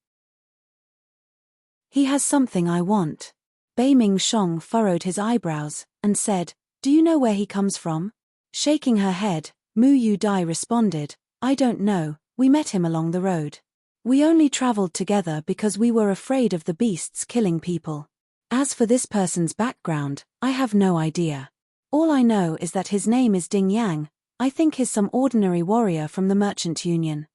"He has something I want." Beiming Shong furrowed his eyebrows, and said, "Do you know where he comes from?" Shaking her head, Mu Yu Dai responded, "I don't know, we met him along the road. We only traveled together because we were afraid of the beasts killing people. As for this person's background, I have no idea. All I know is that his name is Ding Yang. I think he's some ordinary warrior from the Merchant Union."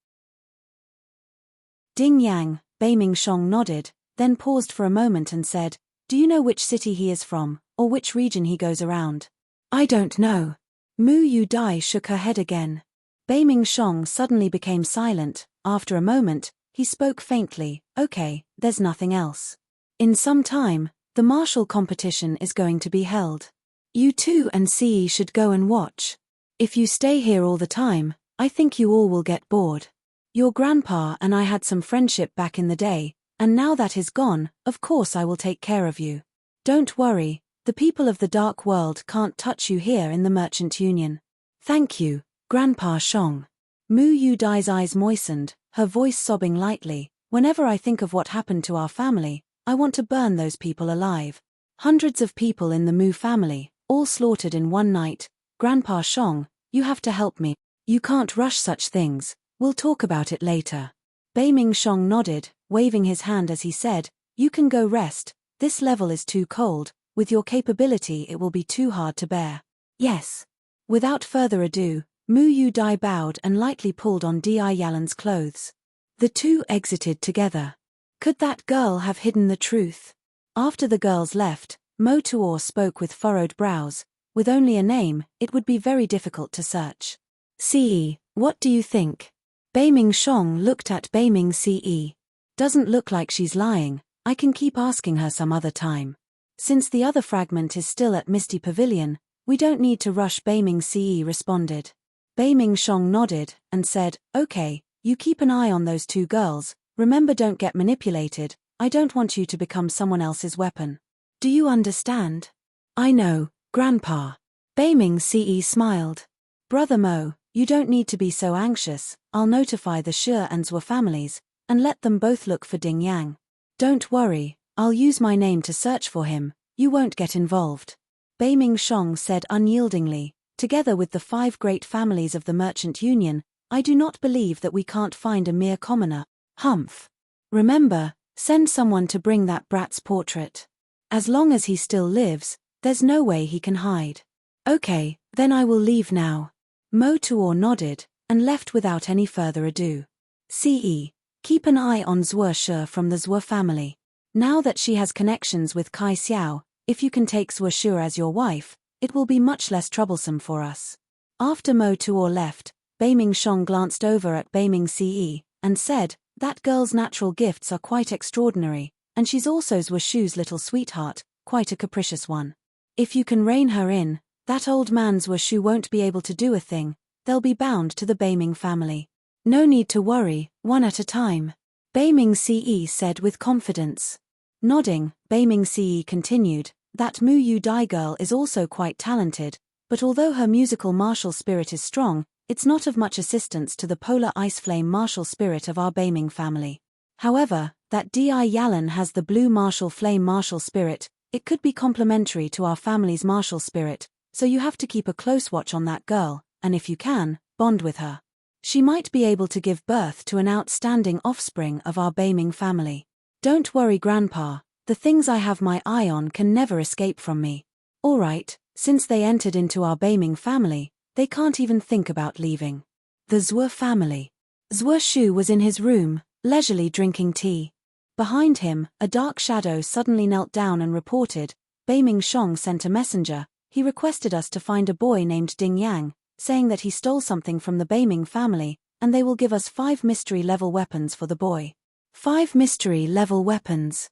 Ding Yang, Beiming Shong nodded, then paused for a moment and said, "Do you know which city he is from, or which region he goes around?" "I don't know." Mu Yu Dai shook her head again. Beiming Shong suddenly became silent. After a moment, he spoke faintly, "Okay, there's nothing else. In some time, the martial competition is going to be held. You two and Ce should go and watch. If you stay here all the time, I think you all will get bored. Your grandpa and I had some friendship back in the day, and now that is gone, of course I will take care of you. Don't worry, the people of the Dark World can't touch you here in the Merchant Union." "Thank you, Grandpa Shong." Mu Yu Dai's eyes moistened, her voice sobbing lightly. "Whenever I think of what happened to our family, I want to burn those people alive. Hundreds of people in the Mu family, all slaughtered in one night. Grandpa Shong, you have to help me. You can't rush such things. We'll talk about it later." Beiming Shong nodded, waving his hand as he said, "You can go rest. This level is too cold. With your capability it will be too hard to bear." Yes. Without further ado, Mu Yu Dai bowed and lightly pulled on Di Yalan's clothes. The two exited together. Could that girl have hidden the truth? After the girls left, Mo Tuor spoke with furrowed brows. With only a name, it would be very difficult to search. Ce, what do you think? Beiming Shong looked at Beiming Ce. Doesn't look like she's lying. I can keep asking her some other time. Since the other fragment is still at Misty Pavilion, we don't need to rush, Beiming Ce responded. Beiming Shong nodded and said, okay, you keep an eye on those two girls. Remember, don't get manipulated. I don't want you to become someone else's weapon. Do you understand? I know, Grandpa. Beiming Ce smiled. Brother Mo, you don't need to be so anxious. I'll notify the Shi and Zhuo families, and let them both look for Ding Yang. Don't worry, I'll use my name to search for him. You won't get involved. Beiming Shong said unyieldingly, together with the 5 great families of the Merchant Union, I do not believe that we can't find a mere commoner. Humph. Remember, send someone to bring that brat's portrait. As long as he still lives, there's no way he can hide. Okay, then I will leave now. Mo Tuor nodded, and left without any further ado. Ce, keep an eye on Zhuo Shi from the Zhuo family. Now that she has connections with Kai Xiao, if you can take Zhuo Shi as your wife, it will be much less troublesome for us. After Mo Tuor left, Beiming Shong glanced over at Beiming Ce, and said, that girl's natural gifts are quite extraordinary, and she's also Zhuo Shi's little sweetheart, quite a capricious one. If you can rein her in, that old man Zhuo Shi won't be able to do a thing. They'll be bound to the Beiming family. No need to worry, one at a time. Beiming Ce said with confidence. Nodding, Beiming Ce continued, that Mu Yu Dai girl is also quite talented, but although her musical martial spirit is strong, it's not of much assistance to the polar ice flame martial spirit of our Beiming family. However, that Di Yalan has the blue martial flame martial spirit. It could be complementary to our family's martial spirit, so you have to keep a close watch on that girl, and if you can, bond with her. She might be able to give birth to an outstanding offspring of our Beiming family. Don't worry, Grandpa, the things I have my eye on can never escape from me. All right, since they entered into our Beiming family, they can't even think about leaving. The Zhuo family. Zhuo Shu was in his room, leisurely drinking tea. Behind him, a dark shadow suddenly knelt down and reported, Beiming Shong sent a messenger. He requested us to find a boy named Ding Yang, saying that he stole something from the Beiming family, and they will give us 5 mystery-level weapons for the boy. 5 mystery-level weapons.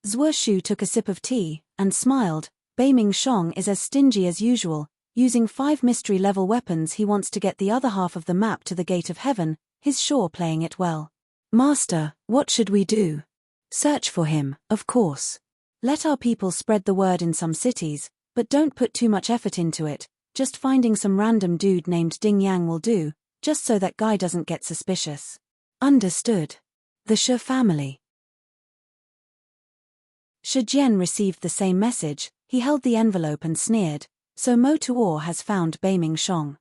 Zhuo Shu took a sip of tea, and smiled. Beiming Shong is as stingy as usual. Using 5 mystery-level weapons, he wants to get the other half of the map to the Gate of Heaven. He's sure playing it well. Master, what should we do? Search for him, of course. Let our people spread the word in some cities, but don't put too much effort into it. Just finding some random dude named Ding Yang will do, just so that guy doesn't get suspicious. Understood. The Shi family. Shi Jian received the same message. He held the envelope and sneered. So Mo Tuor has found Beiming Shong.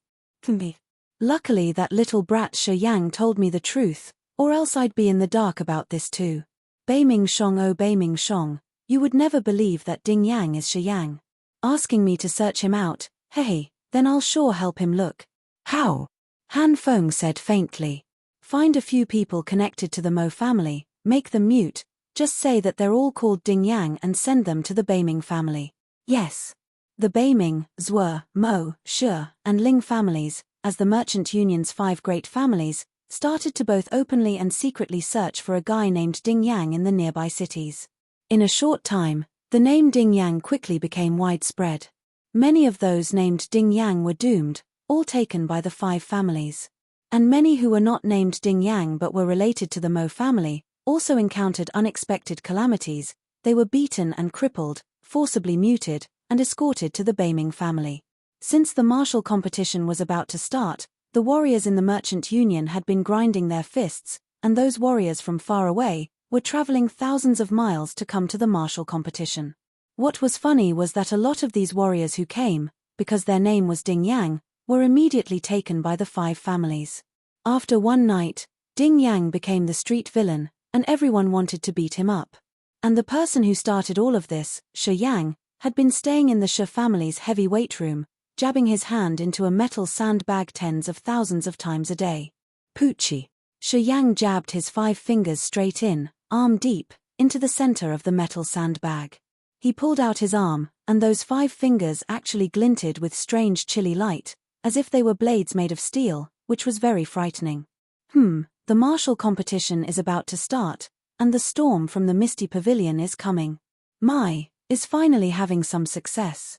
Luckily that little brat Shi Yang told me the truth, or else I'd be in the dark about this too. Beiming Shong, oh Beiming Shong, you would never believe that Ding Yang is Shi Yang. Asking me to search him out, hey, then I'll sure help him look. How? Han Feng said faintly. Find a few people connected to the Mo family, make them mute, just say that they're all called Ding Yang and send them to the Beiming family. Yes. The Beiming, Zhuo, Mo, Shi, and Ling families, as the Merchant Union's 5 great families, started to both openly and secretly search for a guy named Ding Yang in the nearby cities. In a short time, the name Ding Yang quickly became widespread. Many of those named Ding Yang were doomed, all taken by the 5 families. And many who were not named Ding Yang but were related to the Mo family, also encountered unexpected calamities. They were beaten and crippled, forcibly muted, and escorted to the Beiming family. Since the martial competition was about to start, the warriors in the Merchant Union had been grinding their fists, and those warriors from far away were traveling thousands of miles to come to the martial competition. What was funny was that a lot of these warriors who came, because their name was Ding Yang, were immediately taken by the 5 families. After one night, Ding Yang became the street villain, and everyone wanted to beat him up. And the person who started all of this, Shi Yang, had been staying in the Shi family's heavy weight room, jabbing his hand into a metal sandbag tens of thousands of times a day. Poochie. Shi Yang jabbed his 5 fingers straight in, arm deep, into the center of the metal sandbag. He pulled out his arm, and those 5 fingers actually glinted with strange chilly light, as if they were blades made of steel, which was very frightening. The martial competition is about to start, and the storm from the Misty Pavilion is coming. Mai is finally having some success.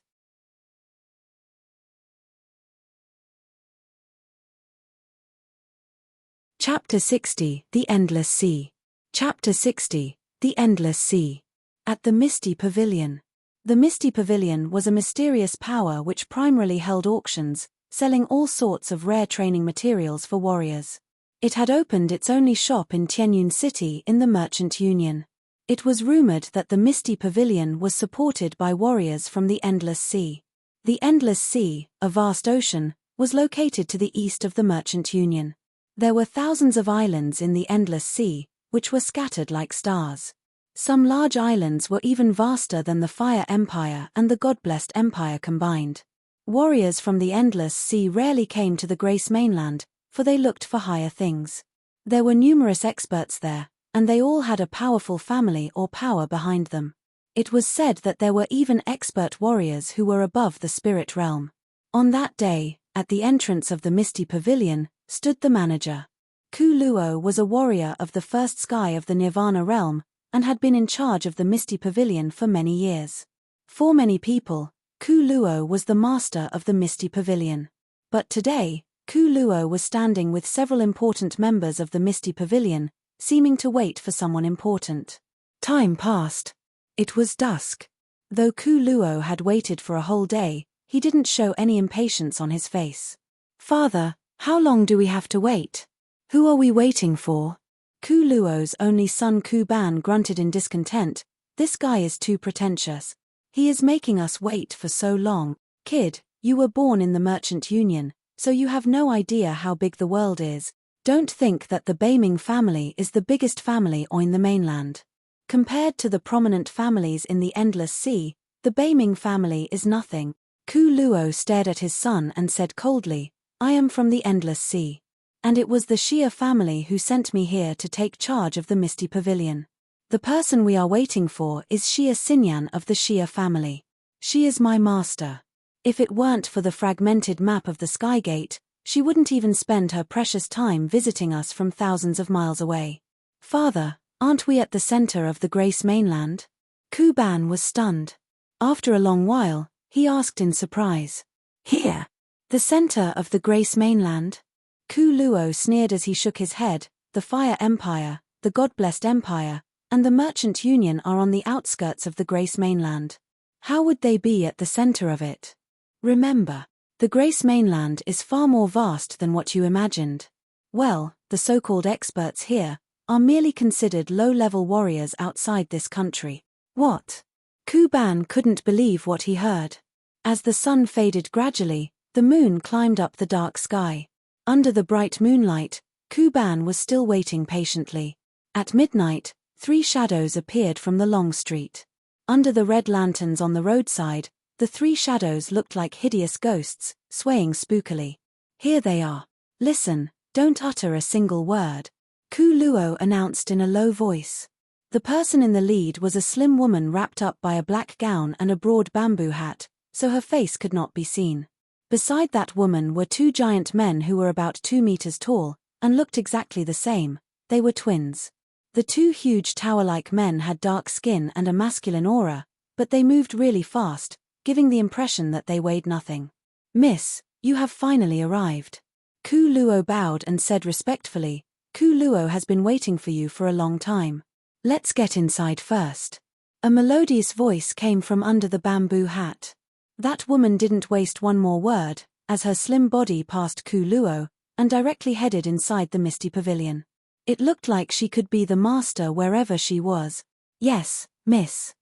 Chapter 60, The Endless Sea. Chapter 60, The Endless Sea. At the Misty Pavilion. The Misty Pavilion was a mysterious power which primarily held auctions, selling all sorts of rare training materials for warriors. It had opened its only shop in Tianyun City in the Merchant Union. It was rumored that the Misty Pavilion was supported by warriors from the Endless Sea. The Endless Sea, a vast ocean, was located to the east of the Merchant Union. There were thousands of islands in the Endless Sea, which were scattered like stars. Some large islands were even vaster than the Fire Empire and the God-blessed Empire combined. Warriors from the Endless Sea rarely came to the Grace mainland, for they looked for higher things. There were numerous experts there, and they all had a powerful family or power behind them. It was said that there were even expert warriors who were above the spirit realm. On that day, at the entrance of the Misty Pavilion, stood the manager. Ku Luo was a warrior of the first sky of the Nirvana realm, and had been in charge of the Misty Pavilion for many years. For many people, Ku Luo was the master of the Misty Pavilion. But today, Ku Luo was standing with several important members of the Misty Pavilion, seeming to wait for someone important. Time passed. It was dusk. Though Ku Luo had waited for a whole day, he didn't show any impatience on his face. "Father, how long do we have to wait? Who are we waiting for?" Ku Luo's only son Ku Ban grunted in discontent. "This guy is too pretentious. He is making us wait for so long. Kid, you were born in the Merchant Union, so you have no idea how big the world is. Don't think that the Beiming family is the biggest family on the mainland. Compared to the prominent families in the Endless Sea, the Beiming family is nothing." Ku Luo stared at his son and said coldly, "I am from the Endless Sea. And it was the Xia family who sent me here to take charge of the Misty Pavilion. The person we are waiting for is Xia Xinyan of the Xia family. She is my master. If it weren't for the fragmented map of the Skygate, she wouldn't even spend her precious time visiting us from thousands of miles away." "Father, aren't we at the center of the Grace mainland?" Ku Ban was stunned. After a long while, he asked in surprise. "Here? The center of the Grace mainland?" Ku Luo sneered as he shook his head. "The Fire Empire, the God-blessed Empire, and the Merchant Union are on the outskirts of the Grace mainland. How would they be at the center of it? Remember, the Grace mainland is far more vast than what you imagined. Well, the so-called experts here are merely considered low-level warriors outside this country." "What?" Ku Ban couldn't believe what he heard. As the sun faded gradually, the moon climbed up the dark sky. Under the bright moonlight, Ku Ban was still waiting patiently. At midnight, 3 shadows appeared from the long street. Under the red lanterns on the roadside, the 3 shadows looked like hideous ghosts, swaying spookily. "Here they are. Listen, don't utter a single word," Ku Luo announced in a low voice. The person in the lead was a slim woman wrapped up by a black gown and a broad bamboo hat, so her face could not be seen. Beside that woman were 2 giant men who were about 2 meters tall, and looked exactly the same. They were twins. The 2 huge tower-like men had dark skin and a masculine aura, but they moved really fast, giving the impression that they weighed nothing. "Miss, you have finally arrived." Ku Luo bowed and said respectfully, "Ku Luo has been waiting for you for a long time. Let's get inside first." A melodious voice came from under the bamboo hat. That woman didn't waste one more word, as her slim body passed Ku Luo, and directly headed inside the Misty Pavilion. It looked like she could be the master wherever she was. "Yes, miss."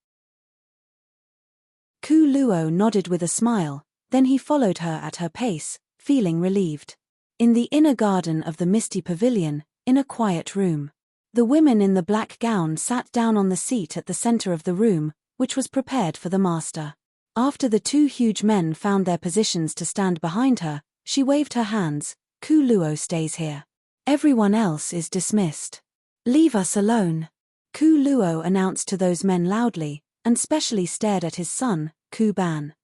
Ku Luo nodded with a smile, then he followed her at her pace, feeling relieved. In the inner garden of the Misty Pavilion, in a quiet room, the women in the black gown sat down on the seat at the center of the room, which was prepared for the master. After the two huge men found their positions to stand behind her, she waved her hands. Ku Luo stays here. Everyone else is dismissed. Leave us alone. Ku Luo announced to those men loudly, and specially stared at his son, Ku Ban.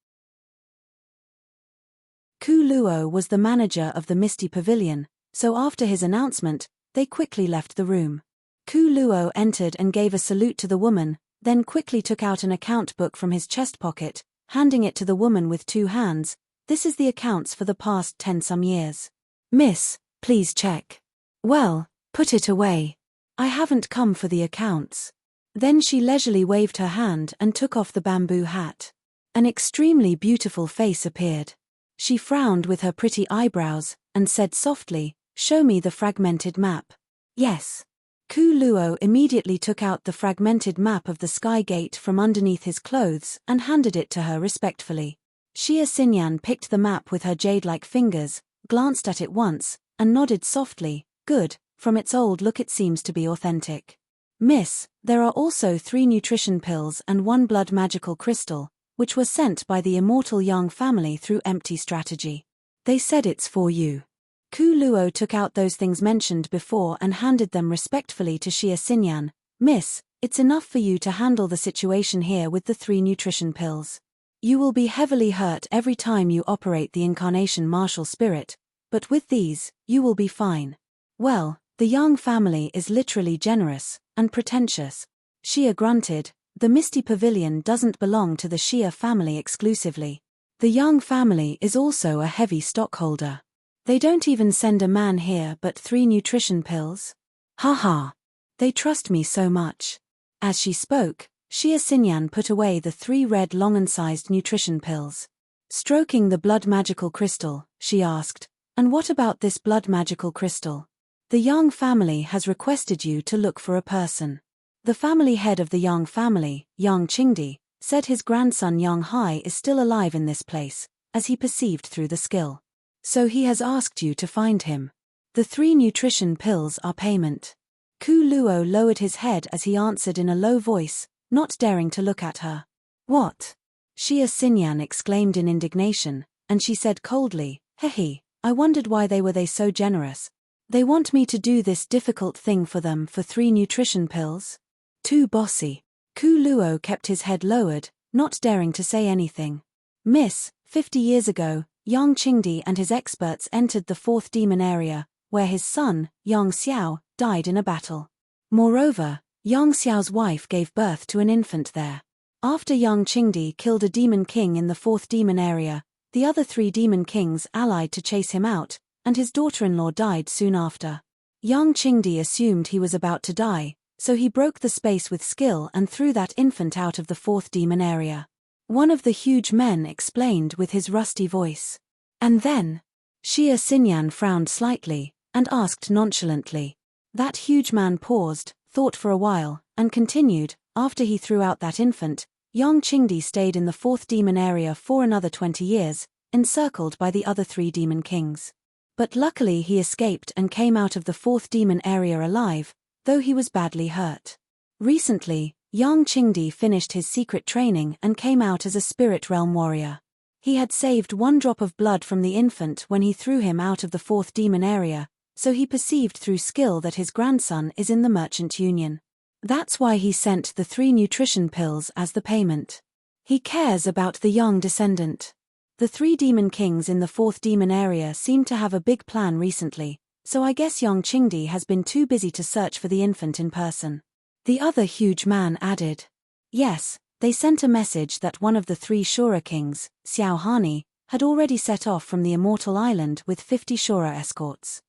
Ku Luo was the manager of the Misty Pavilion, so after his announcement, they quickly left the room. Ku Luo entered and gave a salute to the woman, then quickly took out an account book from his chest pocket, handing it to the woman with two hands. This is the accounts for the past 10-some years. Miss, please check. Well, put it away. I haven't come for the accounts. Then she leisurely waved her hand and took off the bamboo hat. An extremely beautiful face appeared. She frowned with her pretty eyebrows, and said softly, "Show me the fragmented map." Yes. Ku Luo immediately took out the fragmented map of the Sky Gate from underneath his clothes and handed it to her respectfully. Xia Xinyan picked the map with her jade-like fingers, glanced at it once, and nodded softly. Good, from its old look it seems to be authentic. Miss, there are also 3 nutrition pills and 1 blood magical crystal, which were sent by the immortal Yang family through empty strategy. They said it's for you. Ku Luo took out those things mentioned before and handed them respectfully to Xia Xinyan. Miss, it's enough for you to handle the situation here with the 3 nutrition pills. You will be heavily hurt every time you operate the incarnation martial spirit, but with these, you will be fine. Well, the Yang family is literally generous and pretentious. Xia grunted. The Misty Pavilion doesn't belong to the Xia family exclusively. The Yang family is also a heavy stockholder. They don't even send a man here but 3 nutrition pills? Ha. They trust me so much. As she spoke, Xia Xinyan put away the 3 red longan-sized nutrition pills. Stroking the blood magical crystal, she asked, "And what about this blood magical crystal? The Yang family has requested you to look for a person." The family head of the Yang family, Yang Qingdi, said his grandson Yang Hai is still alive in this place, as he perceived through the skill. So he has asked you to find him. The 3 nutrition pills are payment. Ku Luo lowered his head as he answered in a low voice, not daring to look at her. What? Xia Xinyan exclaimed in indignation, and she said coldly, "Hehe, I wondered why they were so generous. They want me to do this difficult thing for them for 3 nutrition pills? Too bossy." Ku Luo kept his head lowered, not daring to say anything. Miss, 50 years ago, Yang Qingdi and his experts entered the 4th demon area, where his son, Yang Xiao, died in a battle. Moreover, Yang Xiao's wife gave birth to an infant there. After Yang Qingdi killed a demon king in the 4th demon area, the other 3 demon kings allied to chase him out, and his daughter-in-law died soon after. Yang Qingdi assumed he was about to die, so he broke the space with skill and threw that infant out of the 4th demon area. One of the huge men explained with his rusty voice. And then? Xia Xinyan frowned slightly, and asked nonchalantly. That huge man paused, thought for a while, and continued. After he threw out that infant, Yang Qingdi stayed in the 4th demon area for another 20 years, encircled by the other 3 demon kings. But luckily he escaped and came out of the 4th demon area alive, though he was badly hurt. Recently, Yang Qingdi finished his secret training and came out as a spirit realm warrior. He had saved 1 drop of blood from the infant when he threw him out of the 4th demon area, so he perceived through skill that his grandson is in the merchant union. That's why he sent the 3 nutrition pills as the payment. He cares about the Yang descendant. The 3 demon kings in the 4th demon area seem to have a big plan recently, so I guess Yang Qingdi has been too busy to search for the infant in person. The other huge man added. Yes, they sent a message that one of the 3 Shura kings, Xiao Hani, had already set off from the Immortal Island with 50 Shura escorts.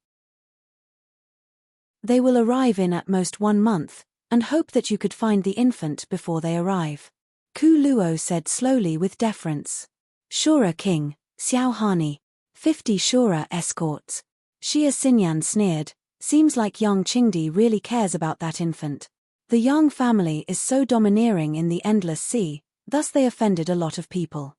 They will arrive in at most 1 month, and hope that you could find the infant before they arrive. Ku Luo said slowly with deference. Shura king, Xiao Hani. 50 Shura escorts. Xia Xinyan sneered. Seems like Yang Qingdi really cares about that infant. The Yang family is so domineering in the Endless Sea, thus they offended a lot of people.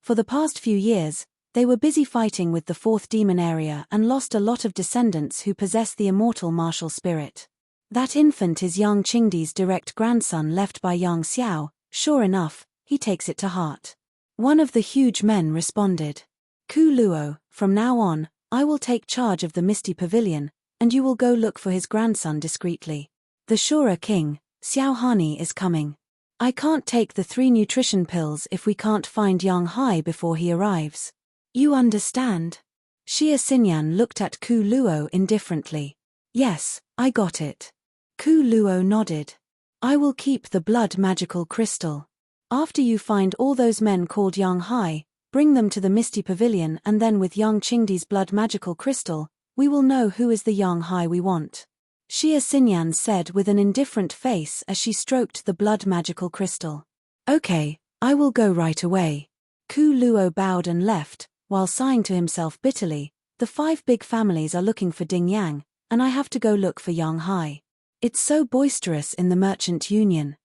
For the past few years, they were busy fighting with the 4th demon area and lost a lot of descendants who possess the immortal martial spirit. That infant is Yang Qingdi's direct grandson left by Yang Xiao, Sure enough, he takes it to heart. One of the huge men responded. Ku Luo, from now on, I will take charge of the Misty Pavilion, and you will go look for his grandson discreetly. The Shura king, Xiao Hani, is coming. I can't take the 3 nutrition pills if we can't find Yang Hai before he arrives. You understand? Xia Xinyan looked at Ku Luo indifferently. Yes, I got it. Ku Luo nodded. I will keep the blood magical crystal. After you find all those men called Yang Hai, bring them to the Misty Pavilion, and then with Yang Qingdi's blood magical crystal, we will know who is the Yang Hai we want. Xia Xinyan said with an indifferent face as she stroked the blood magical crystal. Okay, I will go right away. Ku Luo bowed and left, while sighing to himself bitterly. The 5 big families are looking for Ding Yang, and I have to go look for Yang Hai. It's so boisterous in the Merchant Union.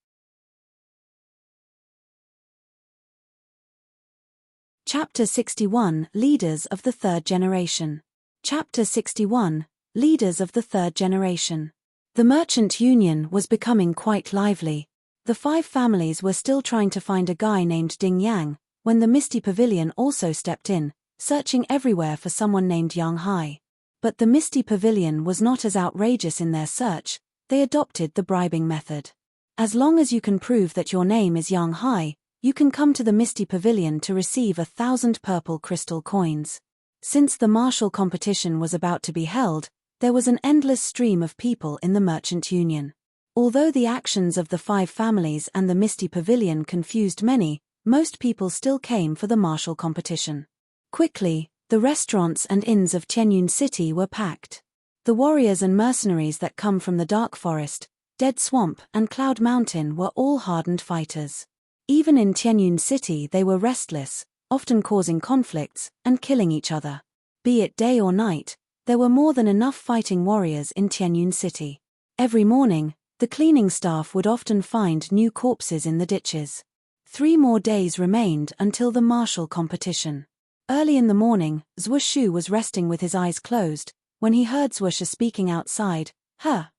Chapter 61, Leaders of the Third Generation. Chapter 61, Leaders of the Third Generation. The Merchant Union was becoming quite lively. The 5 families were still trying to find a guy named Ding Yang, when the Misty Pavilion also stepped in, searching everywhere for someone named Yang Hai. But the Misty Pavilion was not as outrageous in their search. They adopted the bribing method. As long as you can prove that your name is Yang Hai, you can come to the Misty Pavilion to receive 1,000 purple crystal coins. Since the martial competition was about to be held, there was an endless stream of people in the Merchant Union. Although the actions of the 5 families and the Misty Pavilion confused many, most people still came for the martial competition. Quickly, the restaurants and inns of Tianyun City were packed. The warriors and mercenaries that come from the Dark Forest, Dead Swamp, and Cloud Mountain were all hardened fighters. Even in Tianyun City they were restless, often causing conflicts and killing each other. Be it day or night, there were more than enough fighting warriors in Tianyun City. Every morning, the cleaning staff would often find new corpses in the ditches. 3 more days remained until the martial competition. Early in the morning, Zhuoshu was resting with his eyes closed, when he heard Zhuoshu speaking outside.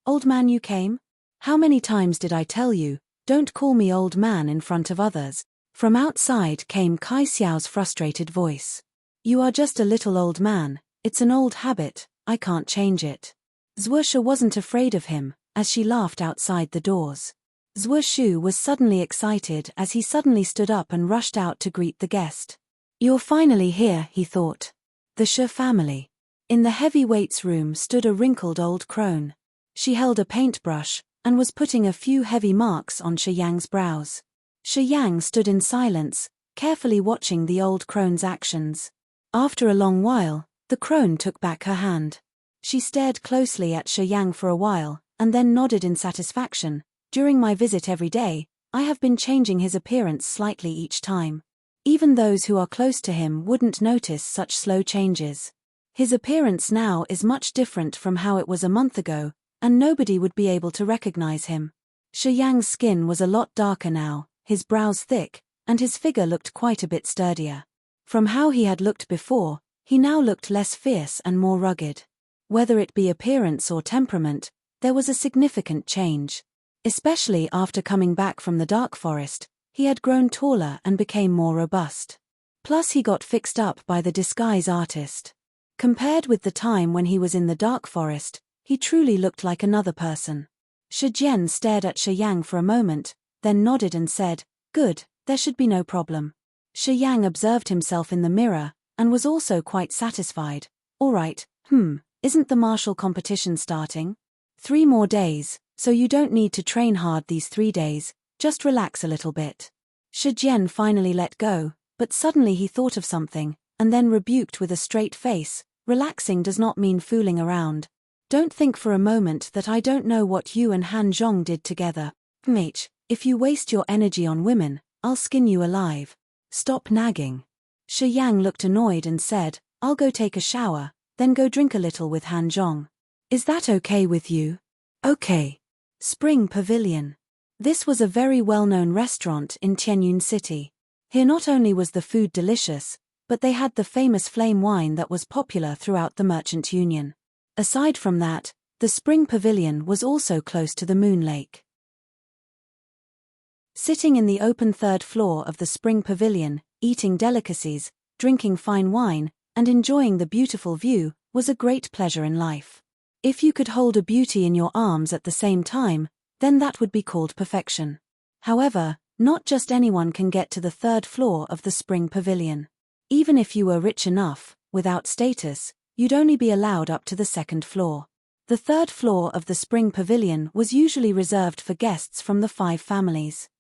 Old man, you came? How many times did I tell you, don't call me old man in front of others? From outside came Kai Xiao's frustrated voice. You are just a little old man, it's an old habit, I can't change it. Zhuoshu wasn't afraid of him, as she laughed outside the doors. Zhuoshu was suddenly excited as he suddenly stood up and rushed out to greet the guest. You're finally here, he thought. The Shi family. In the heavy weights room stood a wrinkled old crone. She held a paintbrush, and was putting a few heavy marks on Shi Yang's brows. Shi Yang stood in silence, carefully watching the old crone's actions. After a long while, the crone took back her hand. She stared closely at Shi Yang for a while, and then nodded in satisfaction. During my visit every day, I have been changing his appearance slightly each time. Even those who are close to him wouldn't notice such slow changes. His appearance now is much different from how it was a month ago, and nobody would be able to recognize him. Shi Yang's skin was a lot darker now, his brows thick, and his figure looked quite a bit sturdier. From how he had looked before, he now looked less fierce and more rugged. Whether it be appearance or temperament, there was a significant change. Especially after coming back from the Dark Forest, he had grown taller and became more robust. Plus he got fixed up by the disguise artist. Compared with the time when he was in the Dark Forest, he truly looked like another person. Shi Jian stared at Shi Yang for a moment, then nodded and said, Good, there should be no problem. Shi Yang observed himself in the mirror, and was also quite satisfied. All right, isn't the martial competition starting? 3 more days, so you don't need to train hard these 3 days, just relax a little bit. Shi Jian finally let go, but suddenly he thought of something, and then rebuked with a straight face, relaxing does not mean fooling around. Don't think for a moment that I don't know what you and Han Zhong did together. If you waste your energy on women, I'll skin you alive. Stop nagging. Shi Yang looked annoyed and said, I'll go take a shower, then go drink a little with Han Zhong. Is that okay with you? Okay. Spring Pavilion. This was a very well-known restaurant in Tianyun City. Here not only was the food delicious, but they had the famous flame wine that was popular throughout the Merchant Union. Aside from that, the Spring Pavilion was also close to the Moon Lake. Sitting in the open third floor of the spring pavilion, eating delicacies, drinking fine wine, and enjoying the beautiful view, was a great pleasure in life. If you could hold a beauty in your arms at the same time, then that would be called perfection. However, not just anyone can get to the third floor of the spring pavilion. Even if you were rich enough, without status, you'd only be allowed up to the second floor. The third floor of the spring pavilion was usually reserved for guests from the 5 families.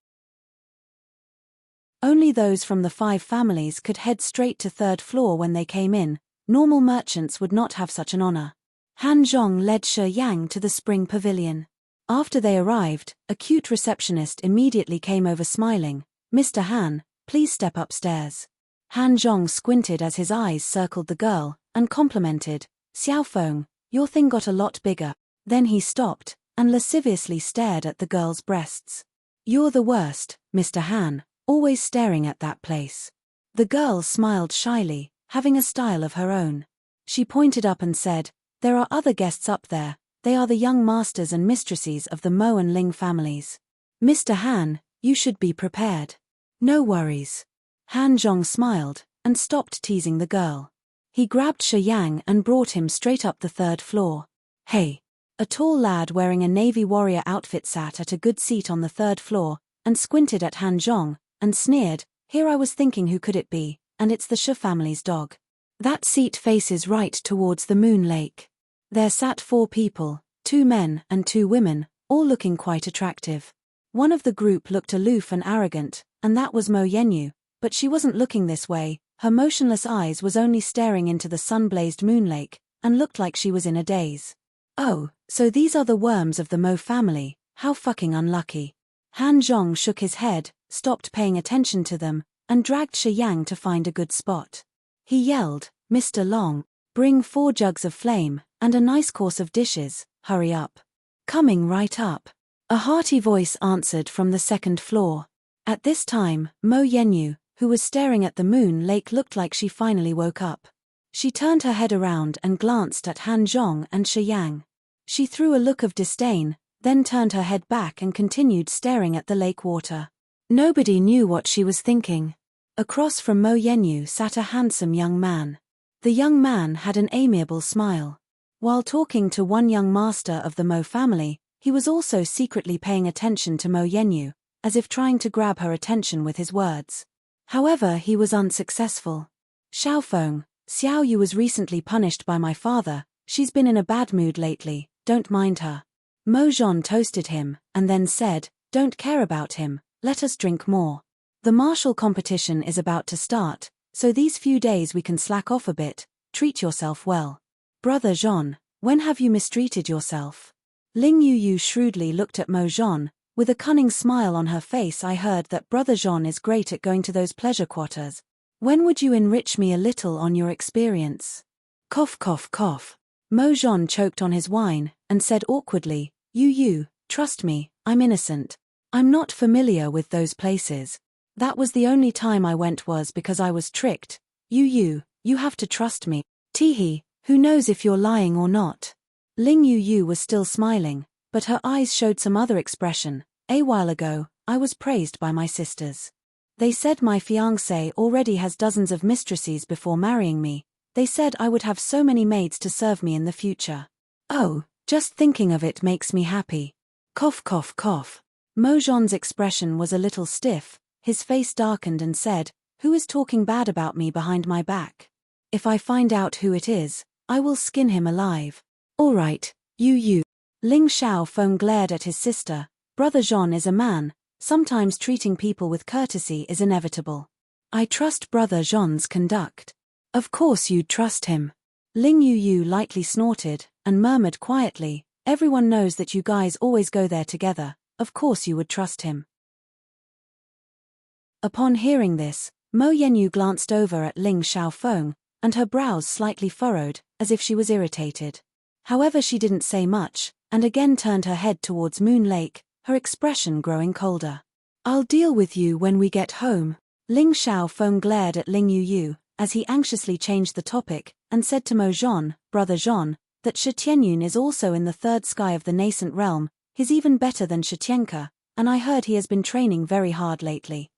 Only those from the 5 families could head straight to third floor when they came in. Normal merchants would not have such an honor. Han Zhong led Shi Yang to the spring pavilion. After they arrived, a cute receptionist immediately came over smiling. "Mr. Han, please step upstairs." Han Zhong squinted as his eyes circled the girl, and complimented, "Xiaofeng, your thing got a lot bigger." Then he stopped, and lasciviously stared at the girl's breasts. "You're the worst, Mr. Han, always staring at that place." The girl smiled shyly, having a style of her own. She pointed up and said, "There are other guests up there. They are the young masters and mistresses of the Mo and Ling families. Mr. Han, you should be prepared." "No worries." Han Zhong smiled, and stopped teasing the girl. He grabbed Shi Yang and brought him straight up the third floor. "Hey." A tall lad wearing a Navy warrior outfit sat at a good seat on the third floor, and squinted at Han Zhong, and sneered, "Here I was thinking who could it be, and it's the Shi family's dog. That seat faces right towards the moon lake." There sat 4 people, 2 men and 2 women, all looking quite attractive. One of the group looked aloof and arrogant, and that was Mo Yenyu, but she wasn't looking this way. Her motionless eyes was only staring into the sun-blazed moon lake, and looked like she was in a daze. "Oh, so these are the worms of the Mo family, how fucking unlucky." Han Zhong shook his head, stopped paying attention to them, and dragged Shi Yang to find a good spot. He yelled, "Mr. Long, bring 4 jugs of flame, and a nice course of dishes, hurry up." "Coming right up." A hearty voice answered from the second floor. At this time, Mo Yenyu, who was staring at the moon lake, looked like she finally woke up. She turned her head around and glanced at Han Zhong and Shi Yang. She threw a look of disdain, then turned her head back and continued staring at the lake water. Nobody knew what she was thinking. Across from Mo Yenyu sat a handsome young man. The young man had an amiable smile. While talking to one young master of the Mo family, he was also secretly paying attention to Mo Yenyu, as if trying to grab her attention with his words. However, he was unsuccessful. "Xiaofeng, Xiao Yu was recently punished by my father. She's been in a bad mood lately, don't mind her." Mo Zhon toasted him, and then said, "Don't care about him, let us drink more. The martial competition is about to start, so these few days we can slack off a bit, treat yourself well." "Brother Zhon, when have you mistreated yourself?" Ling Yu shrewdly looked at Mo Zhon, with a cunning smile on her face. "I heard that Brother Zhon is great at going to those pleasure quarters. When would you enrich me a little on your experience?" Cough cough cough. Mo Zhon choked on his wine, and said awkwardly, Yu, trust me, I'm innocent. I'm not familiar with those places. That was the only time I went was because I was tricked. You have to trust me." "Teehee, who knows if you're lying or not?" Ling Yu was still smiling, but her eyes showed some other expression. "A while ago, I was praised by my sisters. They said my fiancé already has dozens of mistresses before marrying me. They said I would have so many maids to serve me in the future. Oh, just thinking of it makes me happy." Cough cough cough. Mo Zhon's expression was a little stiff, his face darkened and said, "Who is talking bad about me behind my back? If I find out who it is, I will skin him alive." "All right, you. Ling Xiaofeng glared at his sister. "Brother Zhon is a man, sometimes treating people with courtesy is inevitable. I trust Brother Zhon's conduct." "Of course you'd trust him." Ling Yu lightly snorted, and murmured quietly, "Everyone knows that you guys always go there together, of course you would trust him." Upon hearing this, Mo Yenyu glanced over at Ling Xiaofeng, and her brows slightly furrowed, as if she was irritated. However, she didn't say much, and again turned her head towards Moon Lake, her expression growing colder. "I'll deal with you when we get home." Ling Xiaofeng glared at Ling Yu, as he anxiously changed the topic, and said to Mo Zhon, "Brother Zhon, that Shi Tianyun is also in the third sky of the nascent realm, he's even better than Shi Tianke, and I heard he has been training very hard lately.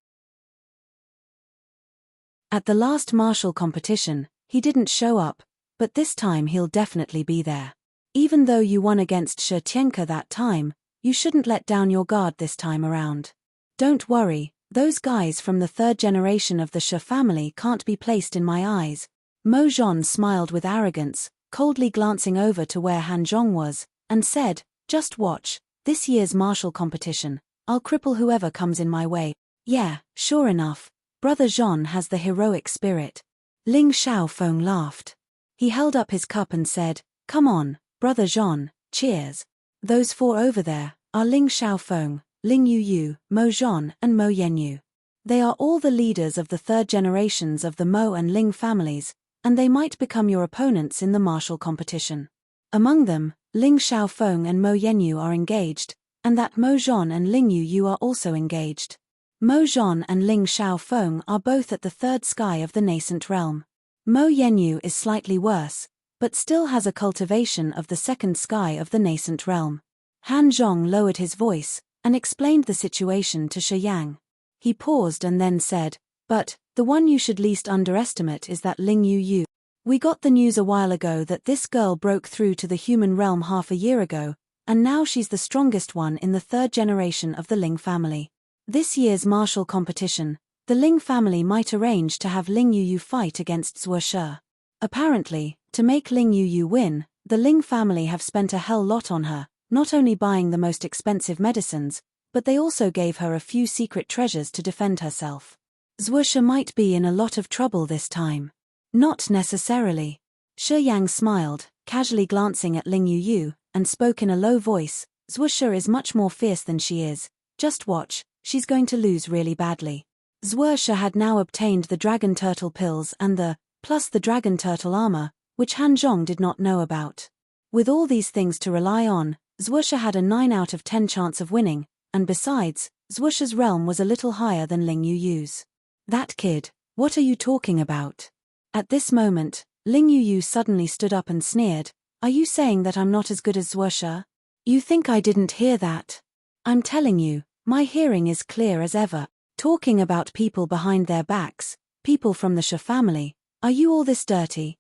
At the last martial competition, he didn't show up, but this time he'll definitely be there. Even though you won against Shi Tianke that time, you shouldn't let down your guard this time around. Don't worry, those guys from the third generation of the Shi family can't be placed in my eyes. Mo Zhon smiled with arrogance, coldly glancing over to where Han Zhong was, and said, "Just watch, this year's martial competition, I'll cripple whoever comes in my way." Yeah, sure enough, Brother Zhon has the heroic spirit. Ling Xiaofeng laughed. He held up his cup and said, "Come on, Brother Zhon, cheers. Those four over there are Ling Xiaofeng, Ling Yuyu, Mo Zhon, and Mo Yenyu. They are all the leaders of the third generations of the Mo and Ling families, and they might become your opponents in the martial competition. Among them, Ling Xiaofeng and Mo Yenyu are engaged, and that Mo Zhon and Ling Yuyu are also engaged. Mo Zhon and Ling Xiaofeng are both at the third sky of the nascent realm. Mo Yenyu is slightly worse, but still has a cultivation of the second sky of the nascent realm." Han Zhong lowered his voice, and explained the situation to Shi Yang. He paused and then said, "But, the one you should least underestimate is that Ling Yuyu. We got the news a while ago that this girl broke through to the human realm half a year ago, and now she's the strongest one in the third generation of the Ling family. This year's martial competition, the Ling family might arrange to have Ling Yuyu fight against Zhuo Shi. Apparently, to make Ling Yuyu win, the Ling family have spent a hell lot on her, not only buying the most expensive medicines, but they also gave her a few secret treasures to defend herself. Zhuo Shi might be in a lot of trouble this time." "Not necessarily." Shi Yang smiled, casually glancing at Ling Yuyu, and spoke in a low voice, "Zhuo Shi is much more fierce than she is. Just watch, she's going to lose really badly." Zhuo Shi had now obtained the dragon turtle pills and plus the dragon turtle armor, which Han Zhong did not know about. With all these things to rely on, Zhuo Shi had a 9 out of 10 chance of winning, and besides, Zhuo Shi's realm was a little higher than Ling Yuyu's. "That kid, what are you talking about?" At this moment, Ling Yuyu suddenly stood up and sneered, "Are you saying that I'm not as good as Zhuo Shi? You think I didn't hear that? I'm telling you, my hearing is clear as ever. Talking about people behind their backs, people from the Shi family, are you all this dirty?"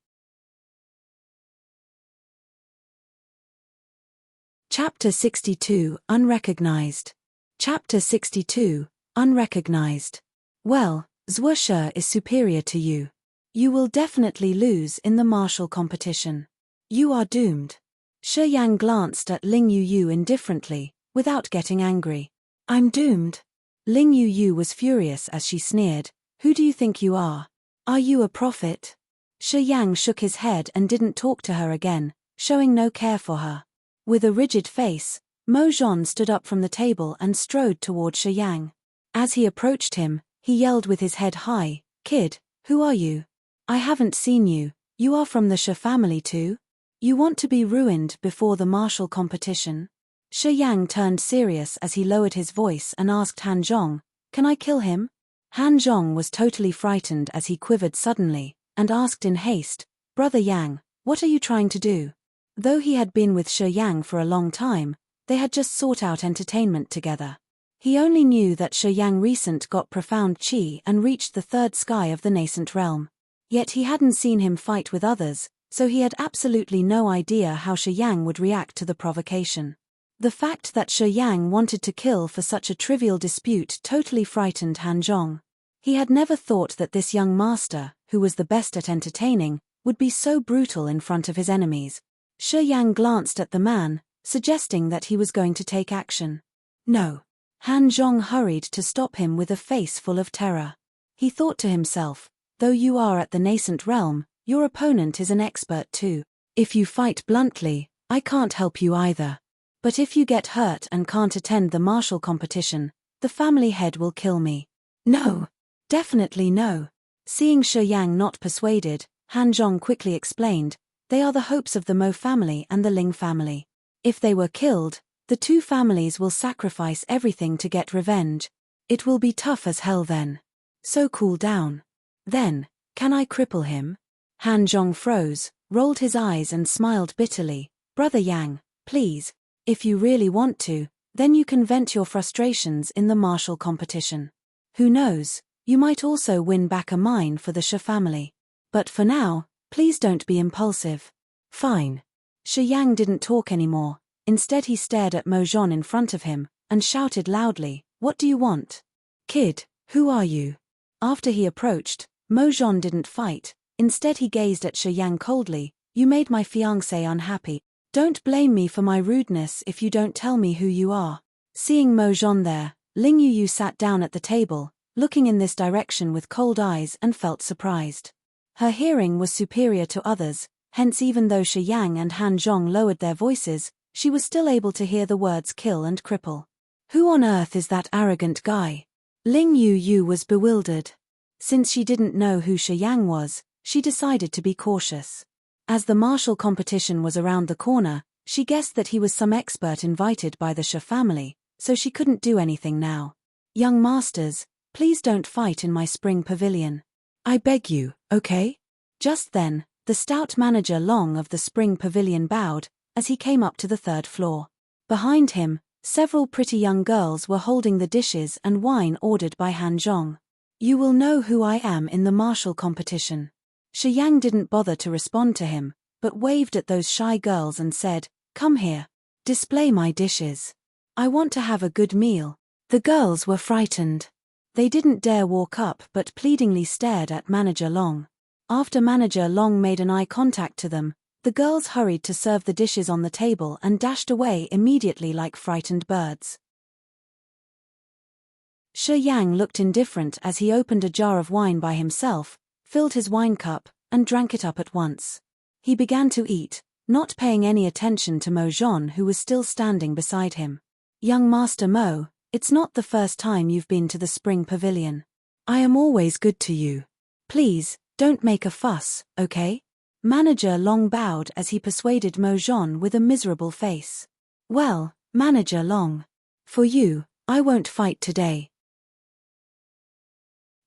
Chapter 62, Unrecognized. Chapter 62, Unrecognized. "Well, Zhuo Shi is superior to you. You will definitely lose in the martial competition. You are doomed." Shi Yang glanced at Ling Yuyu indifferently, without getting angry. "I'm doomed?" Ling Yuyu was furious as she sneered, "Who do you think you are? Are you a prophet?" Shi Yang shook his head and didn't talk to her again, showing no care for her. With a rigid face, Mo Zhon stood up from the table and strode toward Shi Yang. As he approached him, he yelled with his head high, "Kid, who are you? I haven't seen you. You are from the Shi family too? You want to be ruined before the martial competition?" Shi Yang turned serious as he lowered his voice and asked Han Zhong, "Can I kill him?" Han Zhong was totally frightened as he quivered suddenly, and asked in haste, "Brother Yang, what are you trying to do?" Though he had been with Shi Yang for a long time, they had just sought out entertainment together. He only knew that Shi Yang recent got profound qi and reached the third sky of the nascent realm. Yet he hadn't seen him fight with others, so he had absolutely no idea how Shi Yang would react to the provocation. The fact that Shi Yang wanted to kill for such a trivial dispute totally frightened Han Zhong. He had never thought that this young master, who was the best at entertaining, would be so brutal in front of his enemies. Shi Yang glanced at the man, suggesting that he was going to take action. "No." Han Zhong hurried to stop him with a face full of terror. He thought to himself, "Though you are at the nascent realm, your opponent is an expert too. If you fight bluntly, I can't help you either. But if you get hurt and can't attend the martial competition, the family head will kill me." "No. Definitely no." Seeing Shi Yang not persuaded, Han Zhong quickly explained, "They are the hopes of the Mo family and the Ling family. If they were killed, the two families will sacrifice everything to get revenge. It will be tough as hell then. So cool down." "Then, can I cripple him?" Han Zhong froze, rolled his eyes and smiled bitterly. "Brother Yang, please, if you really want to, Then you can vent your frustrations in the martial competition. Who knows, you might also win back a mine for the Shi family. But for now, please don't be impulsive. Fine. Shi Yang didn't talk anymore. Instead he stared at Mo Zhan in front of him, and shouted loudly, "What do you want? Kid, who are you?" After he approached, Mo Zhan didn't fight. Instead he gazed at Shi Yang coldly. "You made my fiancé unhappy. Don't blame me for my rudeness if you don't tell me who you are." Seeing Mo Zhan there, Ling Yu sat down at the table, looking in this direction with cold eyes and felt surprised. Her hearing was superior to others, hence even though Shi Yang and Han Zhong lowered their voices, she was still able to hear the words kill and cripple. Who on earth is that arrogant guy? Ling Yu was bewildered. Since she didn't know who Shi Yang was, she decided to be cautious. As the martial competition was around the corner, she guessed that he was some expert invited by the Shi family, so she couldn't do anything now. "Young masters, please don't fight in my spring pavilion. I beg you, okay?" Just then, the stout manager Long of the spring pavilion bowed, as he came up to the third floor. Behind him, several pretty young girls were holding the dishes and wine ordered by Han Zhong. "You will know who I am in the martial competition." Shi Yang didn't bother to respond to him, but waved at those shy girls and said, "Come here. Display my dishes. I want to have a good meal." The girls were frightened. They didn't dare walk up but pleadingly stared at Manager Long. After Manager Long made an eye contact to them, the girls hurried to serve the dishes on the table and dashed away immediately like frightened birds. Shi Yang looked indifferent as he opened a jar of wine by himself, filled his wine cup, and drank it up at once. He began to eat, not paying any attention to Mo Zhan who was still standing beside him. "Young Master Mo, it's not the first time you've been to the spring pavilion. I am always good to you. Please, don't make a fuss, okay?" Manager Long bowed as he persuaded Mo Zhan with a miserable face. "Well, Manager Long. For you, I won't fight today."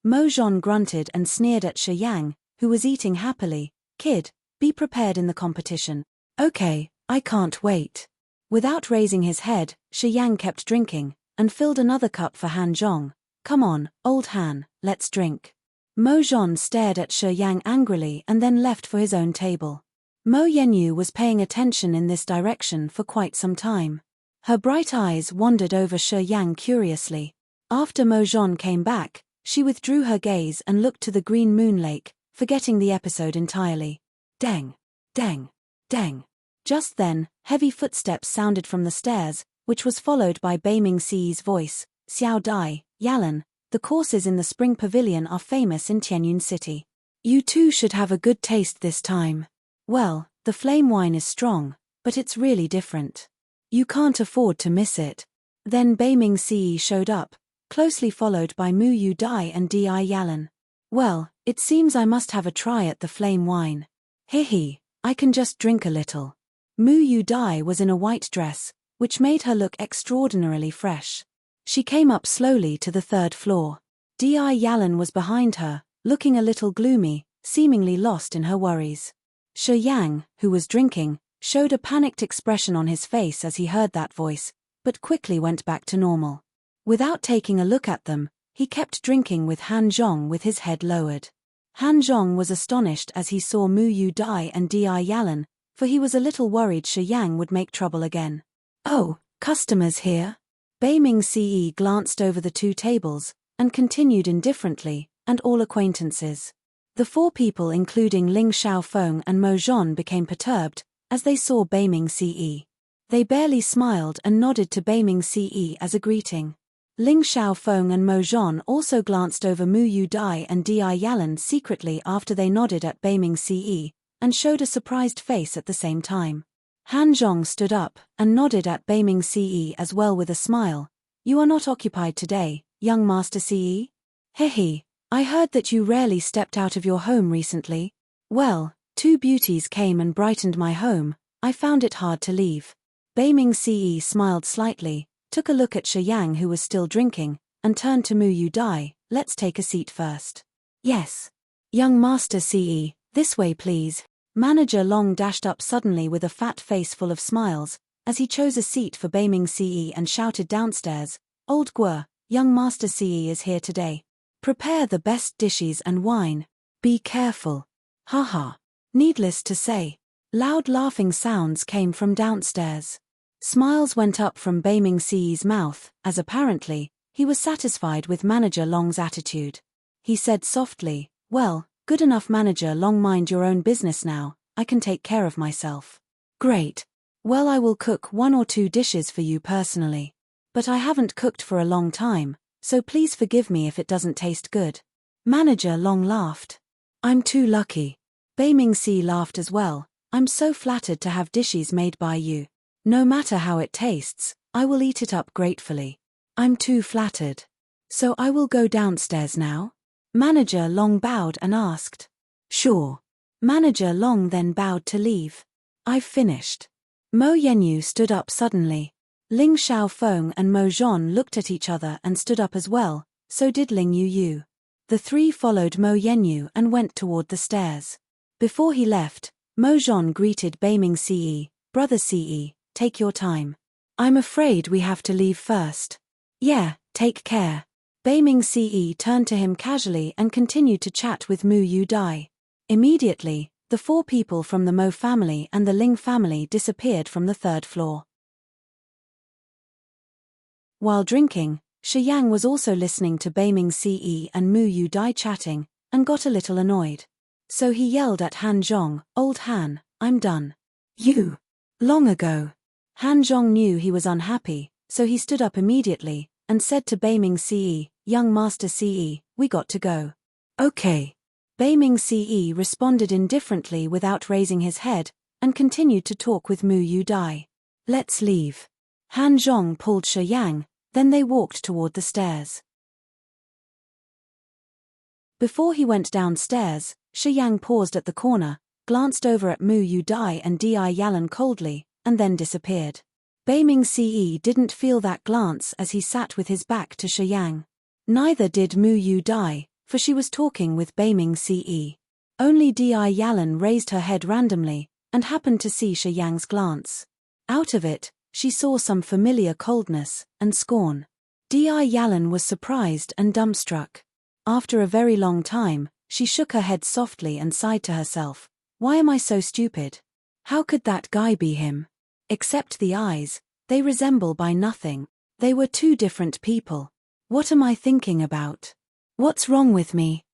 Mo Zhan grunted and sneered at Shi Yang, who was eating happily. "Kid, be prepared in the competition." "Okay, I can't wait." Without raising his head, Shi Yang kept drinking, and filled another cup for Han Zhong. "Come on, old Han, let's drink." Mo Zhan stared at Shi Yang angrily and then left for his own table. Mo Yenyu was paying attention in this direction for quite some time. Her bright eyes wandered over Shi Yang curiously. After Mo Zhan came back, she withdrew her gaze and looked to the green moon lake, forgetting the episode entirely. Dang! Dang! Dang! Just then, heavy footsteps sounded from the stairs, which was followed by Beiming Si's voice. "Xiao Dai, Yalan, the courses in the spring pavilion are famous in Tianyun City. You two should have a good taste this time. Well, the flame wine is strong, but it's really different. You can't afford to miss it." Then Beiming Si showed up, closely followed by Mu Yu Dai and Di Yalan. "Well, it seems I must have a try at the flame wine. Hihi, I can just drink a little." Mu Yu Dai was in a white dress, which made her look extraordinarily fresh. She came up slowly to the third floor. Di Yalan was behind her, looking a little gloomy, seemingly lost in her worries. Shi Yang, who was drinking, showed a panicked expression on his face as he heard that voice, but quickly went back to normal. Without taking a look at them, he kept drinking with Han Zhong with his head lowered. Han Zhong was astonished as he saw Mu Yu Dai and Di Yalan, for he was a little worried Shi Yang would make trouble again. "Oh, customers here?" Beiming Ce glanced over the two tables, and continued indifferently, "and all acquaintances." The four people including Ling Xiaofeng and Mo Zhan became perturbed, as they saw Beiming Ce. They barely smiled and nodded to Beiming Ce as a greeting. Ling Xiaofeng and Mo Zhan also glanced over Mu Yu Dai and Di Yalan secretly after they nodded at Beiming Ce, and showed a surprised face at the same time. Han Zhong stood up, and nodded at Beiming Ce as well with a smile. "You are not occupied today, young Master Ce? Hehe, I heard that you rarely stepped out of your home recently. Well, two beauties came and brightened my home, I found it hard to leave." Beiming Ce smiled slightly, took a look at Shi Yang who was still drinking, and turned to Mu Yu Dai. "Let's take a seat first." "Yes. Young Master Ce, this way please." Manager Long dashed up suddenly with a fat face full of smiles, as he chose a seat for Beiming Ce and shouted downstairs, "Old Guo, young Master Ce is here today. Prepare the best dishes and wine. Be careful." Haha. Needless to say, loud laughing sounds came from downstairs. Smiles went up from Beiming Ce's mouth, as apparently, he was satisfied with Manager Long's attitude. He said softly, "Well, good enough Manager Long, mind your own business now, I can take care of myself." "Great. Well, I will cook 1 or 2 dishes for you personally. But I haven't cooked for a long time, so please forgive me if it doesn't taste good." Manager Long laughed. "I'm too lucky." Beiming Ce laughed as well. "I'm so flattered to have dishes made by you. No matter how it tastes, I will eat it up gratefully." "I'm too flattered. So I will go downstairs now?" Manager Long bowed and asked. "Sure." Manager Long then bowed to leave. "I've finished." Mo Yenyu stood up suddenly. Ling Xiaofeng and Mo Zhon looked at each other and stood up as well, so did Ling Yu. The 3 followed Mo Yenyu and went toward the stairs. Before he left, Mo Zhon greeted Beiming Ce, "Brother Ce, take your time. I'm afraid we have to leave first." "Yeah, take care." Beiming Ce turned to him casually and continued to chat with Mu Yu Dai. Immediately, the 4 people from the Mo family and the Ling family disappeared from the 3rd floor. While drinking, Shi Yang was also listening to Beiming Ce and Mu Yu Dai chatting, and got a little annoyed. So he yelled at Han Zhong, "Old Han, I'm done." "You." "Long ago." Han Zhong knew he was unhappy, so he stood up immediately, and said to Beiming Ce, "Young Master Ce, we got to go." "Okay." Beiming Ce responded indifferently without raising his head, and continued to talk with Mu Yu Dai. "Let's leave." Han Zhong pulled Shi Yang, then they walked toward the stairs. Before he went downstairs, Shi Yang paused at the corner, glanced over at Mu Yu Dai and Di Yalan coldly, and then disappeared. Beiming Ce didn't feel that glance as he sat with his back to Shi Yang. Neither did Mu Yu Dai, for she was talking with Beiming Ce. Only Di Yalan raised her head randomly, and happened to see Shi Yang's glance. Out of it, she saw some familiar coldness and scorn. Di Yalan was surprised and dumbstruck. After a very long time, she shook her head softly and sighed to herself, "Why am I so stupid? How could that guy be him? Except the eyes, they resemble by nothing. They were 2 different people. What am I thinking about? What's wrong with me?"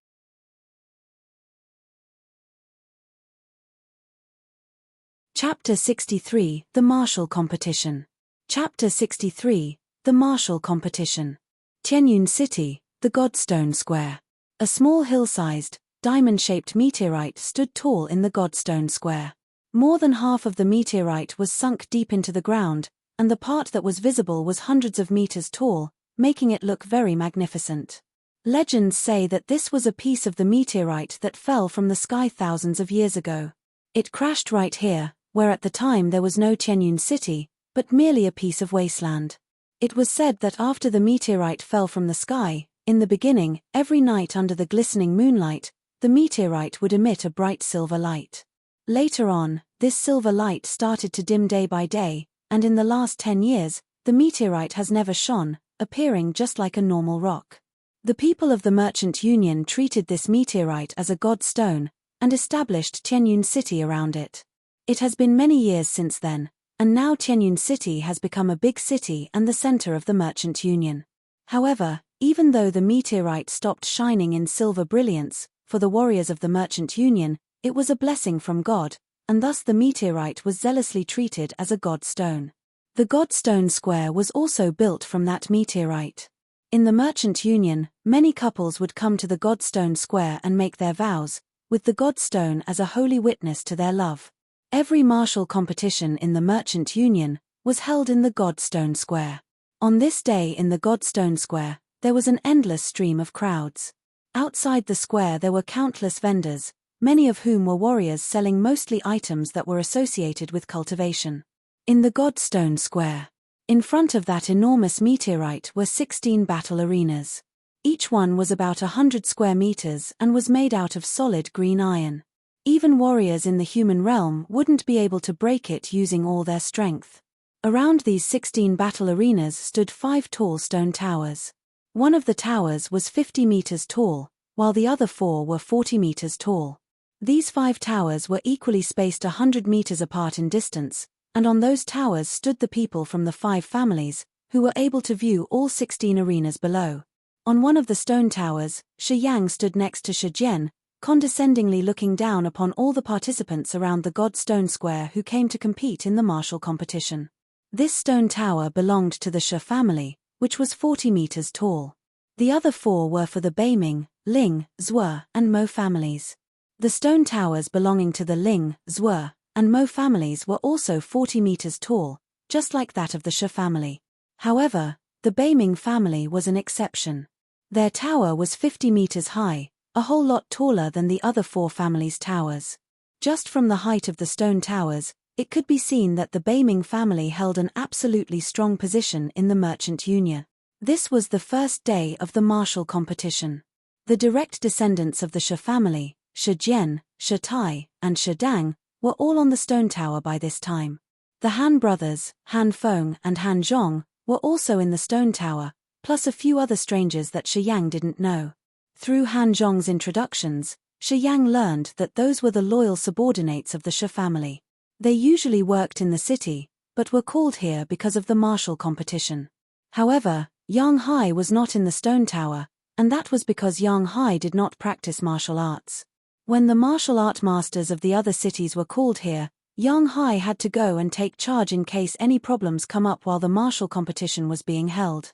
Chapter 63, The Martial Competition. Chapter 63, The Martial Competition. Tianyun City, the Godstone Square. A small hill-sized, diamond-shaped meteorite stood tall in the Godstone Square. More than half of the meteorite was sunk deep into the ground, and the part that was visible was hundreds of meters tall, making it look very magnificent. Legends say that this was a piece of the meteorite that fell from the sky thousands of years ago. It crashed right here, where at the time there was no Tianyun City, but merely a piece of wasteland. It was said that after the meteorite fell from the sky, in the beginning, every night under the glistening moonlight, the meteorite would emit a bright silver light. Later on, this silver light started to dim day by day, and in the last 10 years, the meteorite has never shone, appearing just like a normal rock. The people of the Merchant Union treated this meteorite as a god stone, and established Tianyun City around it. It has been many years since then, and now Tianyun City has become a big city and the center of the Merchant Union. However, even though the meteorite stopped shining in silver brilliance, for the warriors of the Merchant Union, it was a blessing from God, and thus the meteorite was zealously treated as a god stone. The Godstone Square was also built from that meteorite. In the Merchant Union, many couples would come to the Godstone Square and make their vows, with the Godstone as a holy witness to their love. Every martial competition in the Merchant Union was held in the Godstone Square. On this day in the Godstone Square, there was an endless stream of crowds. Outside the square there were countless vendors, many of whom were warriors selling mostly items that were associated with cultivation. In the Godstone Square, in front of that enormous meteorite were 16 battle arenas. Each one was about 100 square meters and was made out of solid green iron. Even warriors in the human realm wouldn't be able to break it using all their strength. Around these 16 battle arenas stood 5 tall stone towers. One of the towers was 50 meters tall, while the other 4 were 40 meters tall. These 5 towers were equally spaced 100 meters apart in distance, and on those towers stood the people from the 5 families, who were able to view all 16 arenas below. On one of the stone towers, Shi Yang stood next to Shi Jian, condescendingly looking down upon all the participants around the God Stone Square who came to compete in the martial competition. This stone tower belonged to the Shi family, which was 40 meters tall. The other 4 were for the Beiming, Ling, Zhuo, and Mo families. The stone towers belonging to the Ling, Zhuo, and Mo families were also 40 meters tall, just like that of the Shi family. However, the Beiming family was an exception. Their tower was 50 meters high, a whole lot taller than the other 4 families' towers. Just from the height of the stone towers, it could be seen that the Beiming family held an absolutely strong position in the merchant union. This was the first day of the martial competition. The direct descendants of the Shi family, Shi Jian, Shi Tai, and Shi Dang, were all on the stone tower by this time. The Han brothers, Han Feng and Han Zhong, were also in the stone tower, plus a few other strangers that Shi Yang didn't know. Through Han Zhong's introductions, Shi Yang learned that those were the loyal subordinates of the Shi family. They usually worked in the city, but were called here because of the martial competition. However, Yang Hai was not in the stone tower, and that was because Yang Hai did not practice martial arts. When the martial art masters of the other cities were called here, Yang Hai had to go and take charge in case any problems come up while the martial competition was being held.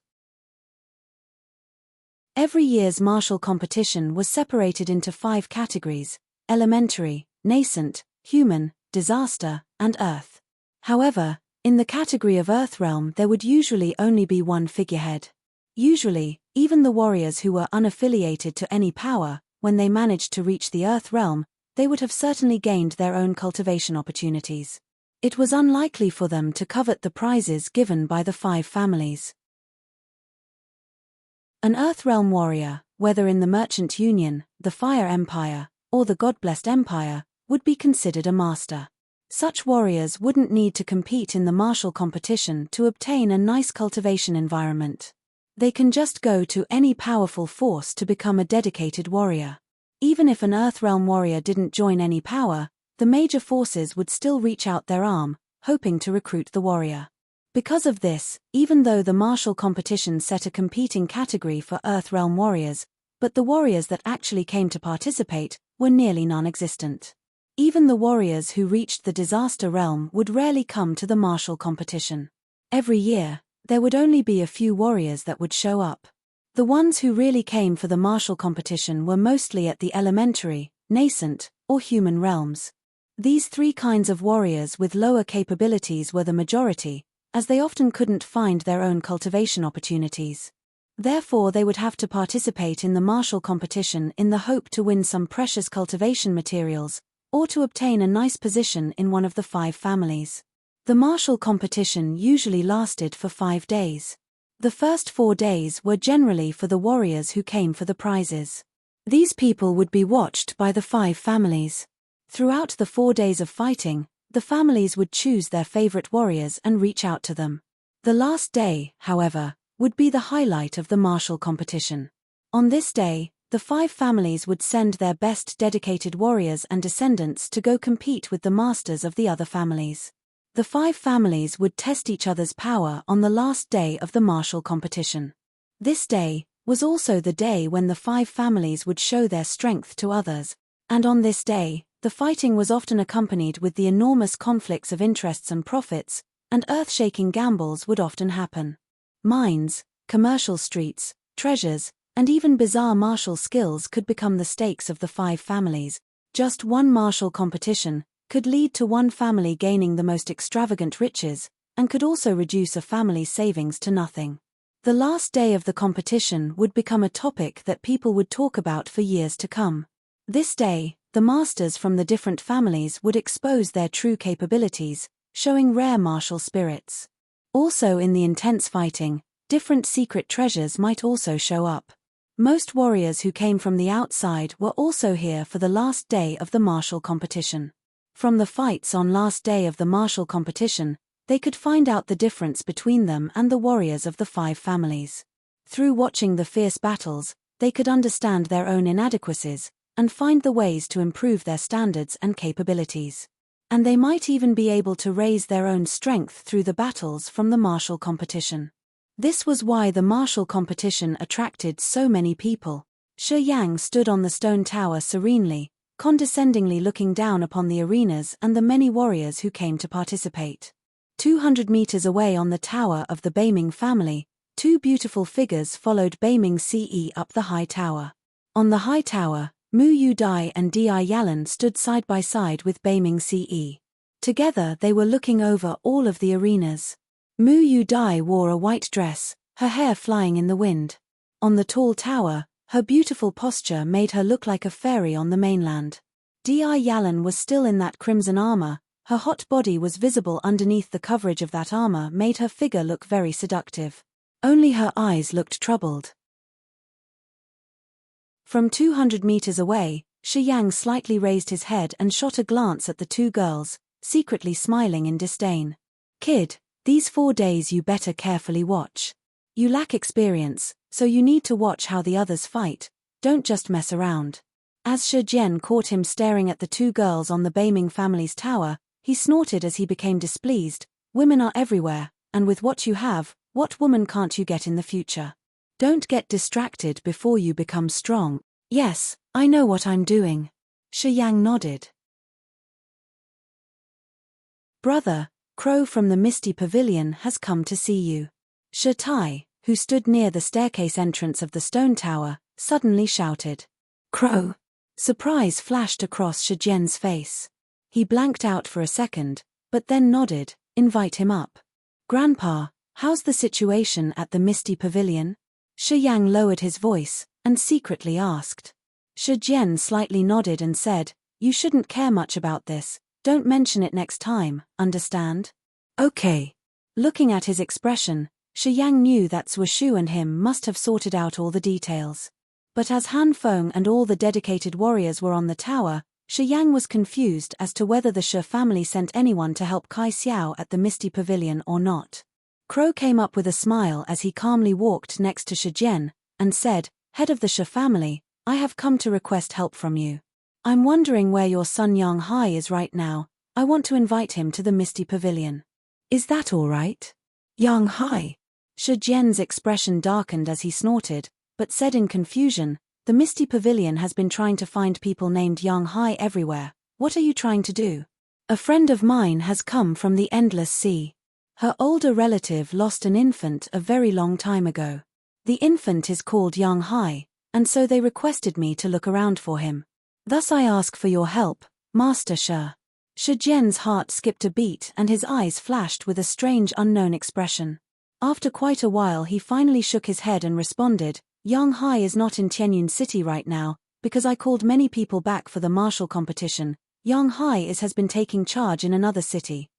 Every year's martial competition was separated into 5 categories: elementary, nascent, human, disaster, and earth. However, in the category of Earth Realm there would usually only be one figurehead. Usually, even the warriors who were unaffiliated to any power, when they managed to reach the Earth Realm, they would have certainly gained their own cultivation opportunities. It was unlikely for them to covet the prizes given by the 5 families. An Earthrealm warrior, whether in the Merchant Union, the Fire Empire, or the God-blessed Empire, would be considered a master. Such warriors wouldn't need to compete in the martial competition to obtain a nice cultivation environment. They can just go to any powerful force to become a dedicated warrior. Even if an Earthrealm warrior didn't join any power, the major forces would still reach out their arm, hoping to recruit the warrior. Because of this, even though the martial competition set a competing category for Earthrealm warriors, but the warriors that actually came to participate were nearly non-existent. Even the warriors who reached the Disaster Realm would rarely come to the martial competition. Every year, there would only be a few warriors that would show up. The ones who really came for the martial competition were mostly at the elementary, nascent, or human realms. These 3 kinds of warriors with lower capabilities were the majority, as they often couldn't find their own cultivation opportunities. Therefore they would have to participate in the martial competition in the hope to win some precious cultivation materials, or to obtain a nice position in one of the 5 families. The martial competition usually lasted for 5 days. The first 4 days were generally for the warriors who came for the prizes. These people would be watched by the 5 families. Throughout the 4 days of fighting, the families would choose their favorite warriors and reach out to them. The last day, however, would be the highlight of the martial competition. On this day, the 5 families would send their best dedicated warriors and descendants to go compete with the masters of the other families. The 5 families would test each other's power on the last day of the martial competition. This day was also the day when the 5 families would show their strength to others, and on this day, the fighting was often accompanied with the enormous conflicts of interests and profits, and earth-shaking gambles would often happen. Mines, commercial streets, treasures, and even bizarre martial skills could become the stakes of the 5 families. Just one martial competition could lead to one family gaining the most extravagant riches, and could also reduce a family's savings to nothing. The last day of the competition would become a topic that people would talk about for years to come. This day, the masters from the different families would expose their true capabilities, showing rare martial spirits. Also in the intense fighting, different secret treasures might also show up. Most warriors who came from the outside were also here for the last day of the martial competition. From the fights on last day of the martial competition, They could find out the difference between them and the warriors of the 5 families. Through watching the fierce battles, they could understand their own inadequacies, and find the ways to improve their standards and capabilities. And they might even be able to raise their own strength through the battles from the martial competition. This was why the martial competition attracted so many people. Shi Yang stood on the stone tower serenely, condescendingly looking down upon the arenas and the many warriors who came to participate. 200 meters away on the tower of the Beiming family, 2 beautiful figures followed Beiming Ce up the high tower. On the high tower, Mu Yu Dai and Di Yalan stood side by side with Beiming Ce. Together they were looking over all of the arenas. Mu Yu Dai wore a white dress, her hair flying in the wind. On the tall tower, her beautiful posture made her look like a fairy on the mainland. Di Yalan was still in that crimson armor, her hot body was visible underneath the coverage of that armor made her figure look very seductive. Only her eyes looked troubled. From 200 meters away, Shi Yang slightly raised his head and shot a glance at the 2 girls, secretly smiling in disdain. Kid, these 4 days you better carefully watch. You lack experience, so you need to watch how the others fight, don't just mess around. As Shi Jian caught him staring at the 2 girls on the Beiming family's tower, he snorted as he became displeased. Women are everywhere, and with what you have, what woman can't you get in the future? Don't get distracted before you become strong. Yes, I know what I'm doing. Shi Yang nodded. Brother, Crow from the Misty Pavilion has come to see you. Shi Tai, who stood near the staircase entrance of the stone tower, suddenly shouted. Crow! Surprise flashed across Shi Jian's face. He blanked out for a second, but then nodded. Invite him up. Grandpa, how's the situation at the Misty Pavilion? Shi Yang lowered his voice, and secretly asked. Shi Jian slightly nodded and said, You shouldn't care much about this, don't mention it next time, understand? Okay. Looking at his expression, Shi Yang knew that Zhuo Shu and him must have sorted out all the details. But as Han Feng and all the dedicated warriors were on the tower, Shi Yang was confused as to whether the Shi family sent anyone to help Kai Xiao at the Misty Pavilion or not. Crow came up with a smile as he calmly walked next to Shi Jian, and said, Head of the Shi family, I have come to request help from you. I'm wondering where your son Yang Hai is right now. I want to invite him to the Misty Pavilion. Is that all right? Yang Hai? Shi Jian's expression darkened as he snorted, but said in confusion, The Misty Pavilion has been trying to find people named Yang Hai everywhere. What are you trying to do? A friend of mine has come from the Endless Sea. Her older relative lost an infant a very long time ago. The infant is called Yang Hai, and so they requested me to look around for him. Thus I ask for your help, Master Shi. Shi Jian's heart skipped a beat and his eyes flashed with a strange unknown expression. After quite a while he finally shook his head and responded, Yang Hai is not in Tianyun City right now, because I called many people back for the martial competition. Yang Hai has been taking charge in another city.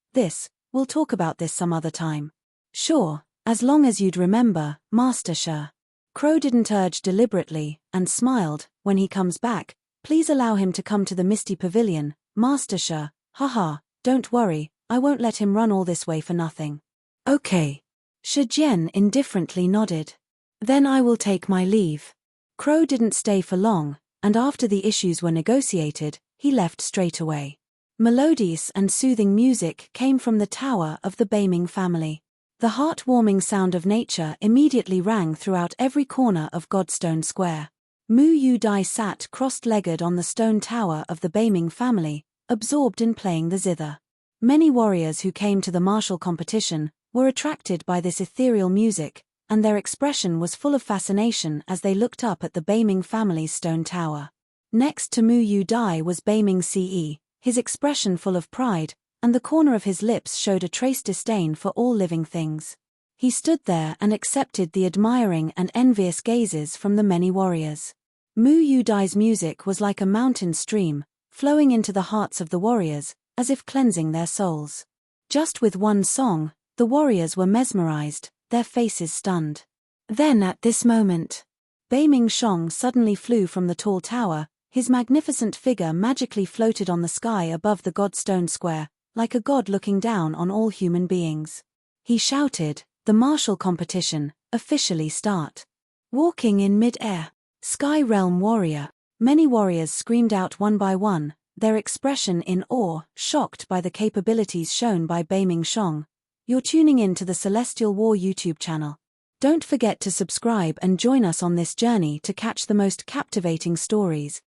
We'll talk about this some other time. Sure, as long as you'd remember, Master Shi. Crow didn't urge deliberately, and smiled. When he comes back, please allow him to come to the Misty Pavilion, Master Shi. Haha, don't worry, I won't let him run all this way for nothing. Okay. Shi Jian indifferently nodded. Then I will take my leave. Crow didn't stay for long, and after the issues were negotiated, he left straight away. Melodious and soothing music came from the tower of the Beiming family. The heart-warming sound of nature immediately rang throughout every corner of Godstone Square. Mu Yu Dai sat crossed-legged on the stone tower of the Beiming family, absorbed in playing the zither. Many warriors who came to the martial competition were attracted by this ethereal music, and their expression was full of fascination as they looked up at the Beiming family's stone tower. Next to Mu Yu Dai was Beiming Ce, his expression full of pride, and the corner of his lips showed a trace disdain for all living things. He stood there and accepted the admiring and envious gazes from the many warriors. Mu Yu Dai's music was like a mountain stream, flowing into the hearts of the warriors, as if cleansing their souls. Just with one song, the warriors were mesmerized, their faces stunned. Then at this moment, Beiming Shong suddenly flew from the tall tower, his magnificent figure magically floated on the sky above the Godstone Square, like a god looking down on all human beings. He shouted, "The martial competition, officially start." Walking in mid-air. Sky Realm Warrior. Many warriors screamed out one by one, their expression in awe, shocked by the capabilities shown by Beiming Shong. You're tuning in to the Celestial War YouTube channel. Don't forget to subscribe and join us on this journey to catch the most captivating stories.